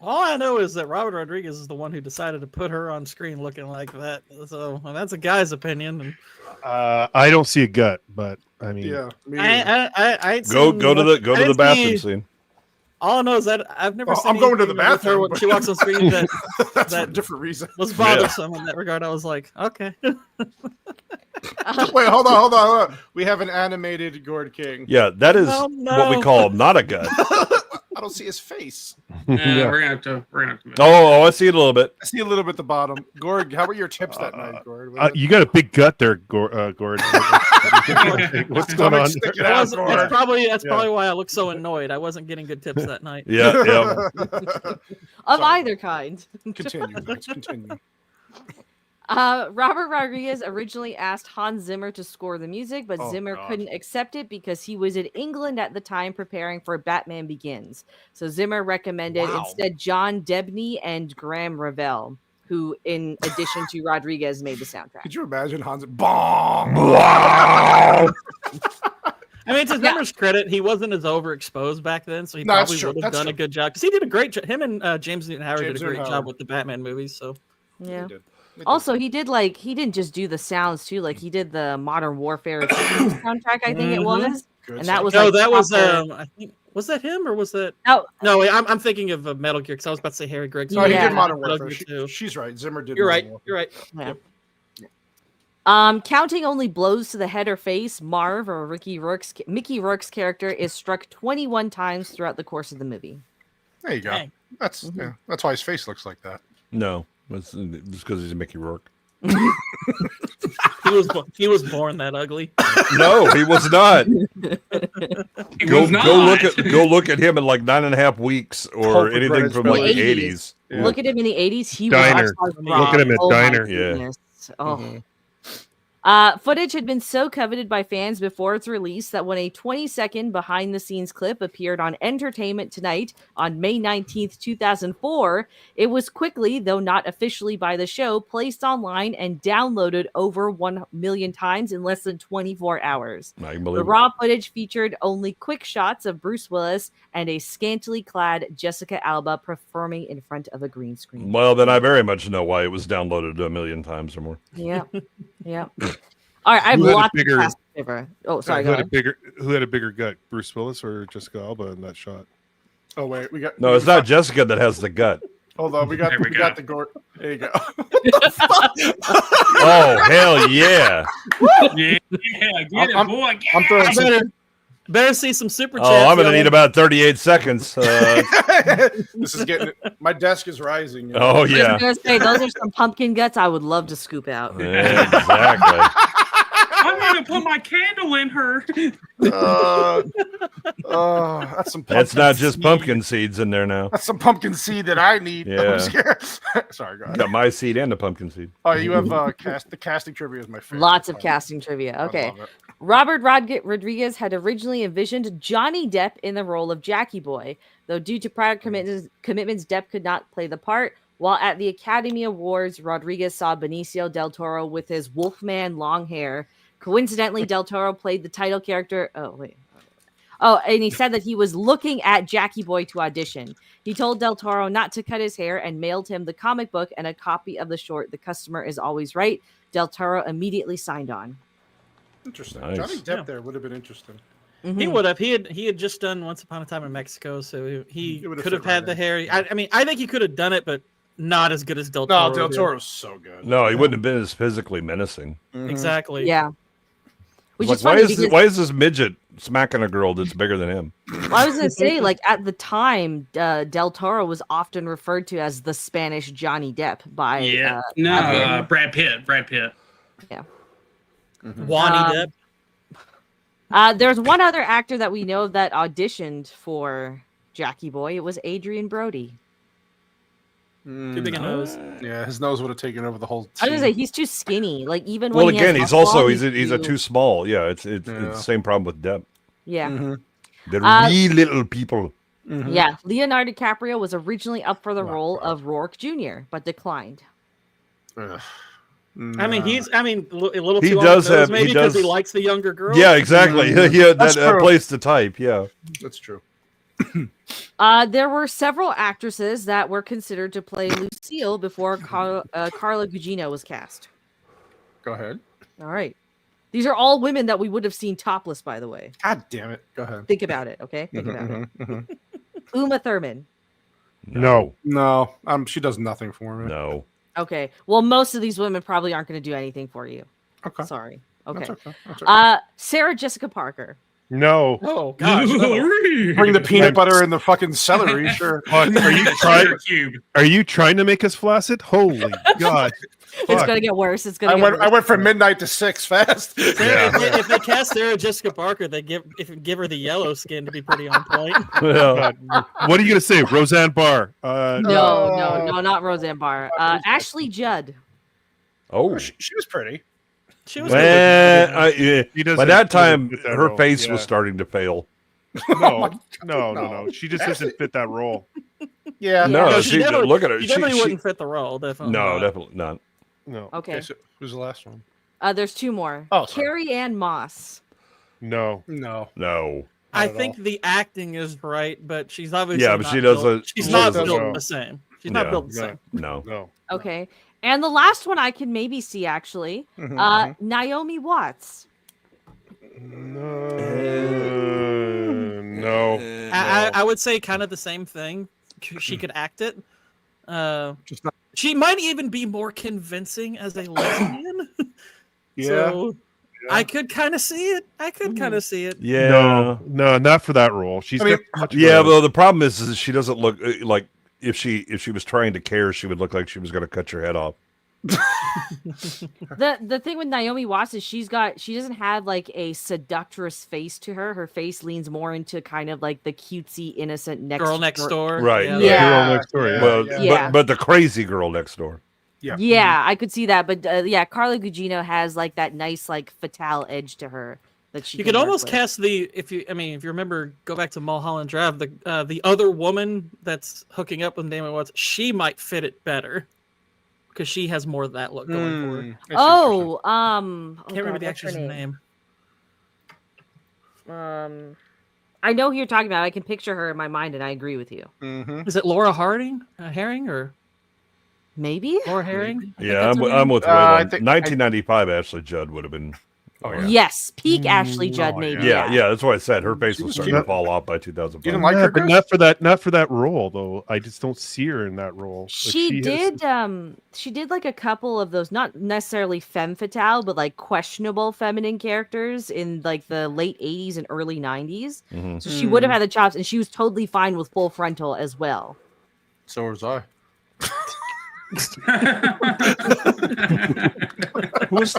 All I know is that Robert Rodriguez is the one who decided to put her on screen looking like that. So that's a guy's opinion. And I don't see a gut, but I mean, Yeah. me I ain't Go seen to what- the I didn't bathroom see- scene. All I know is that I've never Well, seen. I'm going to the anything with her bathroom, when but- she walks on screen that That's for a that- different reason. was bothersome in that regard. I was like, okay. Wait, hold on. We have an animated Gord King. Yeah, that is Oh, what we no. call not a gut. I don't see his face. Yeah. We're gonna have to. Move. Oh, I see it a little bit. I see a little bit at the bottom. Gord, how were your tips that night, Gord? you got a big gut there, Gord. What's going on? Sticking That out, was- Gord. that's probably why I look so annoyed. I wasn't getting good tips that night. Yeah. Of Sorry. either kind. Continue, Max. Continue. Robert Rodriguez originally asked Hans Zimmer to score the music, but Oh, Zimmer God. couldn't accept it because he was in England at the time preparing for Batman Begins. So Zimmer recommended Wow. instead John Debney and Graham Revell, who, in addition to Rodriguez, made the soundtrack. Could you imagine Hans? Bong! I mean, to Zimmer's credit, he wasn't as overexposed back then, so he No, that's probably true. would have That's done a true. good job. Because he did a great job. Him and James Newton Howard did James a great Newton job Howard. with the Batman movies. So Yeah. Also, he didn't just do the sounds too. Like he did the Modern Warfare soundtrack, I think it was, Good and that stuff. was No, like that was proper- I think was that him or was that? Oh, No, wait, I'm thinking of Metal Gear because I was about to say Harry Gregson. No, he Yeah. did Modern Metal Warfare. Gear 2. She's right. Zimmer did. You're Modern right. Warfare. You're right. yeah. Yep. Counting only blows to the head or face, Marv or Mickey Rourke's character is struck 21 times throughout the course of the movie. There you go. Dang. That's yeah. That's why his face looks like that. No, it's because he's a Mickey Rourke. He was born that ugly. No, he was not. He Go was not. look at him in like 9.5 weeks or Hope anything Greenwich from like the Village. 80s. Yeah. Look at him in the 80s. He Diner. was Look at him at oh my Diner. Yeah. goodness. Oh. Mhm. Footage had been so coveted by fans before its release that when a 20-second behind-the-scenes clip appeared on Entertainment Tonight on May 19th, 2004, it was quickly, though not officially by the show, placed online and downloaded over 1 million times in less than 24 hours. I can The believe it. raw footage featured only quick shots of Bruce Willis and a scantily clad Jessica Alba performing in front of a green screen. Well, then I very much know why it was downloaded 1 million times or more. Yeah. Yeah. All right, I have Who had a lots bigger- of cast favor. Oh, sorry, who go had a ahead. bigger gut, Bruce Willis or Jessica Alba in that shot? Oh wait, we got. No, it's not Jessica that has the gut. Hold on, we got. There we We got go. the gore. There you go. Oh, hell yeah. Yeah, get it, I'm- boy. Get I'm throwing I some. better see some super chats. Oh, I'm going to y'all. need about 38 seconds. This is getting. My desk is rising. you know. Oh, I was yeah. gonna say those are some pumpkin guts I would love to scoop out. Yeah, exactly. I'm gonna put my candle in her. That's some. That's not pumpkin just seed. pumpkin seeds in there now. That's some pumpkin seed that I need. Yeah. I'm scared. Sorry, go ahead. Got my seed and the pumpkin seed. Oh, you have the casting trivia is my favorite. Lots of part. casting trivia. I Okay. love it. Robert Rodriguez had originally envisioned Johnny Depp in the role of Jackie Boy, though due to prior commitments, Depp could not play the part. While at the Academy Awards, Rodriguez saw Benicio del Toro with his Wolfman long hair. Coincidentally, del Toro played the title character. Oh, and he said that he was looking at Jackie Boy to audition. He told del Toro not to cut his hair and mailed him the comic book and a copy of the short The Customer Is Always Right. Del Toro immediately signed on. Interesting. Nice. Johnny Depp Yeah. there would have been interesting. Mhm. He would have. He had just done Once Upon a Time in Mexico, so he It would have could have fit right had the in. hair. I mean, I think he could have done it, but not as good as Del Toro. No, Del did. Toro's so good. No, he wouldn't have been as physically menacing. Mhm. Exactly. Yeah. Which Like, is funny because why is this midget smacking a girl that's bigger than him? well, I was going to say, like, at the time, Del Toro was often referred to as the Spanish Johnny Depp by. Yeah. by- Brad Pitt. Wani Um, Depp. There's one other actor that we know that auditioned for Jackie Boy. It was Adrian Brody. Too big a nose. Yeah, his nose would have taken over the whole. I was going to scene. say, he's too skinny. Like, even Well, when again, he he's has muscle also on, he's a too small. Yeah, it's Yeah. the same problem with Depp. Yeah. Mhm. They're Uh, wee little people. Mhm. Yeah. Leonardo DiCaprio was originally up for the Oh, role God. of Rourke Jr., but declined. Ugh. I mean, a little He too does on the nose, have- he maybe because he does- likes the younger girl. Yeah, exactly. Mhm. Yeah, That's that true. plays the type. Yeah. That's true. There were several actresses that were considered to play Lucille before Carla Gugino was cast. Go ahead. All right. These are all women that we would have seen topless, by the way. God damn it. Go ahead. Think about it, okay? Think about it. Mhm, mhm. Uma Thurman. No. No, she does nothing for me. No. Okay. Well, most of these women probably aren't going to do anything for you. Okay. Sorry. Okay. That's okay. That's okay. Sarah Jessica Parker. No. Oh gosh. no. Bring the peanut butter and the fucking celery, sure. Fuck, are you Sugar trying? cube. Are you trying to make us flaccid? Holy God! It's Fuck. going to get worse. It's going I to get went worse. from midnight to 6 fast. If they cast Sarah Jessica Parker, they give her the yellow skin to be pretty on point. Well, God. What are you gonna say, Roseanne Barr? No, not Roseanne Barr. Ashley Judd. oh. She was pretty. She was Well, yeah. He doesn't- By that doesn't time, fit that her role. face Yeah. was starting to fail. No, No. no. She just Ashley- doesn't fit that role. Yeah. No, No, she definitely- look at her. She She, definitely she- wouldn't fit the role. Definitely. no, not. definitely not. No, Okay. Okay, so who's the last one? There's two more. Oh, sorry. Carrie Ann Moss. no. No. No. I Not at think all. the acting is right, but she's obviously Yeah, but not she built- doesn't- She's she not doesn't- built no. the same. She's not Yeah. built the No. same. No. No. Okay. And the last one I can maybe see actually, Naomi Watts. No. I would say kind of the same thing. She could act it. Just not. She might even be more convincing as a lesbian. Yeah. So I could kind of see it. Yeah. No, not for that role. She's got much Yeah, more- well, the problem is she doesn't look like if she was trying to care, she would look like she was going to cut your head off. The thing with Naomi Watts is she doesn't have like a seductress face to her. Her face leans more into kind of like the cutesy innocent Girl next door. Right. Yeah. Yeah. Girl next door, yeah. Well, Yeah. but the crazy girl next door. Yeah, I could see that, but yeah, Carla Gugino has like that nice like fatale edge to her that she. You can could work almost with. cast if you remember, go back to Mulholland Drive, the other woman that's hooking up with Naomi Watts, she might fit it better because she has more of that look going for her. Oh, Can't remember God, the what's her actress' name. I know who you're talking about. I can picture her in my mind, and I agree with you. Is it Laura Herring or Maybe. Laura Herring? Yeah, I'm with Waylon. I think- 1995 Ashley Judd would have been. Oh, yeah. Yes, peak Ashley Judd, maybe. Yeah, that's what I said. Her face was starting to not- fall off by 2005. You didn't like Yeah, her, but Chris? not for that role though. I just don't see her in that role. Like, She did like a couple of those, not necessarily femme fatale, but like questionable feminine characters in like the late 80s and early 90s. Mhm. So she would have had the chops, and she was totally fine with full frontal as well. So was I. Who was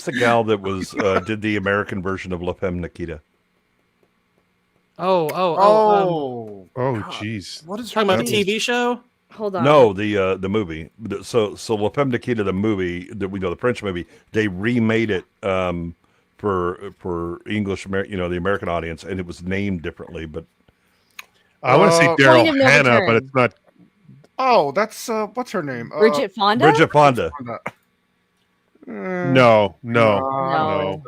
the gal that was did the American version of La Femme Nikita? Oh, Oh, jeez. what is Talking about her the name? TV show? Hold on. No, the movie. So La Femme Nikita, the movie that we know, the French movie, they remade it for English, the American audience, and it was named differently. But I want to say Point Daryl of no Hannah, return. but it's not. Oh, that's what's her name? Bridget Fonda? Bridget Fonda. No. No.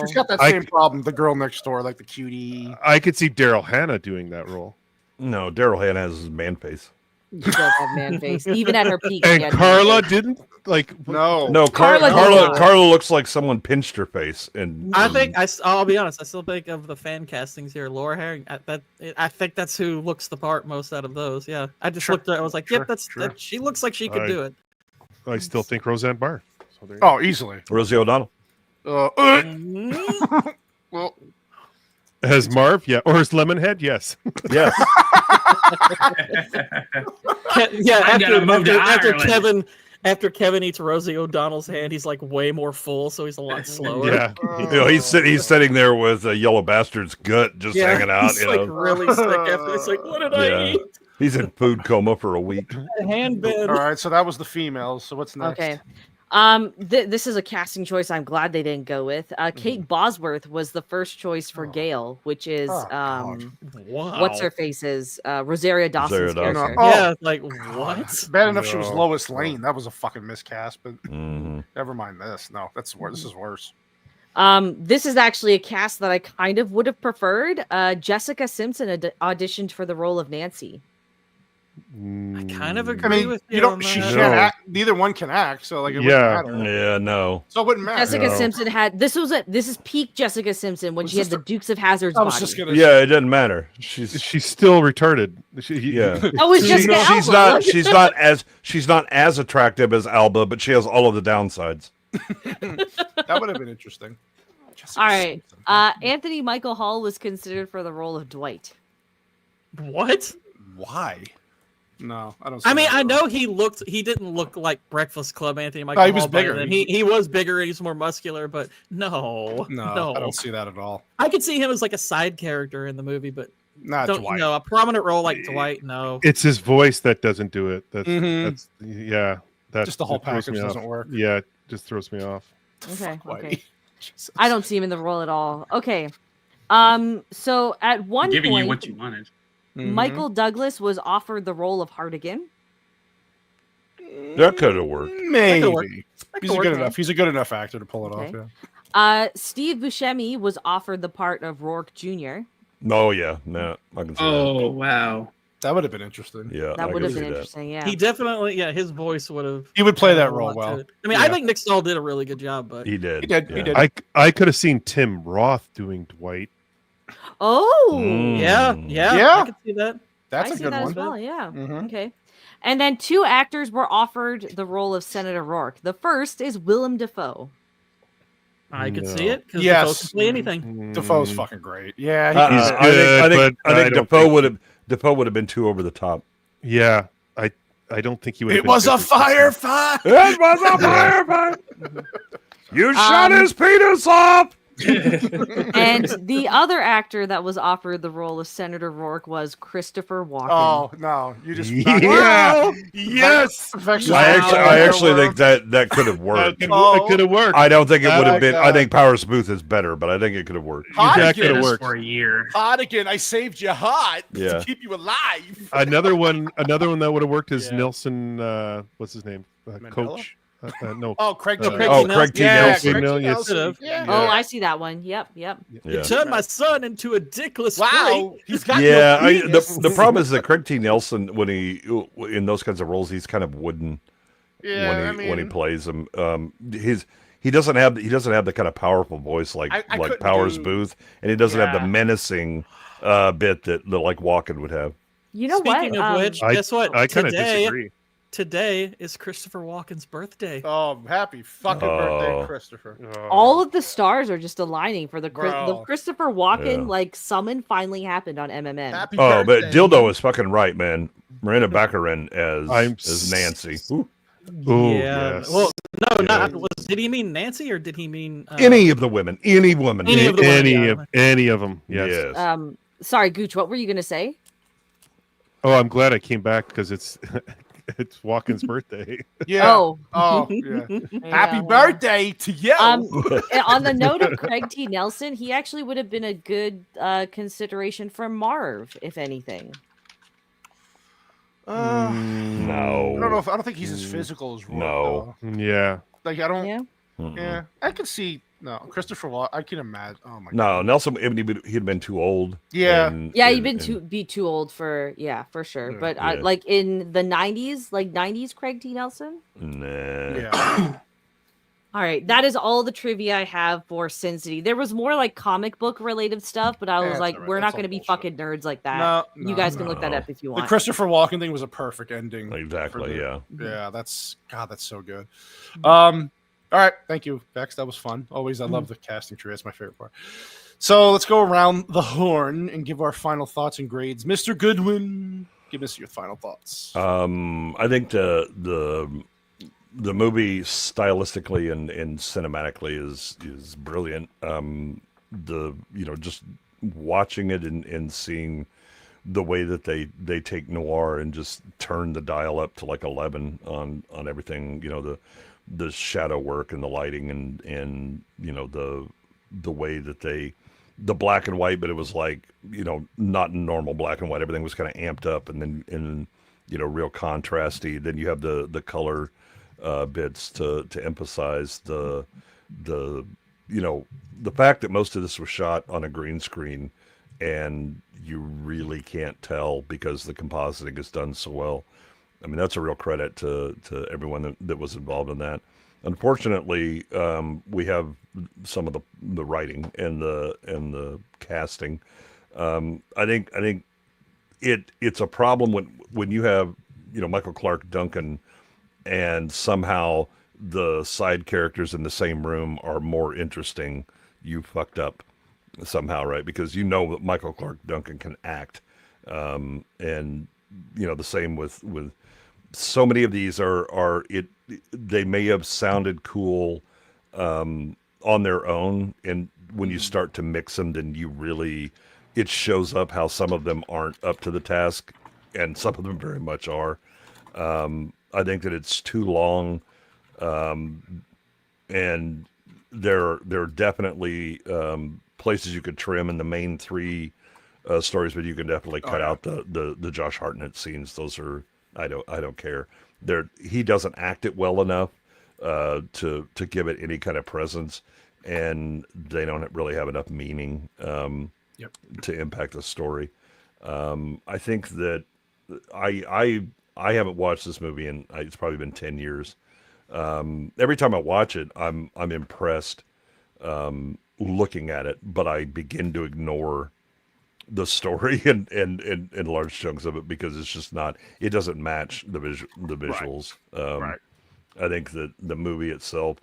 She's got that I- same problem. The girl next door, like the cutie. I could see Daryl Hannah doing that role. No, Daryl Hannah has his man face. She does have man face. Even at her peak. And she had man Carla face. didn't like. No. No, Carla Carla did not. Carla looks like someone pinched her face, and I think I'll be honest. I still think of the fan castings here. Laura Herring. I think that's who looks the part most out of those. Yeah, I just looked at it. I was like, Sure, yep, that's sure. that. She looks like she could do it. I still think Roseanne Barr. So there you Oh, easily. Rosie O'Donnell. Well, As Marv, yeah, or as Lemonhead, yes. Yes. Yeah, I'm gonna move to after Ireland. Kevin eats Rosie O'Donnell's hand, he's like way more full, so he's a lot slower. Yeah. He's sitting there with a yellow bastard's gut just hanging out. He's like really sick after. It's like, what did I Yeah. eat? He's in food coma for a week. A hand bend. all right. So that was the females. So what's next? Okay. This is a casting choice I'm glad they didn't go with. Kate Bosworth was the first choice for Gale, which is Oh, God. Wow. what's her face's Rosario Dawson's Rosario Dawson. character. Oh. Yeah, like what? Bad enough she was No. Lois Lane. That was a fucking miscast, but Mhm. never mind this. No, that's worse. This is worse. This is actually a cast that I kind of would have preferred. Jessica Simpson auditioned for the role of Nancy. I kind of I agree mean, with you you. don't. on She that. can't No. act. Neither one can act. So like, it Yeah. wouldn't matter. Yeah, no. So it wouldn't matter. Jessica No. Simpson had this is peak Jessica Simpson when Was she had this the Dukes of Hazzard's I was body. just gonna. Yeah, it doesn't matter. She's She's still retarded. yeah. That was She's Jessica Alba. she's not as attractive as Alba, but she has all of the downsides. That would have been interesting. Jessica All right. Simpson. Anthony Michael Hall was considered for the role of Dwight. What? Why? No, I don't. See I mean, that I at all. know he didn't look like Breakfast Club Anthony Michael. he was Hall by bigger. then. He was bigger and he's more muscular, but no, No, I don't see that at all. I could see him as like a side character in the movie, but Not don't Dwight. a prominent role like Dwight. No, It's his voice that doesn't do it. That's Mhm. that's yeah. That Just the whole that throws package me doesn't off. work. Yeah, it just throws me off. Okay. Dwight. Okay. Jesus. I don't see him in the role at all. Okay. So at one Giving point, you what you wanted. Mhm. Michael Douglas was offered the role of Hartigan. That could have worked. Maybe. That could work. He's a good enough. He's a good enough actor to pull it Okay. off. Yeah. Steve Buscemi was offered the part of Rourke Jr. Oh yeah, no, I can see Oh wow. That would have been interesting. Yeah, That I would could have see been that. interesting. Yeah. He definitely, his voice would have. He would play added that a role lot to well. it. I mean, I think Nick Stahl did a really good job, but He did. He did. Yeah. He did. I could have seen Tim Roth doing Dwight. Oh. Mm. yeah, Yeah. I could see that. That's I a see good that one. as well. Yeah. Mhm. Okay. And then 2 actors were offered the role of Senator Rourke. The first is Willem Dafoe. I could No. see it because Yes. Dafoe can play anything. Defoe's fucking great. Yeah, He's I good, think but I don't think Defoe would have been too over the top. Yeah, I don't think he would. it was a firefight. It was a firefight. You shot his penis off. And the other actor that was offered the role of Senator Rourke was Christopher Walken. Oh no! You just Yeah. Yes. I actually think that could have worked. It could have worked. I don't think it I would have like been. I that. think Powers Booth is better, but I think it could have worked. That could have Hodigan, worked. For a year. Hodigan, I saved you hot Yeah. to keep you alive. Another one that would have worked is Yeah. Nelson. What's his name? Mandela? Coach. No. Oh, Craig. Oh, Craig T. Yeah, Nelson. Craig T. Yes. Nelson. Yeah. Oh, I see that one. Yep. Yeah. You turned my son into a dickless Wow, he's got Yeah, no the penis. problem is that Craig T. Nelson, when he in those kinds of roles, he's kind of wooden Yeah, when he plays them. He doesn't have the kind of powerful voice like I couldn't Powers do- Booth, and he doesn't have the Yeah. menacing bit that like Walken would have. You know Speaking what? of which, I- guess what? I kind of Today, disagree. today is Christopher Walken's birthday. Oh, happy fucking Oh. birthday, Christopher. all of the stars are just aligning for the Bro. Christopher Walken Yeah. like summon finally happened on MMM. Happy Oh, birthday. but Dildo is fucking right, man. Miranda Baccarin I'm as Nancy. Ooh. Oh, Yeah. yes. Well, no, Yeah. did he mean Nancy or did he mean Any of the women, any woman. Any of the women, any of them. Yes. Yes. Sorry, Gooch, what were you gonna say? Oh, I'm glad I came back because it's it's Walken's birthday. Yeah. Oh. Oh, yeah. Yeah, Happy well. birthday to you. On the note of Craig T. Nelson, he actually would have been a good consideration for Marv, if anything. No. I don't know if I don't think he's as physical as Rourke. No. though. Yeah. Like I don't. Yeah. Mm-mm. Yeah, I could see. No, Christopher Walken. I can imagine. Oh my. No, Nelson, he'd been too old. Yeah. Yeah, and- you've been and- be too old for for sure. Yeah. But Yeah. like in the 90s, like 90s Craig T. Nelson. Nah. Yeah. All right, that is all the trivia I have for Sin City. There was more like comic book related stuff, but I was That's like, all right. we're That's not all going to be bullshit. fucking nerds like that. No, You guys can look that no. up if you The want. Christopher Walken thing was a perfect ending. Exactly. for the- Yeah. Yeah, that's so good. All right, thank you, Bex. That was fun. Always, I love the casting tree. That's my favorite part. So let's go around the horn and give our final thoughts and grades. Mr. Goodwin, give us your final thoughts. I think the movie stylistically and cinematically is brilliant. Just watching it and seeing the way that they take noir and just turn the dial up to like 11 on everything. The shadow work and the lighting and the way that the black and white, but it was like not normal black and white. Everything was kind of amped up and then real contrasty. Then you have the color bits to emphasize the fact that most of this was shot on a green screen and you really can't tell because the compositing is done so well. I mean, that's a real credit to everyone that was involved in that. Unfortunately, we have some of the writing and the casting. I think it's a problem when you have Michael Clarke Duncan and somehow the side characters in the same room are more interesting. You fucked up somehow, right? Because that Michael Clarke Duncan can act, and the same with so many of these they may have sounded cool on their own, and when you start to mix them, then it shows up how some of them aren't up to the task, and some of them very much are. I think that it's too long, and there are definitely places you could trim in the main three stories, but you can definitely cut out the Josh Hartnett scenes. Those are I don't care. He doesn't act it well enough to give it any kind of presence, and they don't really have enough meaning to impact the story. I think that I haven't watched this movie in it's probably been 10 years. Every time I watch it, I'm impressed looking at it, but I begin to ignore the story and large chunks of it because it's just not. It doesn't match the visuals. Right. I think that the movie itself,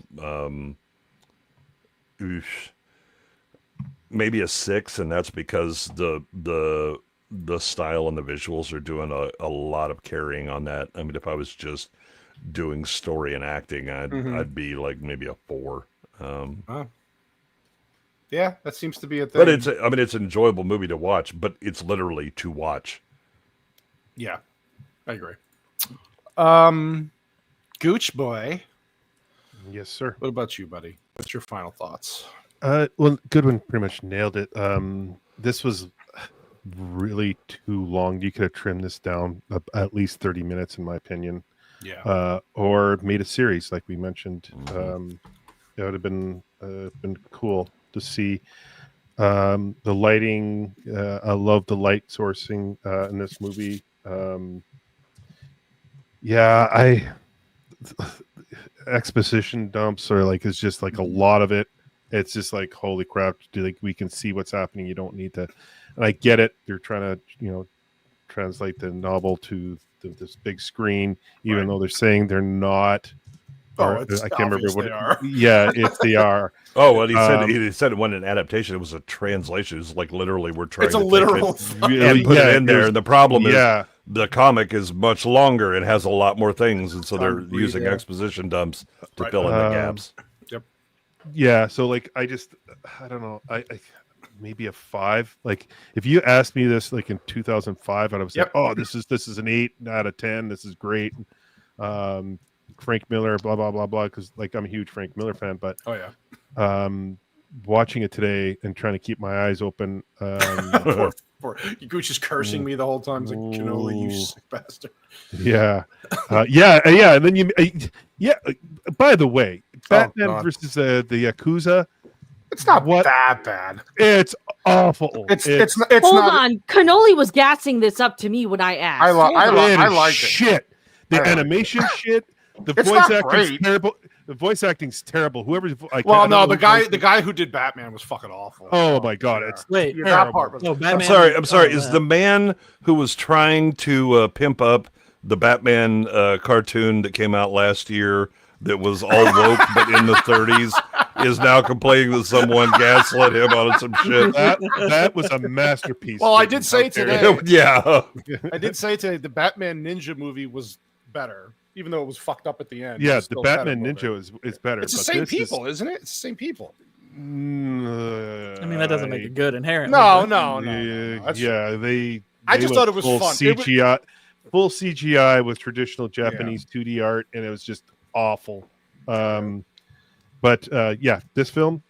maybe a 6, and that's because the style and the visuals are doing a lot of carrying on that. I mean, if I was just doing story and acting, I'd be like maybe a 4. Yeah, that seems to be a thing. But it's an enjoyable movie to watch, but it's literally to watch. Yeah, I agree. Gooch boy. Yes, sir. What about you, buddy? What's your final thoughts? Well, Goodwin pretty much nailed it. This was really too long. You could have trimmed this down at least 30 minutes, in my opinion. Yeah. Or made a series, like we mentioned. Mm-hmm. It would have been cool to see. The lighting, I love the light sourcing in this movie. Exposition dumps are like, it's just like a lot of it. It's just like, holy crap, like we can see what's happening. You don't need to, and I get it. They're trying to, translate the novel to this big screen, even though they're saying they're not. Oh, I can't remember what they are. Yeah, they are. Oh, well, he said it wasn't an adaptation; it was a translation. It was like literally we're trying. It's a to literal and put it in there. And the problem is, yeah, the comic is much longer. It has a lot more things, and so they're using exposition dumps to fill in the gaps. Yep. Yeah. So like, I don't know. I maybe a 5. Like, if you asked me this like in 2005, I'd have said, "Oh, this is an 8 out of 10. This is great." Frank Miller, blah blah blah blah. Because like, I'm a huge Frank Miller fan, but watching it today and trying to keep my eyes open. Poor Gooch is cursing me the whole time. He's like, "Cannoli, you sick bastard." Yeah, and then by the way, Batman versus the Yakuza. It's not that bad. It's awful. It's Hold not. on, Cannoli was gassing this up to me when I asked. I like shit. The animation shit. The voice acting's terrible. The voice acting's terrible. Whoever's the guy who did Batman was fucking awful. Oh my god, it's that part was. Batman, I'm sorry. Is the man who was trying to pimp up the Batman cartoon that came out last year that was all woke but in the 30s is now complaining that someone gaslit him on some shit? That was a masterpiece. Well, I did say today. Yeah, I did say today the Batman Ninja movie was better. Even though it was fucked up at the end. Yeah, the Batman Ninja is better. It's the same people, isn't it? It's the same people. I mean, that doesn't make it good inherently. No. I just thought it was fun. CGI, full CGI with traditional Japanese 2D art, and it was just awful. But this film,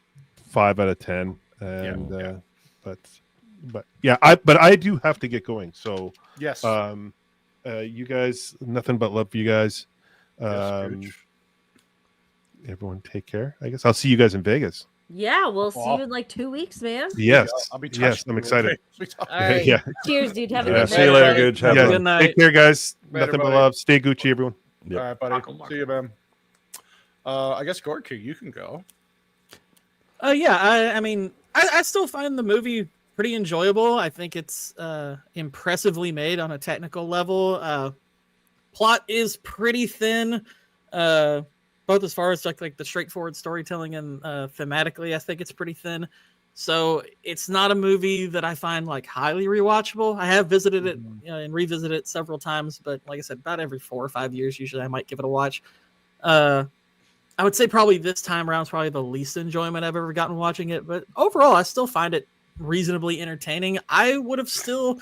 5 out of 10. And but I do have to get going. So yes. You guys, nothing but love for you guys. Everyone take care. I guess I'll see you guys in Vegas. Yeah, we'll see you in like 2 weeks, man. Yes. I'll be I'm excited. All right. Yeah. Cheers, dude. Have a good night. See you later, Gooch. Have fun. Good night. Take care, guys. Later, Nothing but buddy. love. Stay Gucci, everyone. Yep. All right, buddy. See you, man. I guess Gorky, you can go. I mean, I still find the movie pretty enjoyable. I think it's impressively made on a technical level. Plot is pretty thin, both as far as like the straightforward storytelling and thematically. I think it's pretty thin. So it's not a movie that I find like highly rewatchable. I have visited it and revisited it several times, but like I said, about every 4 or 5 years, usually I might give it a watch. I would say probably this time around is probably the least enjoyment I've ever gotten watching it, but overall, I still find it reasonably entertaining. I would have still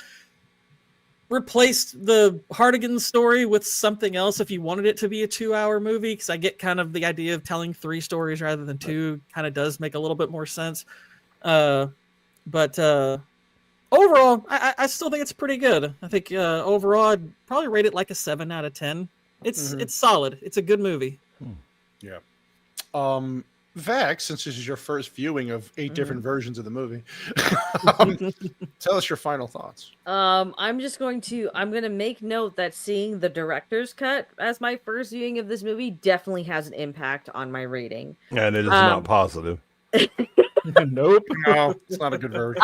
replaced the Hartigan story with something else if you wanted it to be a 2-hour movie, because I get kind of the idea of telling 3 stories rather than 2 kind of does make a little bit more sense. But overall, I still think it's pretty good. I think overall, I'd probably rate it like a 7 out of 10. It's solid. It's a good movie. Yeah. Vex, since this is your first viewing of 8 different versions of the movie, tell us your final thoughts. I'm going to make note that seeing the director's cut as my first viewing of this movie definitely has an impact on my rating. And it is not positive. Nope. No, it's not a good version.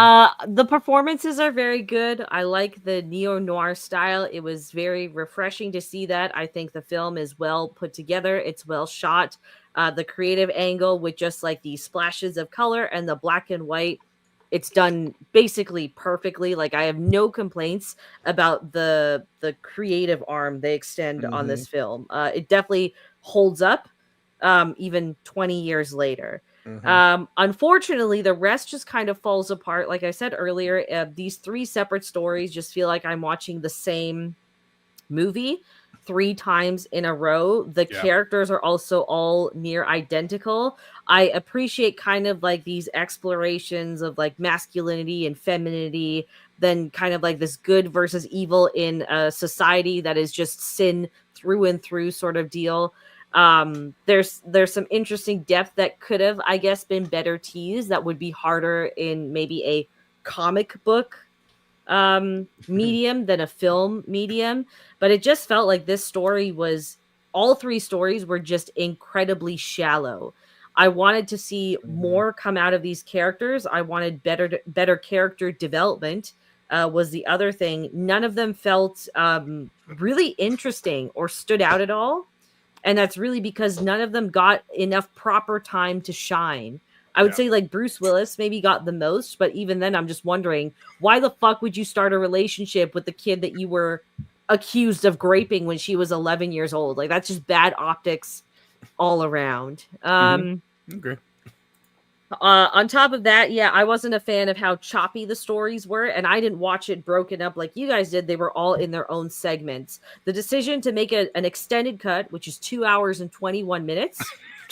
The performances are very good. I like the neo-noir style. It was very refreshing to see that. I think the film is well put together. It's well shot. The creative angle with just like these splashes of color and the black and white, it's done basically perfectly. Like, I have no complaints about the creative arm they extend on this film. It definitely holds up even 20 years later. Unfortunately, the rest just kind of falls apart. Like I said earlier, these 3 separate stories just feel like I'm watching the same movie 3 times in a row. The characters are also all near identical. I appreciate kind of like these explorations of like masculinity and femininity, then kind of like this good versus evil in a society that is just sin through and through sort of deal. There's some interesting depth that could have, I guess, been better teased that would be harder in maybe a comic book medium than a film medium. But it just felt like this story was, all 3 stories were just incredibly shallow. I wanted to see more come out of these characters. I wanted better character development, was the other thing. None of them felt really interesting or stood out at all. And that's really because none of them got enough proper time to shine. I would say like Bruce Willis maybe got the most, but even then I'm just wondering, why the fuck would you start a relationship with the kid that you were accused of graping when she was 11 years old? Like, that's just bad optics all around. Okay. On top of that, I wasn't a fan of how choppy the stories were, and I didn't watch it broken up like you guys did. They were all in their own segments. The decision to make an extended cut, which is 2 hours and 21 minutes,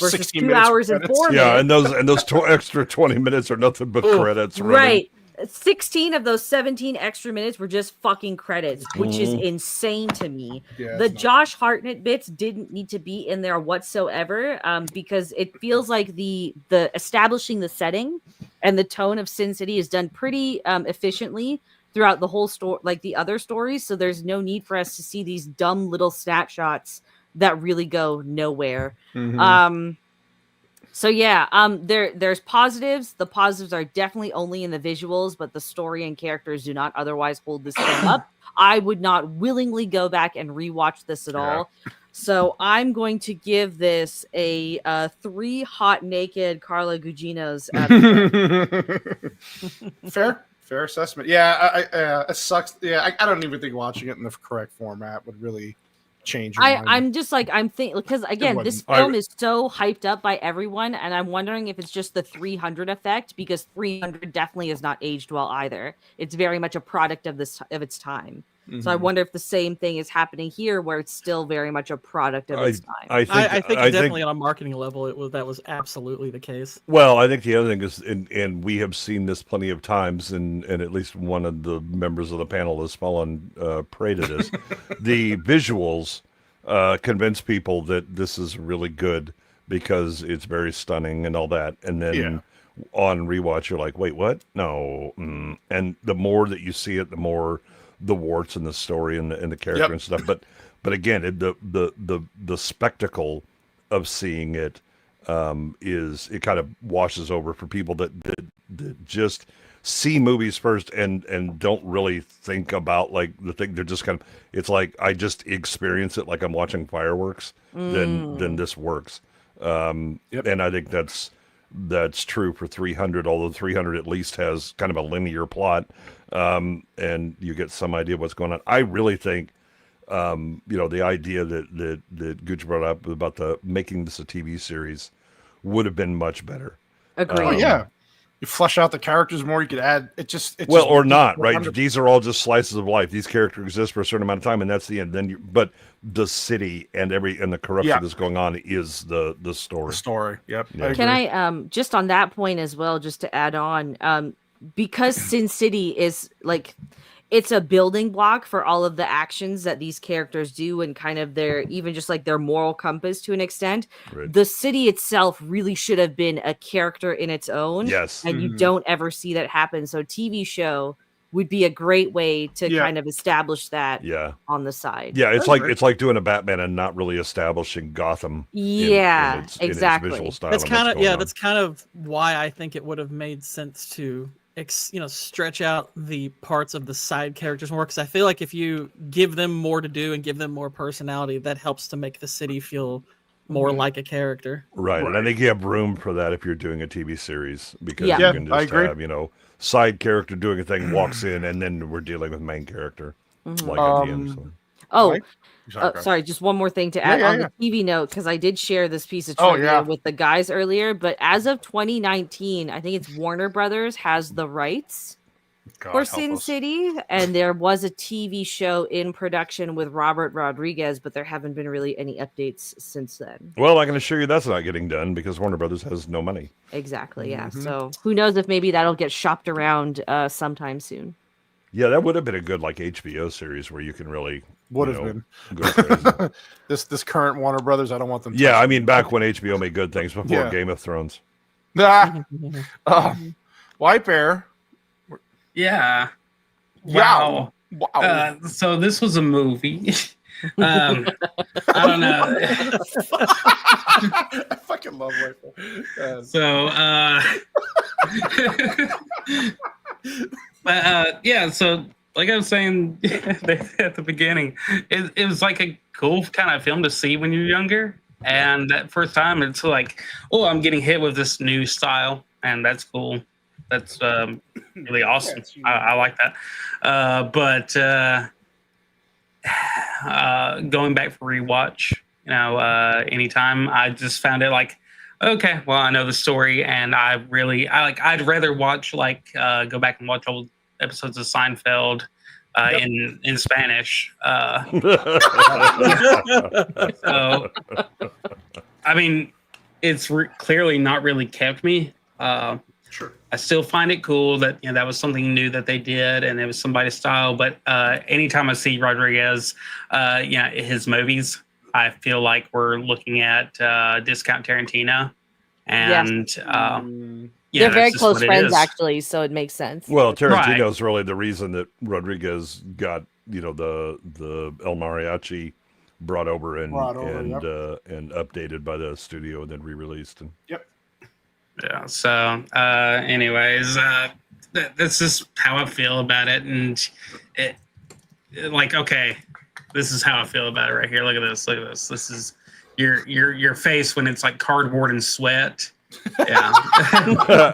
versus 2 hours and 4 minutes. Yeah, and those extra 20 minutes are nothing but credits. Right. 16 of those 17 extra minutes were just fucking credits, which is insane to me. The Josh Hartnett bits didn't need to be in there whatsoever, because it feels like the establishing the setting and the tone of Sin City is done pretty efficiently throughout the whole story, like the other stories. So there's no need for us to see these dumb little snapshots that really go nowhere. There's positives. The positives are definitely only in the visuals, but the story and characters do not otherwise hold this film up. I would not willingly go back and rewatch this at all. So I'm going to give this a 3 hot naked Carla Guginos. Fair assessment. Yeah, it sucks. Yeah, I don't even think watching it in the correct format would really change. I'm just like, I'm thinking, because again, this film is so hyped up by everyone, and I'm wondering if it's just the 300 effect, because 300 definitely has not aged well either. It's very much a product of its time. So I wonder if the same thing is happening here, where it's still very much a product of its time. I think definitely on a marketing level, that was absolutely the case. Well, I think the other thing is, and we have seen this plenty of times, and at least one of the members of the panel has fallen prey to this. The visuals convince people that this is really good because it's very stunning and all that, and then on rewatch, you're like, wait, what? No. And the more that you see it, the more the warts in the story and the character and stuff. But again, the spectacle of seeing it it kind of washes over for people that just see movies first and don't really think about like the thing. They're just kind of, it's like, I just experience it like I'm watching fireworks. Then this works. And I think that's true for 300, although 300 at least has kind of a linear plot, and you get some idea of what's going on. I really think, the idea that Gooch brought up about making this a TV series would have been much better. Agreed. You flesh out the characters more. You could add or not, right? 100%. These are all just slices of life. These characters exist for a certain amount of time, and that's the end. But the city and the corruption that's going on is the story. The story. Yep. Yeah. Can I just on that point as well, just to add on, because Sin City is like, it's a building block for all of the actions that these characters do and kind of their even just like their moral compass to an extent. Right. The city itself really should have been a character in its own. Yes. And you don't ever see that happen. So TV show would be a great way to kind of establish that on the side. Yeah, it's like doing a Batman and not really establishing Gotham. Yeah, in its exactly. visual style. That's kind of that's kind of why I think it would have made sense to stretch out the parts of the side characters more, because I feel like if you give them more to do and give them more personality, that helps to make the city feel more like a character. Right. And I think you have room for that if you're doing a TV series, because you Yeah, can I just agree. have, side character doing a thing, walks in, and then we're dealing with main character. Like at the end. So. Oh, Mike? sorry, just one more thing to add on the TV note, because I did share this piece of trivia with the guys earlier, but as of 2019, I think it's Warner Brothers has the rights for Sin City, and there was a TV show in production with Robert Rodriguez, but there haven't been really any updates since then. Well, I can assure you that's not getting done because Warner Brothers has no money. Exactly, yeah. So who knows if maybe that'll get shopped around sometime soon. Yeah, that would have been a good HBO series where you can really would have been go crazy. this current Warner Brothers. I don't want them. Yeah, I mean back when HBO made good things before Game of Thrones. White Bear. Yeah. Wow. So this was a movie. I don't know. I fucking love White Bear. So so like I was saying at the beginning, it was like a cool kind of film to see when you're younger. And that first time, it's like, oh, I'm getting hit with this new style, and that's cool. That's really awesome. I like that. But going back for rewatch, anytime, I just found it like, okay, well, I know the story, and I'd rather watch go back and watch old episodes of Seinfeld in Spanish. So, I mean, it's clearly not really kept me. Sure. I still find it cool that that was something new that they did, and it was somebody's style. But anytime I see Rodriguez, his movies, I feel like we're looking at Discount Tarantino, and they're very close friends, actually, so it makes sense. Well, Tarantino's really the reason that Rodriguez got the El Mariachi brought over and updated by the studio and then re-released. Yep. Yeah. So, anyways, that's just how I feel about it, and okay, this is how I feel about it right here. Look at this. Look at this. This is your face when it's like cardboard and sweat. Yeah.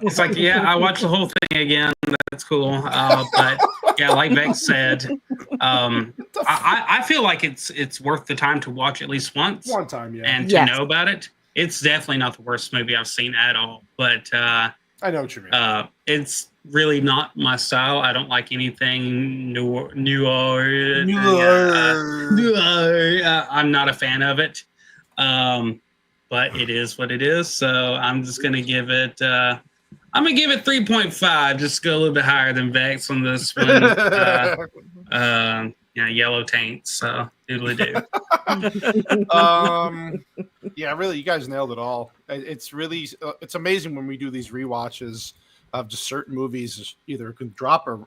It's like, I watched the whole thing again. That's cool. But like Vex said, I feel like it's worth the time to watch at least once. One time, and to know about it. It's definitely not the worst movie I've seen at all, but I know what you mean. It's really not my style. I don't like anything noir. I'm not a fan of it, but it is what it is. So I'm just gonna give it. I'm gonna give it 3.5. Just go a little bit higher than Vex on this one. Yellow taints. So doodly doo. Really, you guys nailed it all. It's really it's amazing when we do these rewatches of just certain movies, either can drop or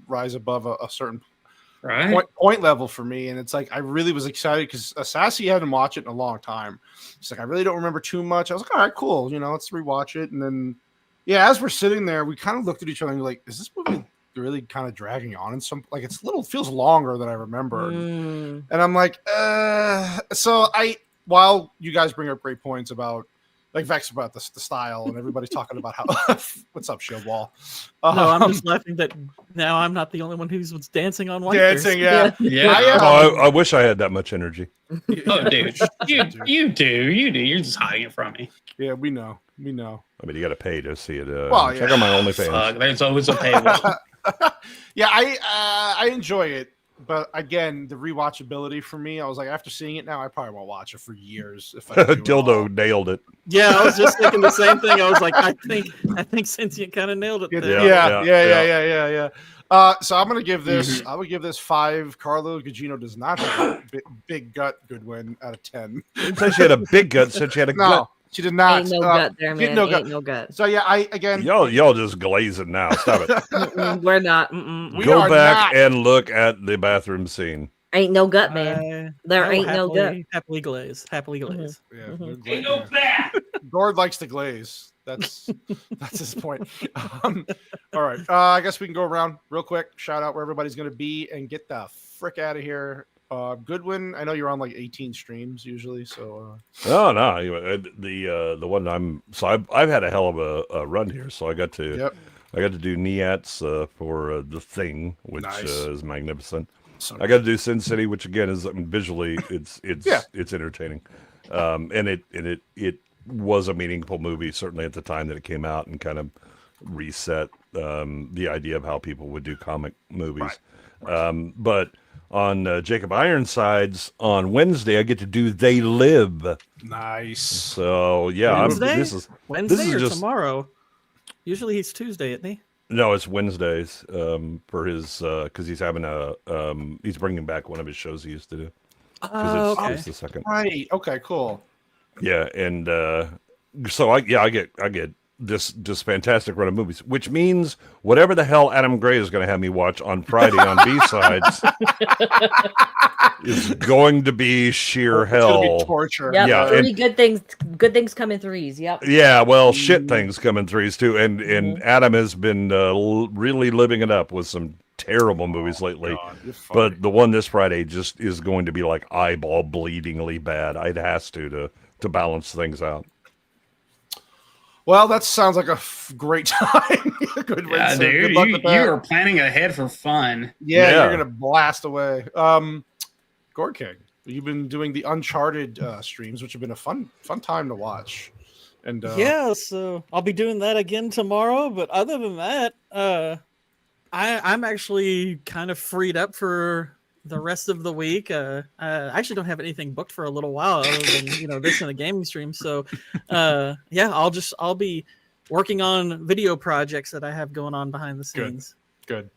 rise above a certain point level for me. And it's like I really was excited because Sassy hadn't watched it in a long time. It's like I really don't remember too much. I was like, all right, cool. Let's rewatch it. And then as we're sitting there, we kind of looked at each other and we're like, is this movie really kind of dragging on in some feels longer than I remembered. And I'm like, so while you guys bring up great points about like Vex about the style and everybody's talking about how what's up, Showball? No, I'm just laughing that now I'm not the only one who's dancing on White dancing. Bears. I wish I had that much energy. Oh, dude, you do. You're just hiding it from me. Yeah, we know. I mean, you got to pay to see it. Check out my OnlyFans. There's always a paywall. I enjoy it, But again, the rewatchability for me, I was like, after seeing it now, I probably won't watch it for years. If I do it all. Dildo nailed it. Yeah, I was just thinking the same thing. I was like, I think Sentient kind of nailed it there. Yeah. So I'm gonna give this. I would give this 5. Carla Gugino does not have a big gut. Goodwin out of 10. Didn't say she had a big gut. Said she had a gut. She did not. Ain't no gut there, man. Ain't no gut. So yeah, again. Y'all just glazing now. Stop it. We're not. Go back and look at the bathroom scene. Ain't no gut, man. There ain't no gut. Happily glaze. Yeah, ain't no bat. Gord likes to glaze. That's his point. All right. I guess we can go around real quick. Shout out where everybody's going to be and get the frick out of here. Goodwin, I know you're on like 18 streams usually, so. No, the one I've had a hell of a run here, so I got to do Niats for the Thing, which is magnificent. So I got to do Sin City, which again is visually it's entertaining, and it was a meaningful movie certainly at the time that it came out and kind of reset the idea of how people would do comic movies, right. But on Jacob Ironside's on Wednesday, I get to do They Live. Nice. So yeah, Wednesday this is or tomorrow. Usually he's Tuesday, isn't he? No, it's Wednesdays for his because he's having he's bringing back one of his shows he used to do. Okay. It's the second. Right. Okay. Cool. Yeah, and so I get this fantastic run of movies, which means whatever the hell Adam Gray is going to have me watch on Friday on B-Sides is going to be sheer hell. It's going to be torture. Yep. Yeah, really good things come in threes. Yep. Yeah, well, shit things come in threes too, and Adam has been really living it up with some terrible movies lately. God, but the one this Friday just is going to be like eyeball bleedingly bad. It has to balance things out. Well, that sounds like a great time. Good yeah, dude. You are planning ahead for fun. Yeah, you're gonna blast away. Gore King, you've been doing the Uncharted streams, which have been a fun time to watch. And yeah, so I'll be doing that again tomorrow. But other than that, I'm actually kind of freed up for the rest of the week. I actually don't have anything booked for a little while other than this and a gaming stream. So yeah, I'll be working on video projects that I have going on behind the scenes. Good.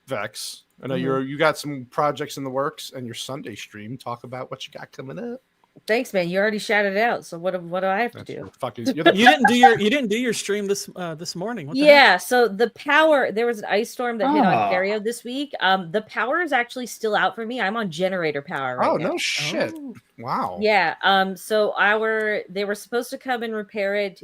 Vex, I know you got some projects in the works and your Sunday stream. Talk about what you got coming up. Thanks, man. You already shouted it out. So what do I have to do? You didn't do your stream this morning. What the heck? So the power, there was an ice storm that hit Ontario this week. The power is actually still out for me. I'm on generator power right now. No shit. Oh. Wow. Yeah. So they were supposed to come and repair it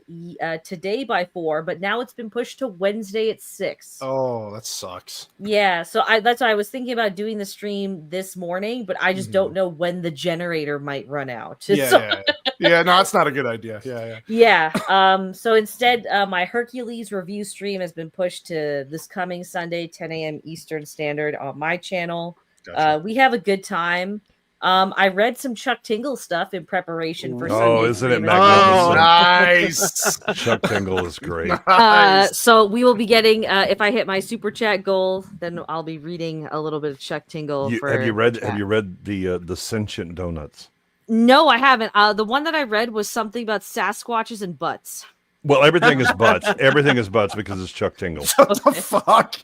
today by 4, but now it's been pushed to Wednesday at 6. Oh, that sucks. Yeah. So that's why I was thinking about doing the stream this morning, but I just don't know when the generator might run out. Yeah, no, it's not a good idea. Yeah. So instead, my Hercules review stream has been pushed to this coming Sunday, 10 a.m. Eastern Standard on my channel. Gotcha. We have a good time. I read some Chuck Tingle stuff in preparation for Sunday. Oh, isn't it magnificent? Oh, nice. Chuck Tingle is great. Nice. So we will be getting, if I hit my super chat goal, then I'll be reading a little bit of Chuck Tingle. Have you read the Sentient Donuts? No, I haven't. The one that I read was something about Sasquatches and butts. Well, everything is butts. Everything is butts because it's Chuck Tingle. What the fuck?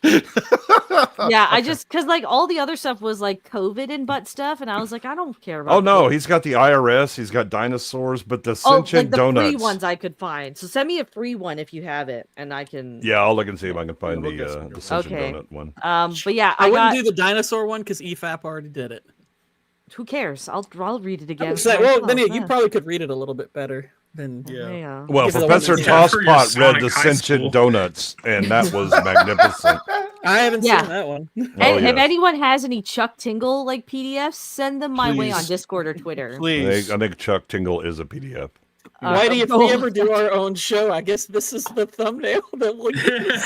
Yeah, I just because like all the other stuff was like COVID and butt stuff, and I was like, I don't care about. Oh no, he's got the IRS, he's got dinosaurs, but the Sentient Donuts. Free ones I could find. So send me a free one if you have it, and I can. Yeah, I'll look and see if I can find the Sentient Donut one. But yeah, I wouldn't do the dinosaur one because EFAP already did it. Who cares? I'll read it again. Then you probably could read it a little bit better. Well, Professor Tosspot read the Sentient Donuts, and that was magnificent. I haven't seen that one. If anyone has any Chuck Tingle like PDFs, send them my way on Discord or Twitter. Please. I think Chuck Tingle is a PDF. Whitey, if we ever do our own show, I guess this is the thumbnail that we'll use.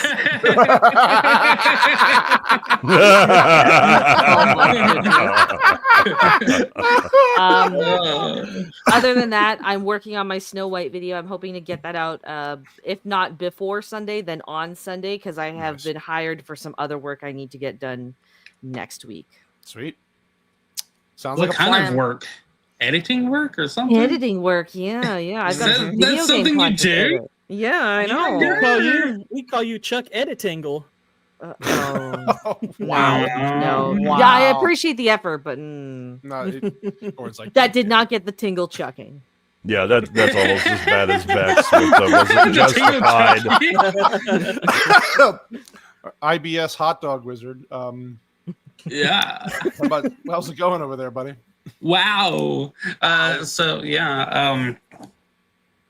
Other than that, I'm working on my Snow White video. I'm hoping to get that out, if not before Sunday, then on Sunday, because I have been hired for some other work I need to get done next week. Sweet. Sounds What like a kind plan. of work? Editing work or something? Editing work, yeah. I've got some video that's game something you content to do? edit. Yeah, I know. We call you Chuck Editingle. Wow. No. Wow. Yeah, I appreciate the effort, but No, or it's like that did not get the tingle chucking. Yeah, that's almost as bad as Vex with wasn't justified. IBS hot dog wizard. Yeah. How's it going over there, buddy? Wow. So yeah,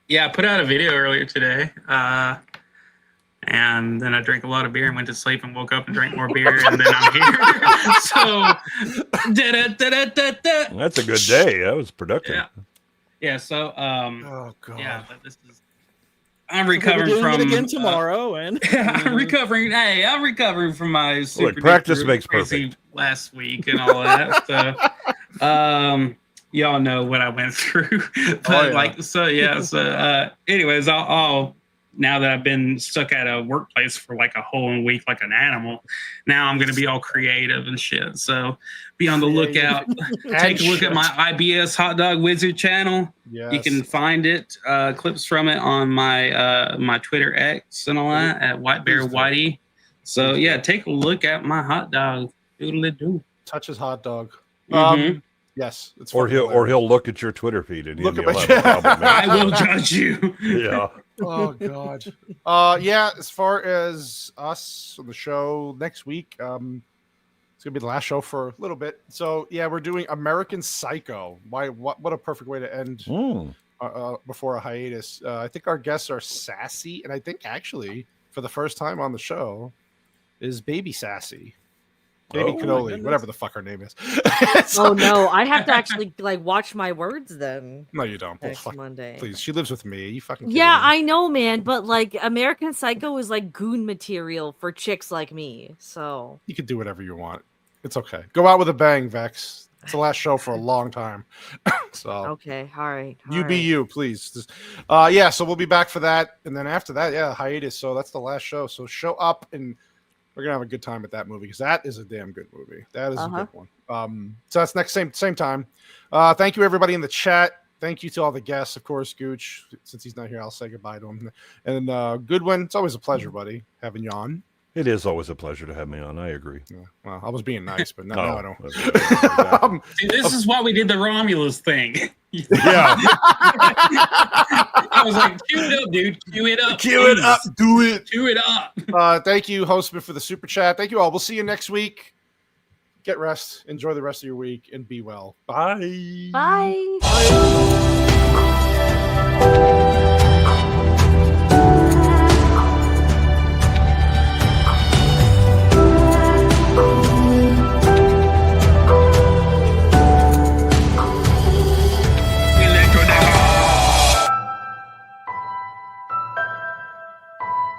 I put out a video earlier today. And then I drank a lot of beer and went to sleep and woke up and drank more beer and then I'm here. So That's a good day. That was productive. Yeah. So Oh god. yeah, but this is I'm recovering We're doing from it again tomorrow, and I'm recovering. Hey, I'm recovering from my super practice duper makes crazy perfect. last week and all that stuff. Y'all know what I went through. But anyways, I'll now that I've been stuck at a workplace for like a whole week like an animal, now I'm gonna be all creative and shit. So be on the lookout. Take a look at my IBS Hot Dog Wizard channel. Yes. You can find it, clips from it on my my Twitter X and all that at White Bear Whitey. So yeah, take a look at my hot dog. Doodle-doo. Touch his hot dog. Mhm. Yes. It's Or fucking he'll look at your Twitter feed and Look at you'll my have a problem. I will judge you. Yeah. Oh god. Yeah, as far as us on the show next week, it's gonna be the last show for a little bit. So yeah, we're doing American Psycho. What a perfect way to end before a hiatus. I think our guests are Sassy, and I think actually for the first time on the show is Baby Sassy. Baby Cannoli, whatever the fuck her name is. Oh no, I have to actually like watch my words then. No, you don't. Next Monday. Please, she lives with me. You fucking Yeah, kidding me? I know, man, but like American Psycho is like goon material for chicks like me. So You can do whatever you want. It's okay. Go out with a bang, Vex. It's the last show for a long time. So okay, all right. you be you, please. Yeah, so we'll be back for that. And then after that, yeah, hiatus. So that's the last show. So show up and we're gonna have a good time at that movie because that is a damn good movie. That is a good one. So that's next same time. Thank you everybody in the chat. Thank you to all the guests, of course. Gooch, since he's not here, I'll say goodbye to him. And Goodwin, it's always a pleasure, buddy, having you on. It is always a pleasure to have me on. I agree. Yeah, well, I was being nice, but now I don't. Okay. See, this is why we did the Romulus thing. Yeah. I was like, cue it up, dude. Cue it up. Cue it up. Do it. Cue it up. Thank you, Hostman, for the super chat. Thank you all. We'll see you next week. Get rest. Enjoy the rest of your week and be well. Bye. bye.